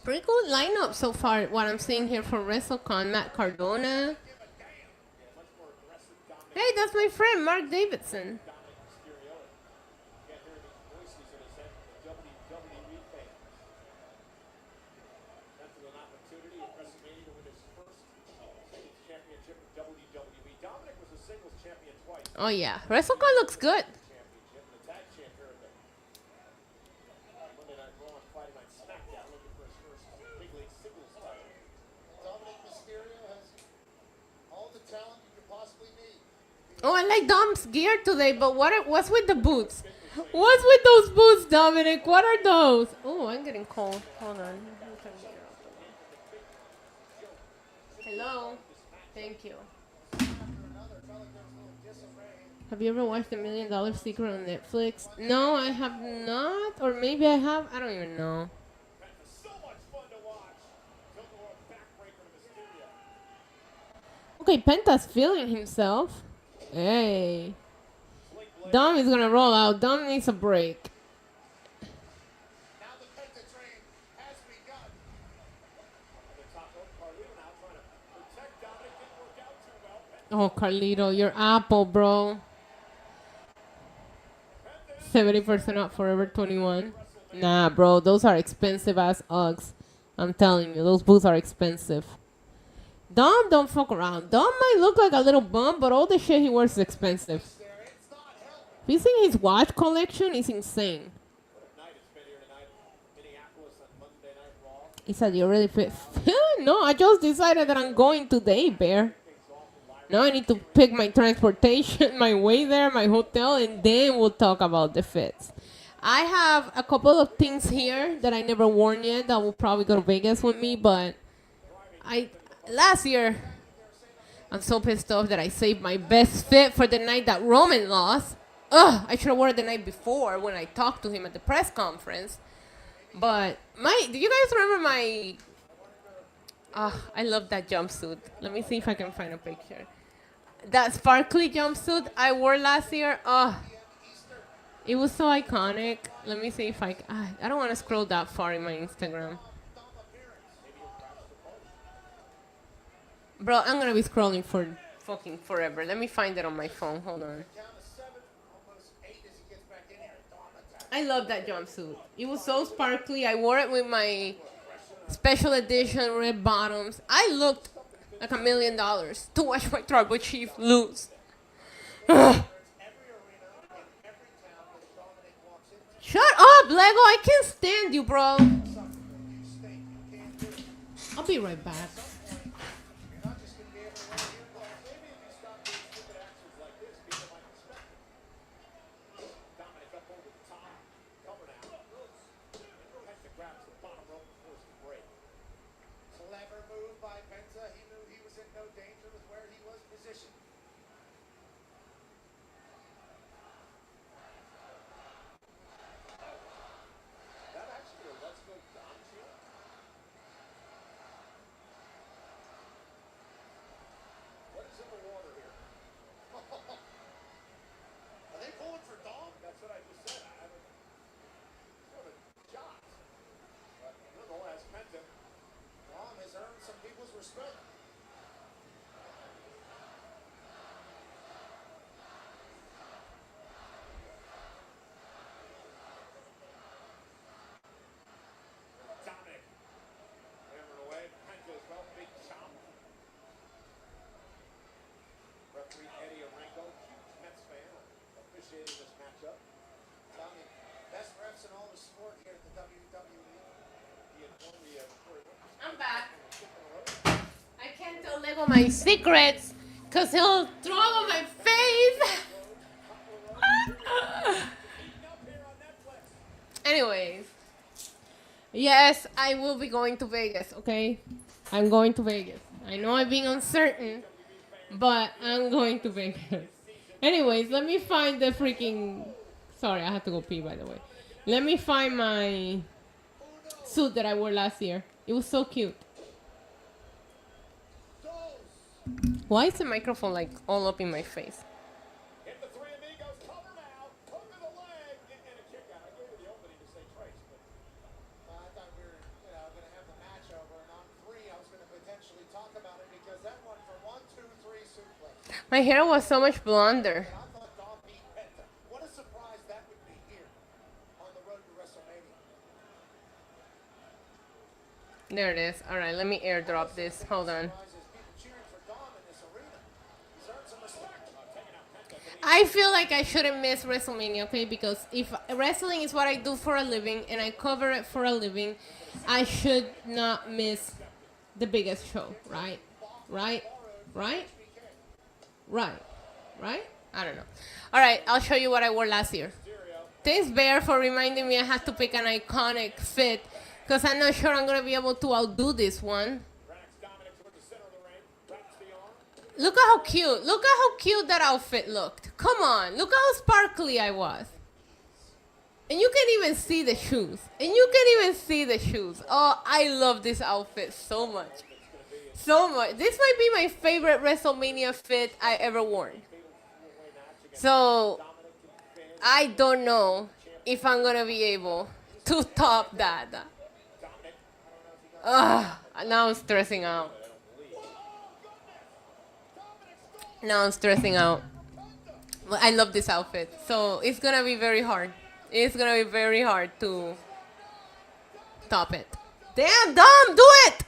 Pretty good lineup so far, what I'm seeing here for WrestleCon. Matt Cardona. Hey, that's my friend, Mark Davidson. Oh yeah, WrestleCon looks good. Oh, I like Dom's gear today, but what's with the boots? What's with those boots, Dominic? What are those? Oh, I'm getting cold. Hold on. Hello. Thank you. Have you ever watched The $1 Million Secret on Netflix? No, I have not. Or maybe I have. I don't even know. Okay, Penta's feeling himself. Hey. Dom is going to roll out. Dom needs a break. Oh, Carlito, your Apple, bro. 70% off Forever 21. Nah, bro, those are expensive ass Uggs. I'm telling you, those boots are expensive. Dom don't fuck around. Dom might look like a little bum, but all the shit he wears is expensive. Have you seen his watch collection? It's insane. He said, you really fit? No, I just decided that I'm going today, Bear. Now I need to pick my transportation, my way there, my hotel, and then we'll talk about the fits. I have a couple of things here that I never worn yet that will probably go to Vegas with me, but last year, I'm so pissed off that I saved my best fit for the night that Roman lost. Ugh, I should have worn it the night before when I talked to him at the press conference. But do you guys remember my... I love that jumpsuit. Let me see if I can find a picture. That sparkly jumpsuit I wore last year. It was so iconic. Let me see if I don't want to scroll that far in my Instagram. Bro, I'm gonna be scrolling for fucking forever. Let me find it on my phone. Hold on. I love that jumpsuit. It was so sparkly. I wore it with my special edition red bottoms. I looked like $1 million to watch my tribal chief lose. Ugh. Shut up, Lego. I can't stand you, bro. I'll be right back. I'm back. I can't tell Lego my secrets because he'll throw them on my face. Anyways, yes, I will be going to Vegas, okay? I'm going to Vegas. I know I'm being uncertain, but I'm going to Vegas. Anyways, let me find the freaking... Sorry, I have to go pee, by the way. Let me find my suit that I wore last year. It was so cute. Why is the microphone like all up in my face? My hair was so much blonder. What a surprise that would be here on the road to WrestleMania. There it is. All right, let me airdrop this. Hold on. I feel like I shouldn't miss WrestleMania, okay? Because if wrestling is what I do for a living and I cover it for a living, I should not miss the biggest show, right? Right? Right? Right. Right? I don't know. All right, I'll show you what I wore last year. Thanks, Bear, for reminding me I have to pick an iconic fit because I'm not sure I'm going to be able to outdo this one. Look at how cute. Look at how cute that outfit looked. Come on. Look at how sparkly I was. And you can even see the shoes. Oh, I love this outfit so much. So much. This might be my favorite WrestleMania fit I ever worn. So, I don't know if I'm going to be able to top that. Now I'm stressing out. Well, I love this outfit. So, it's going to be very hard. It's going to be very hard to top it. Damn, Dom, do it!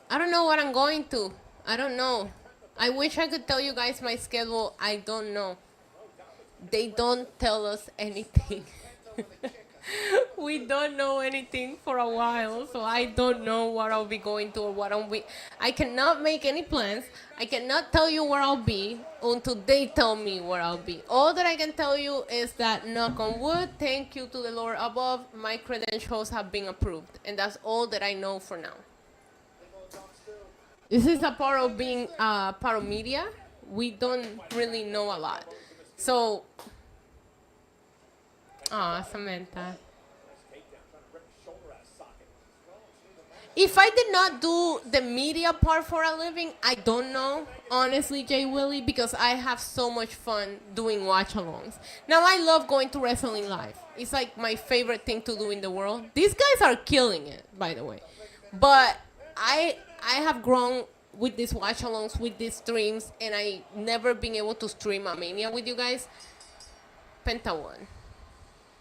I don't know what I'm going to. I don't know. I wish I could tell you guys my schedule. I don't know. They don't tell us anything. We don't know anything for a while, so I don't know what I'll be going to or what I'll be. I cannot make any plans. I cannot tell you where I'll be until they tell me where I'll be. All that I can tell you is that, knock on wood, thank you to the Lord above, my credentials have been approved. And that's all that I know for now. This is a part of being part of media. We don't really know a lot. So, Samantha. If I did not do the media part for a living, I don't know, honestly, Jay Willie, because I have so much fun doing watch-alongs. Now, I love going to Wrestling Live. It's like my favorite thing to do in the world. These guys are killing it, by the way. But I have grown with these watch-alongs, with these streams, and I never been able to stream a Mania with you guys. Penta won.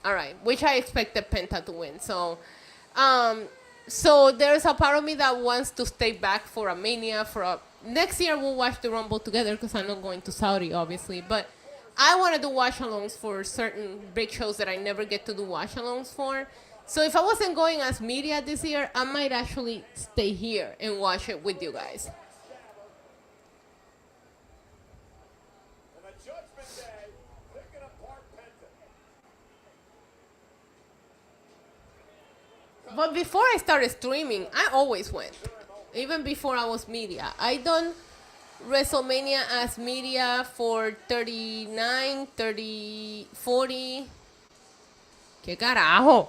All right, which I expected Penta to win. So there's a part of me that wants to stay back for a Mania. Next year we'll watch the Rumble together because I'm not going to Saudi, obviously. But I want to do watch-alongs for certain big shows that I never get to do watch-alongs for. So if I wasn't going as media this year, I might actually stay here and watch it with you guys. But before I started streaming, I always went. Even before I was media. I done WrestleMania as media for 39, 30, 40. ¿Qué carajo?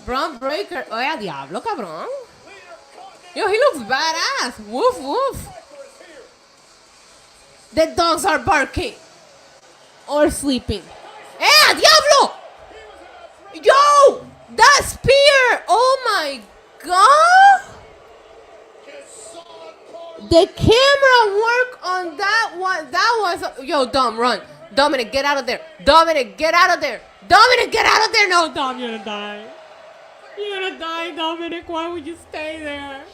Braun Breaker. Oye, a diablo, cabrón. Yo, he looks badass. Woof, woof. The dogs are barking. Or sleeping. Eh, a diablo! Yo! That spear! Oh my god! The camera work on that one. That was. Yo, Dom, run. Dominic, get out of there. Dominic, get out of there. Dominic, get out of there. No, Dom, you're gonna die. You're gonna die, Dominic. Why would you stay there?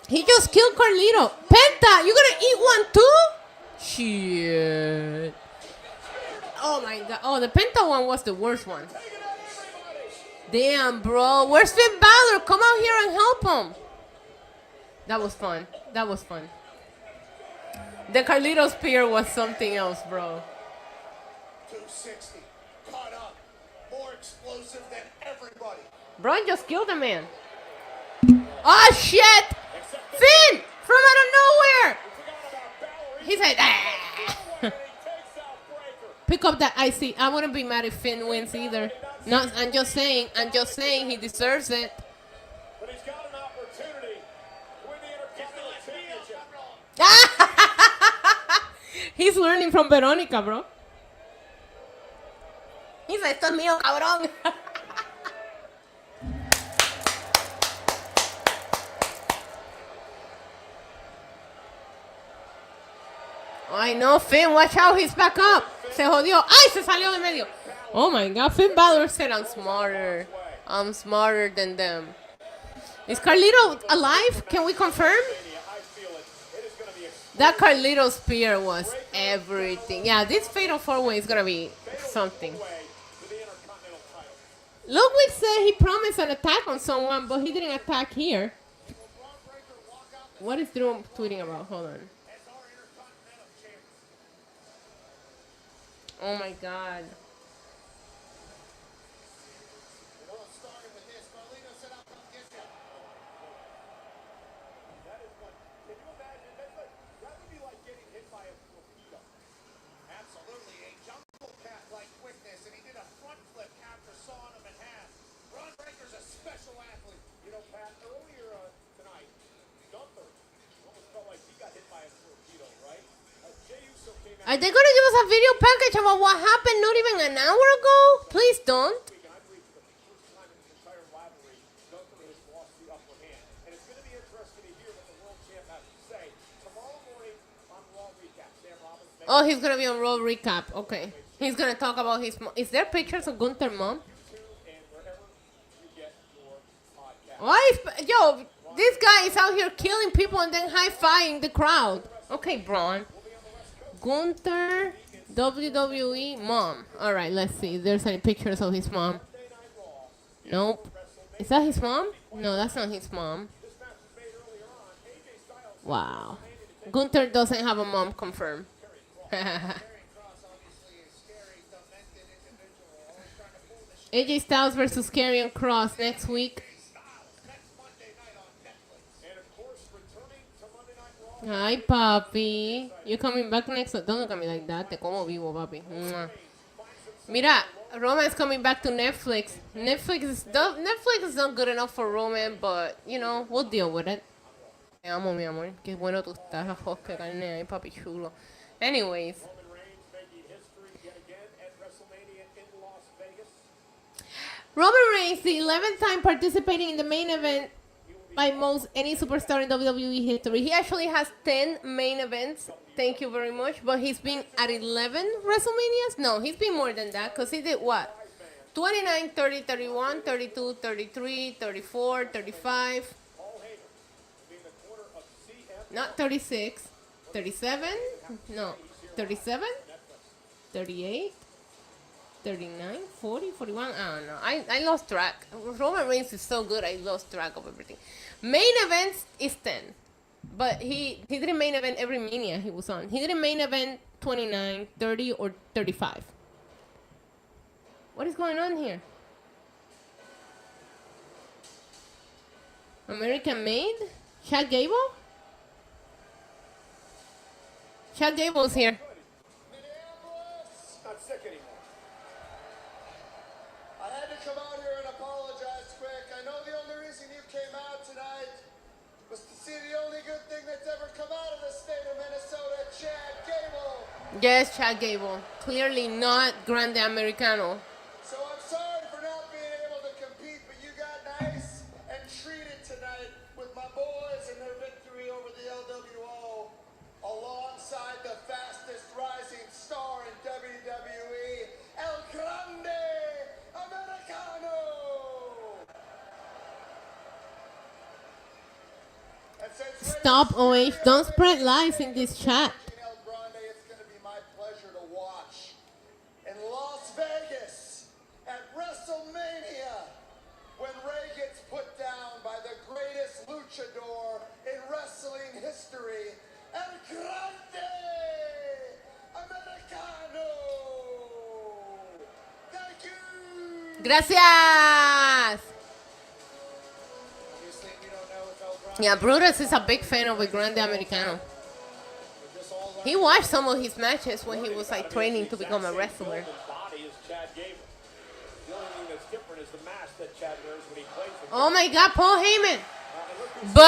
He just killed Carlito. Penta, you gonna eat one too? Shit. Oh my god. Oh, the Penta one was the worst one. Damn, bro. Where's Finn Balor? Come out here and help him. That was fun. That was fun. The Carlito spear was something else, bro. 260. Caught up. More explosive than everybody. Braun just killed a man. Oh, shit. Finn! From out of nowhere. He said, ah. Pick up that IC. I wouldn't be mad if Finn wins either. No, I'm just saying he deserves it. But he's got an opportunity to win the Intercontinental Championship. He's learning from Veronica, bro. He's like, esto es mío, cabrón. I know, Finn, watch out, he's back up. Se jodió. Ay, se salió de medio. Oh my god, Finn Balor said I'm smarter. I'm smarter than them. Is Carlito alive? Can we confirm? That Carlito spear was everything. Yeah, this Fatal 4-Way is gonna be something. Ludwig said he promised an attack on someone, but he didn't attack here. What is Drew tweeting about? Hold on. Oh my god. Are they going to give us a video package about what happened not even an hour ago? Please don't. Oh, he's going to be on Raw Recap. Okay. He's going to talk about his mom. Is there pictures of Gunther's mom? Why is, yo, this guy is out here killing people and then high-fiving the crowd. Okay, Braun. Gunther, WWE, mom. All right, let's see if there's any pictures of his mom. Nope. Is that his mom? No, that's not his mom. Wow. Gunther doesn't have a mom confirmed. AJ Styles versus Karrion Kross next week. Hi, papi. You coming back next? Don't look at me like that. Te como vivo, papi. Mira, Roman's coming back to Netflix. Netflix is not good enough for Roman, but, you know, we'll deal with it. Te amo, mi amor. Qué bueno tú estás. Oh, qué carne hay, papi chulo. Anyways. Roman Reigns, the 11th time participating in the main event by most any superstar in WWE history. He actually has 10 main events. Thank you very much. But he's been at 11 WrestleManias? No, he's been more than that because he did what? 29, 30, 31, 32, 33, 34, 35. Not 36. 37? No. 37? 38? 39, 40, 41, I don't know. I lost track. Roman Reigns is so good, I lost track of everything. Main events is 10. But he didn't main event every Mania he was on. He didn't main event 29, 30, or 35. What is going on here? American Made? Chad Gable? Chad Gable's here. Not sick anymore. I had to come out here and apologize quick. I know the only reason you came out tonight was to see the only good thing that's ever come out of the state of Minnesota, Chad Gable. Yes, Chad Gable. Clearly not Grande Americano. So I'm sorry for not being able to compete, but you got nice and treated tonight with my boys and their victory over the LWO, alongside the fastest rising star in WWE, El Grande Americano. Stop, OH. Don't spread lies in this chat. El Grande, it's going to be my pleasure to watch in Las Vegas at WrestleMania when Ray gets put down by the greatest luchador in wrestling history, El Grande Americano. Thank you. Gracias. Yeah, Brutus is a big fan of the Grande Americano. He watched some of his matches when he was like training to become a wrestler. Oh my God, Paul Heyman! Boo!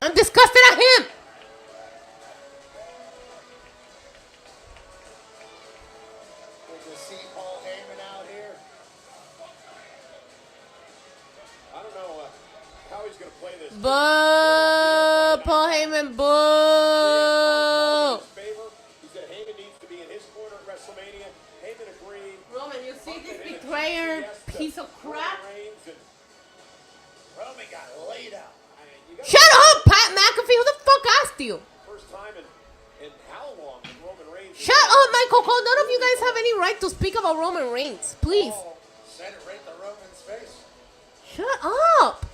I'm disgusted at him! Good to see Paul Heyman out here. I don't know how he's going to play this. Boo! Paul Heyman, boo! He said Heyman needs to be in his corner at WrestleMania. Heyman agreed. Roman, you see this betrayer piece of crap? Roman got laid out. Shut up, Pat McAfee! Who the fuck asked you? First time in how long did Roman Reigns? Shut up, Michael Cole! None of you guys have any right to speak about Roman Reigns. Please. Said it right to Roman's face. Shut up!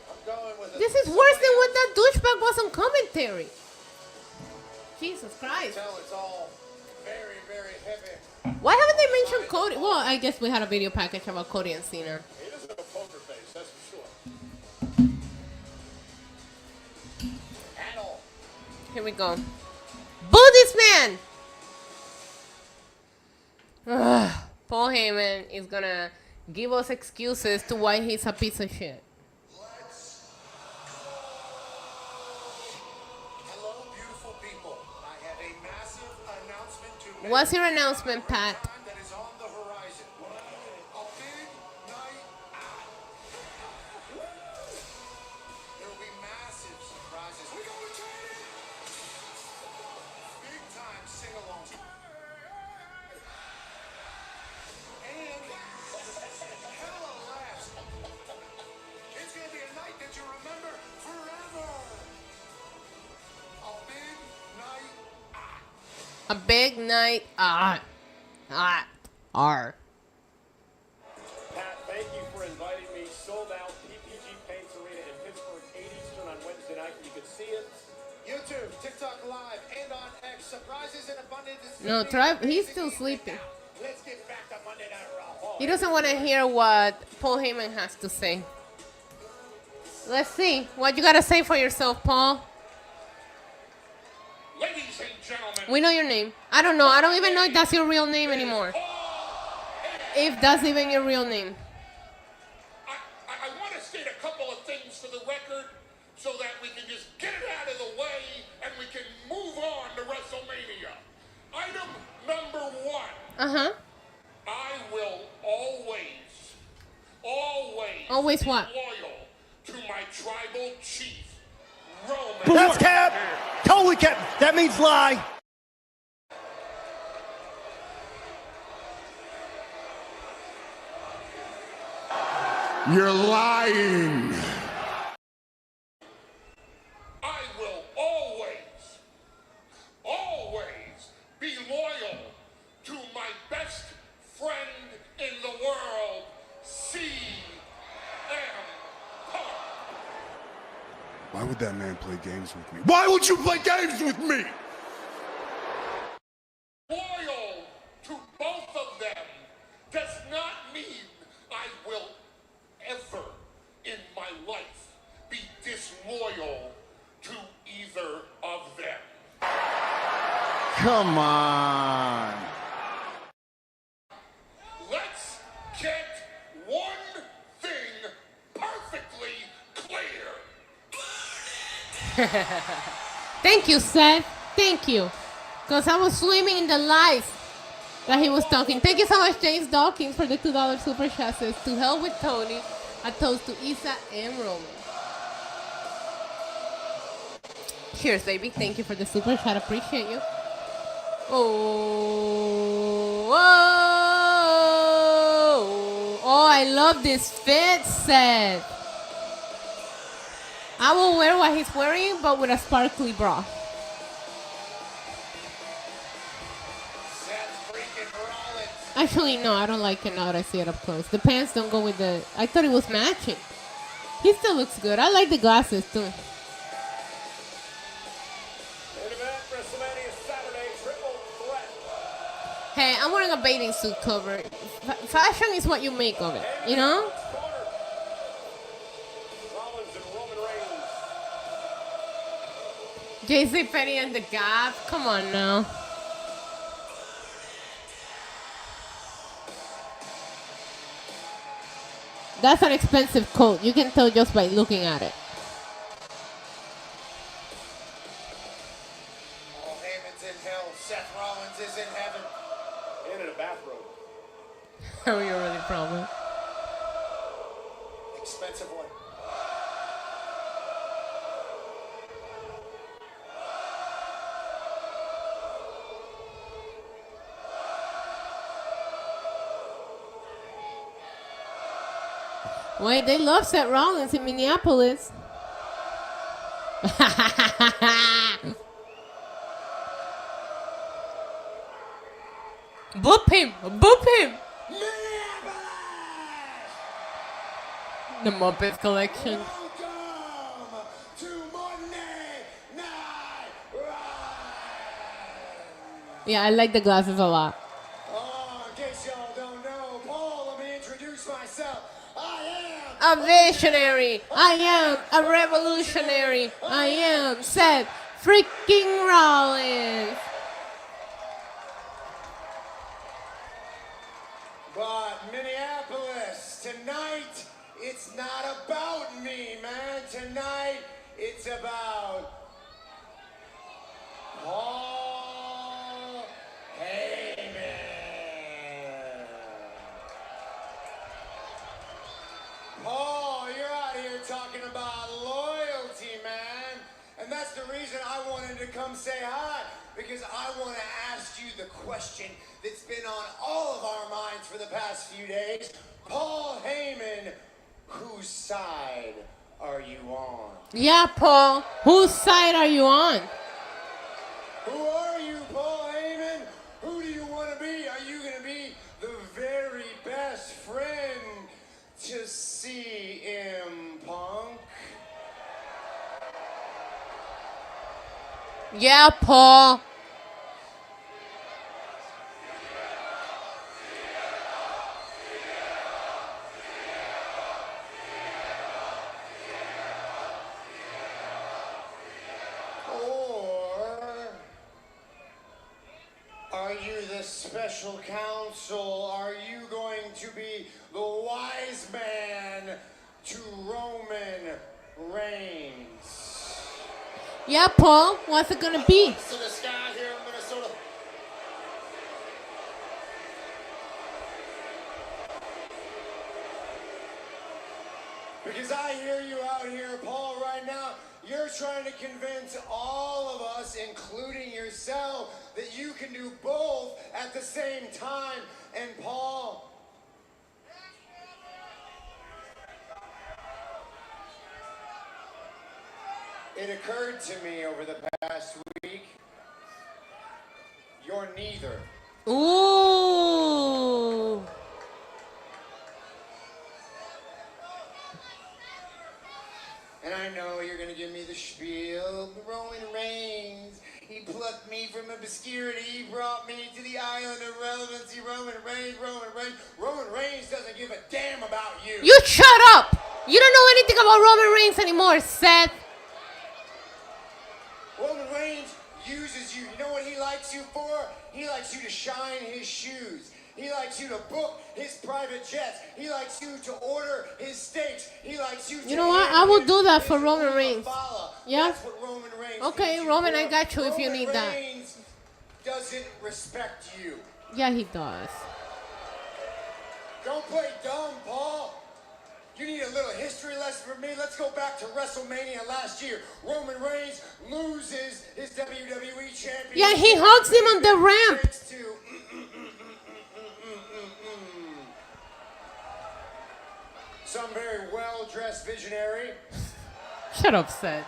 I'm going with This is worse than what that douchebag was on commentary. Jesus Christ. Tell it's all very, very heavy. Why haven't they mentioned Cody? Well, I guess we had a video package about Cody and Cena. He doesn't have a poker face, that's for sure. Here we go. Boo this man! Ugh. Paul Heyman is gonna give us excuses to why he's a piece of shit. Hello, beautiful people. I have a massive announcement to make. What's your announcement, Pat? That is on the horizon. A big night out. There will be massive surprises. We go return it. Big time sing-alongs. And hella laughs. It's gonna be a night that you remember forever. A big night out. A big night. R. Pat, thank you for inviting me. Sold out PPG Paints Arena in Pittsburgh, 8 Eastern on Wednesday night. You can see it. YouTube, TikTok Live, and on X. Surprises in abundance. No, he's still sleeping. Let's get back to Monday Night Raw. He doesn't want to hear what Paul Heyman has to say. Let's see. What you gotta say for yourself, Paul? gentlemen. We know your name. I don't know. I don't even know if that's your real name anymore. If that's even your real name. I want to state a couple of things for the record so that we can just get it out of the way and we can move on to WrestleMania. Item number 1. Uh-huh. I will Always be what? loyal to my tribal chief, Roman. That's cap. Totally cap. That means lie. You're lying. I will always be loyal to my best friend in the world, CM Punk. Why would that man play games with me? Why would you play games with me? Loyal to both of them does not mean I will ever in my life be disloyal to either of them. Come on. Let's get one thing perfectly clear. Thank you, Seth. Thank you. Because I was swimming in the lies that he was talking. Thank you so much, James Dawkins, for the $2 super chat. Says, to hell with Tony. A toast to Isa and Roman. Cheers, baby. Thank you for the super chat. Appreciate you. Oh, I love this fit, Seth. I will wear what he's wearing, but with a sparkly bra. Actually, no, I don't like it now that I see it up close. The pants don't go with the... I thought it was matching. He still looks good. I like the glasses, too. Main event, WrestleMania Saturday, triple threat. Hey, I'm wearing a bathing suit cover. Fashion is what you make of it, you know? Rollins and Roman Reigns. JC Petty and the Gap. Come on now. That's an expensive coat. You can tell just by looking at it. Paul Heyman's in hell. Seth Rollins is in heaven. And in a bathrobe. Oh, you're really proud of it. Expensive one. Wait, they love Seth Rollins in Minneapolis. Boop him! Boop him! The Muppet collection. Yeah, I like the glasses a lot. In case y'all don't know, Paul, let me introduce myself. A visionary. I am a revolutionary. I am Seth freaking Rollins. But Minneapolis, tonight, it's not about me, man. Tonight, it's about Paul Heyman. Paul, you're out here talking about loyalty, man. And that's the reason I wanted to come say hi, because I want to ask you the question that's been on all of our minds for the past few days. Paul Heyman, whose side are you on? Yeah, Paul. Whose side are you on? Who are you, Paul Heyman? Who do you want to be? Are you going to be the very best friend to CM Punk? Yeah, Paul. are you the special counsel? Are you going to be the wise man to Roman Reigns? Yeah, Paul. What's it gonna be? To this guy here in Minnesota. Because I hear you out here, Paul, right now. You're trying to convince all of us, including yourself, that you can do both at the same time. And Paul, it occurred to me over the past week, you're neither. Ooh. And I know you're gonna give me the spiel. Roman Reigns, he plucked me from obscurity. He brought me to the island of relevancy. Roman Reigns. Roman Reigns doesn't give a damn about you. You shut up! You don't know anything about Roman Reigns anymore, Seth. Roman Reigns uses you. You know what he likes you for? He likes you to shine his shoes. He likes you to book his private jets. He likes you to order his steaks. He likes you to... You know what? I will do that for Roman Reigns. Yeah? That's what Roman Reigns Okay, needs Roman, you I for. got you if you Roman need that. Reigns doesn't respect you. Yeah, he does. Don't play dumb, Paul. You need a little history lesson from me. Let's go back to WrestleMania last year. Roman Reigns loses his WWE championship. Yeah, he hugs him on the ramp. Some very well-dressed visionary. Shut up, Seth.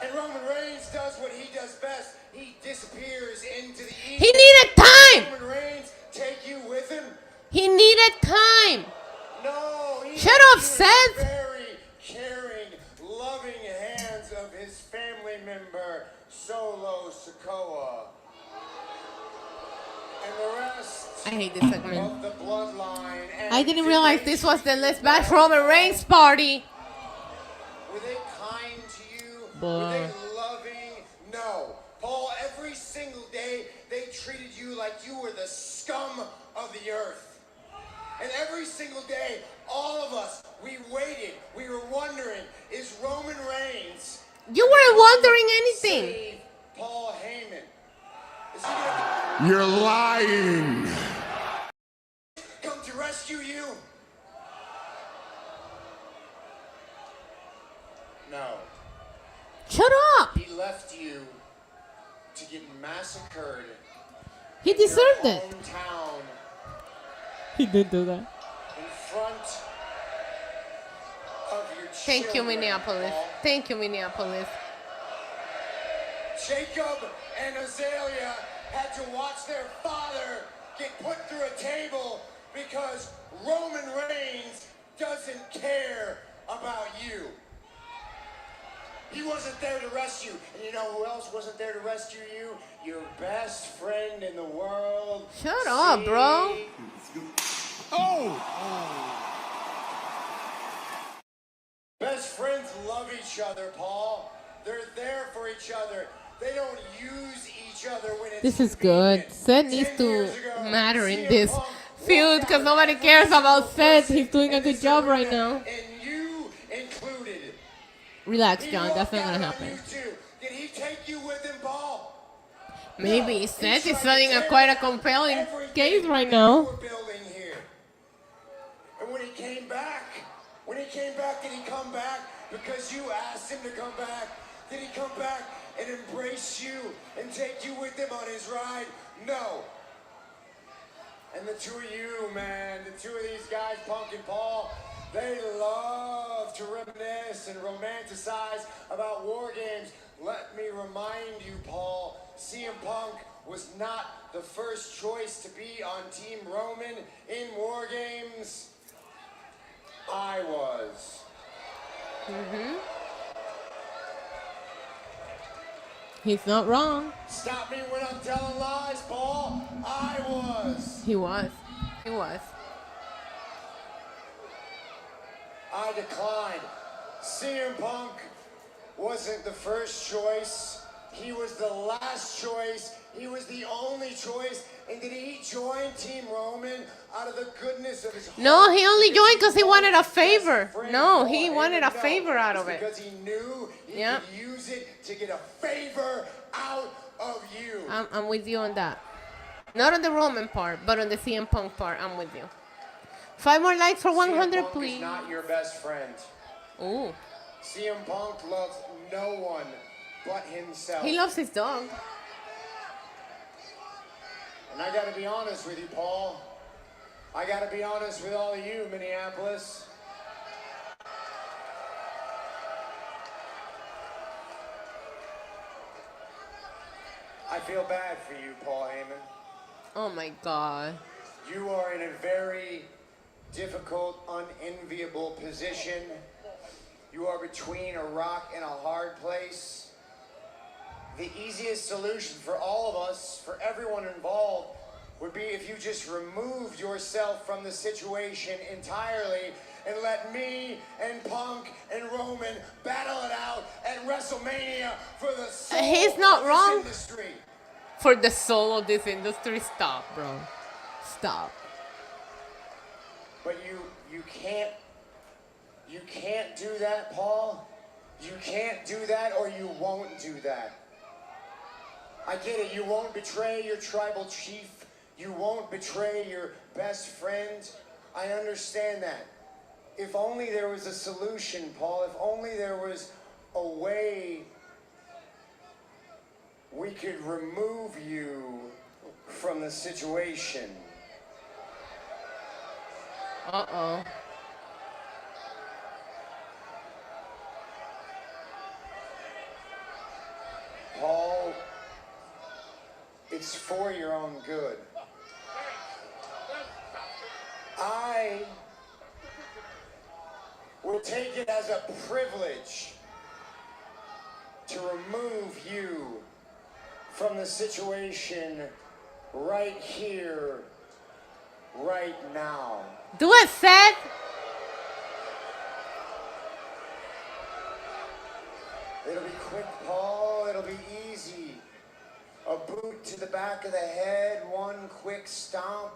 And Roman Reigns does what he does best. He disappears into the ether. He needed time. Roman Reigns, take you with him. He needed time. No. Shut up, Seth. Very caring, loving hands of his family member, Solo Sikoa. And the rest I hate this segment. of the bloodline. And I didn't realize this was the Let's Bash Roman Reigns party. were they kind to you? Boy. Were they loving? No. Paul, every single day they treated you like you were the scum of the earth. And every single day, all of us, we waited. We were wondering, is Roman Reigns... You weren't wondering anything. Save Paul Heyman? Is he gonna You're lying. come to rescue you? No. Shut up. He left you to get massacred. He deserved in your it. hometown He did do that. in front of your Thank you, children, Minneapolis. Paul. Thank you, Minneapolis. Jacob and Azalea had to watch their father get put through a table because Roman Reigns doesn't care about you. He wasn't there to rescue. And you know who else wasn't there to rescue you? Your best friend in the world. Shut up, bro. Best friends love each other, Paul. They're there for each other. They don't use each other when it's This is good. Seth needs to matter in this feud because nobody cares about Seth. He's doing a good job right now. And you included. Relax, John. That's not gonna happen. Did he take you with him, Paul? Maybe Seth is selling quite a compelling case right now. Building here. And when he came back, did he come back because you asked him to come back? Did he come back and embrace you and take you with him on his ride? No. And the two of you, man, the two of these guys, Punk and Paul, they love to reminisce and romanticize about war games. Let me remind you, Paul, CM Punk was not the first choice to be on Team Roman in war games. I was. He's not wrong. Stop me when I'm telling lies, Paul. I was. He was. He was. I declined. CM Punk wasn't the first choice. He was the last choice. He was the only choice. And did he join Team Roman out of the goodness of his heart? No, he only joined because he wanted a favor. No, he wanted a favor out of it. Because he knew he could use it to get a favor out of you. I'm with you on that. Not on the Roman part, but on the CM Punk part, I'm with you. 5 more likes for 100, Punk please. is not your best friend. Ooh. CM Punk loves no one but himself. He loves his dog. And I gotta be honest with you, Paul. I gotta be honest with all of you, Minneapolis. I feel bad for you, Paul Heyman. Oh my God. You are in a very difficult, unenviable position. You are between a rock and a hard place. The easiest solution for all of us, for everyone involved, would be if you just removed yourself from the situation entirely and let me and Punk and Roman battle it out at WrestleMania for the soul He's not of wrong. this industry. For the soul of this industry, stop, bro. Stop. But you can't do that, Paul. You can't do that, or you won't do that. I get it. You won't betray your tribal chief. You won't betray your best friend. I understand that. If only there was a solution, Paul. If only there was a way we could remove you from the situation. Uh-oh. Paul, it's for your own good. I will take it as a privilege to remove you from the situation right here, right now. Do it, Seth. It'll be quick, Paul. It'll be easy. A boot to the back of the head, one quick stomp,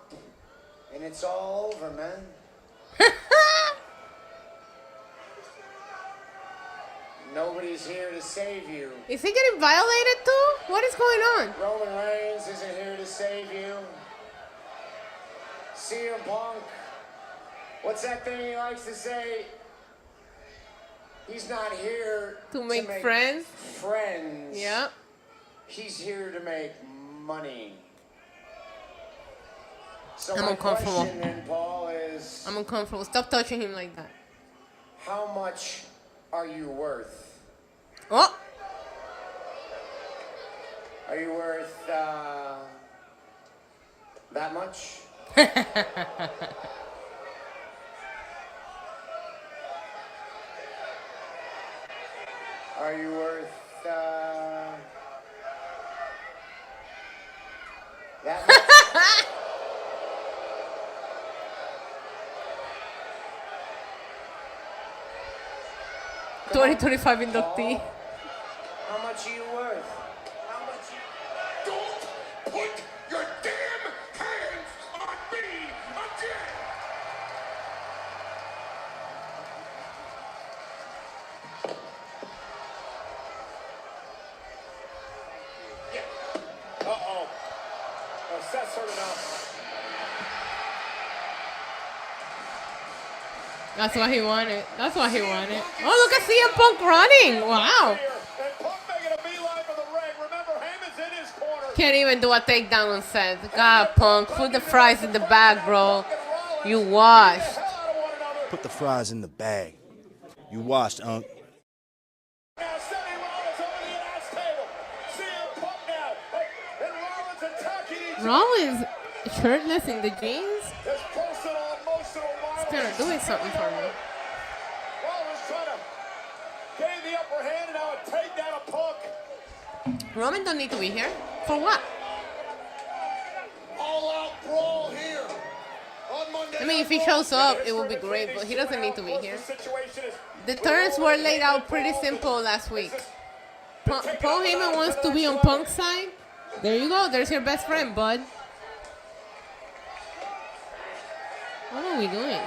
and it's all over, man. Nobody's here to save you. Is he getting violated too? What is going on? Roman Reigns isn't here to save you. CM Punk, what's that thing he likes to say? He's not here To make friends? Friends. Yeah. He's here to make money. So I'm my uncomfortable. question then, Paul, is I'm uncomfortable. Stop touching him like that. how much are you worth? Oh! Are you worth that much? Are you worth that much? 2025 inductee. How much are you worth? How much you... Don't put your damn hands on me again! Yeah. Uh-oh. Seth's hurt enough. That's what he wanted. That's what he wanted. Oh, look at CM Punk running. Wow. Can't even do a takedown on Seth. God, Punk. Put the fries in the bag, bro. You washed. Put the fries in the bag. You washed, Unc. Rollins shirtless in the jeans? It's kind of doing something for me. Roman don't need to be here. For what? I mean, if he shows up, it will be great, but he doesn't need to be here. The turns were laid out pretty simple last week. Paul Heyman wants to be on Punk's side, There you go. There's your best friend, bud. What are we doing?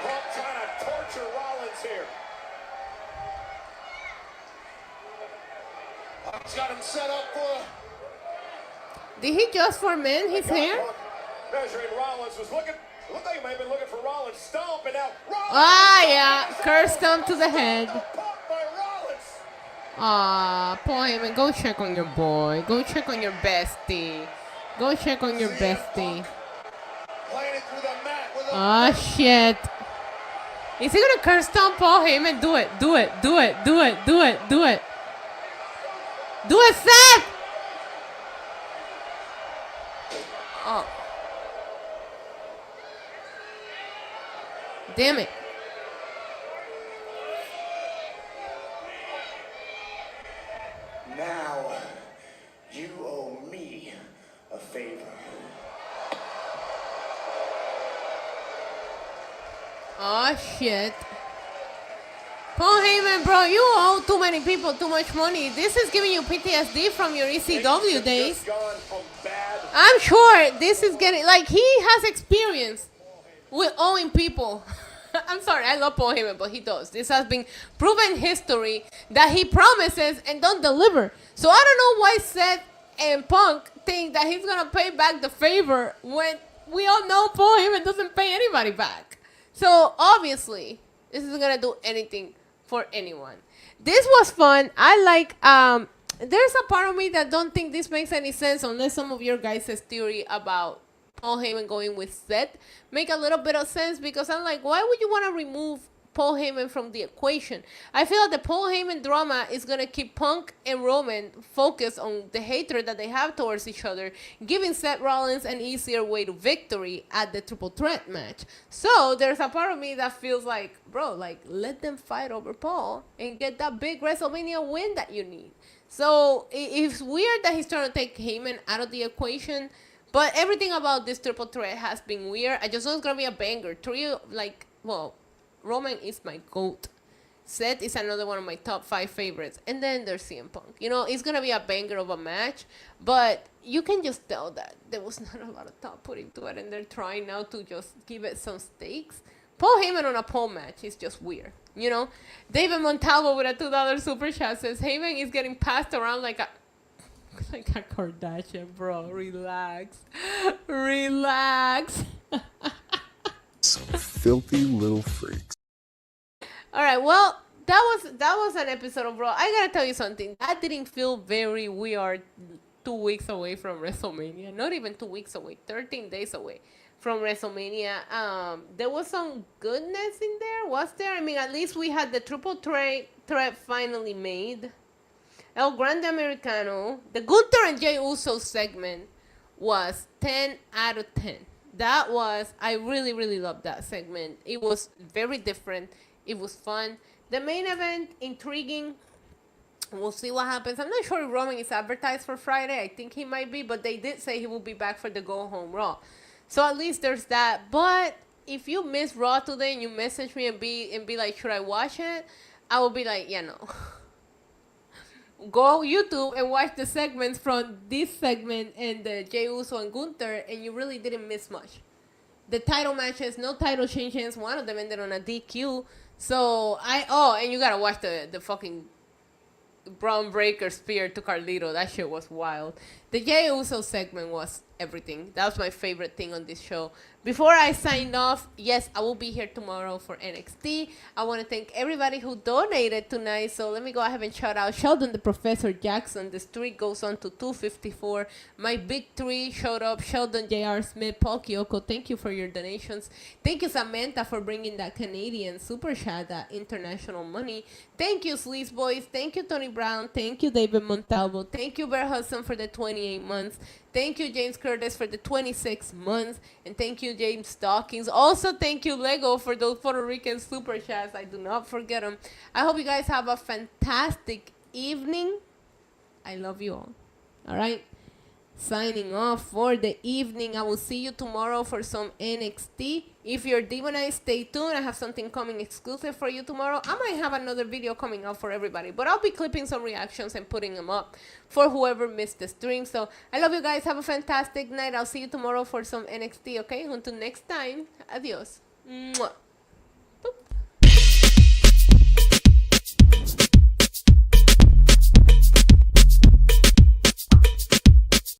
Punk trying to torture Rollins here. Punk's got him set up for. Did he just for men his hair? Measuring Rollins was looking. Looked like he might have been looking for Rollins' stomp, and now Rollins. Ah, yeah. Curse stomp to the head. Ah, Paul Heyman, go check on your boy. Go check on your bestie. Go check on your bestie. Oh, shit. Is he gonna curse stomp Paul Heyman? Do it, do it, do it, do it, do it, do it. Do it, Seth! Oh. Damn it. Now, you owe me a favor. Oh, shit. Paul Heyman, bro, you owe too many people too much money. This is giving you PTSD from your ECW days. I'm sure this is getting, like, he has experience with owing people. I'm sorry, I love Paul Heyman, but he does. This has been proven history that he promises and don't deliver. So I don't know why Seth and Punk think that he's going to pay back the favor when we all know Paul Heyman doesn't pay anybody back. So obviously, this isn't going to do anything for anyone. This was fun. I like, there's a part of me that don't think this makes any sense unless some of your guys' theory about Paul Heyman going with Seth make a little bit of sense, because I'm like, why would you want to remove Paul Heyman from the equation? I feel like the Paul Heyman drama is going to keep Punk and Roman focused on the hatred that they have towards each other, giving Seth Rollins an easier way to victory at the triple threat match. So there's a part of me that feels like, bro, like, let them fight over Paul and get that big WrestleMania win that you need. So it's weird that he's trying to take Heyman out of the equation, but everything about this triple threat has been weird. I just know it's going to be a banger. Roman is my GOAT. Seth is another one of my top 5 favorites. And then there's CM Punk. You know, it's going to be a banger of a match. But you can just tell that there was not a lot of thought put into it. And they're trying now to just give it some stakes. Paul Heyman on a pole match is just weird. You know, David Montalvo with a $2 super chat says, Heyman is getting passed around like a Kardashian, bro. Relax. Relax. Filthy little freaks. All right, well, that was an episode of Raw. I gotta tell you something. That didn't feel very. We are 2 weeks away from WrestleMania. Not even 2 weeks away. 13 days away from WrestleMania. There was some goodness in there. Was there? I mean, at least we had the triple threat finally made. El Grande Americano. The Gunther and Jey Uso segment was 10 out of 10. That was, I really, really loved that segment. It was very different. It was fun. The main event, intriguing. We'll see what happens. I'm not sure if Roman is advertised for Friday. I think he might be, but they did say he will be back for the Go Home Raw. So at least there's that. But if you miss Raw today and you message me and be like, should I watch it? I will be like, yeah, no. Go YouTube and watch the segments from this segment and the Jey Uso and Gunther, and you really didn't miss much. The title matches, no title changes. One of them ended on a DQ. So and you gotta watch the fucking Braun Breaker spear to Carlito. That shit was wild. The Jey Uso segment was everything. That was my favorite thing on this show. Before I sign off, yes, I will be here tomorrow for NXT. I want to thank everybody who donated tonight. So let me go ahead and shout out Sheldon the Professor Jackson. The streak goes on to 254. My big 3 showed up. Sheldon, J.R. Smith, Paul Kyoko. Thank you for your donations. Thank you, Samantha, for bringing that Canadian super chat, that international money. Thank you, Sleaze Boys. Thank you, Tony Brown. Thank you, David Montalvo. Thank you, Bear Hudson, for the 28 months. Thank you, James Curtis, for the 26 months. And thank you, James Stockings. Also, thank you, Lego, for those Puerto Rican super chats. I do not forget them. I hope you guys have a fantastic evening. I love you all. All right? signing off for the evening. I will see you tomorrow for some NXT. If you're demonized, stay tuned. I have something coming exclusive for you tomorrow. I might have another video coming up for everybody, but I'll be clipping some reactions and putting them up for whoever missed the stream. So I love you guys. Have a fantastic night. I'll see you tomorrow for some NXT, okay? Until next time, adios. Mwah.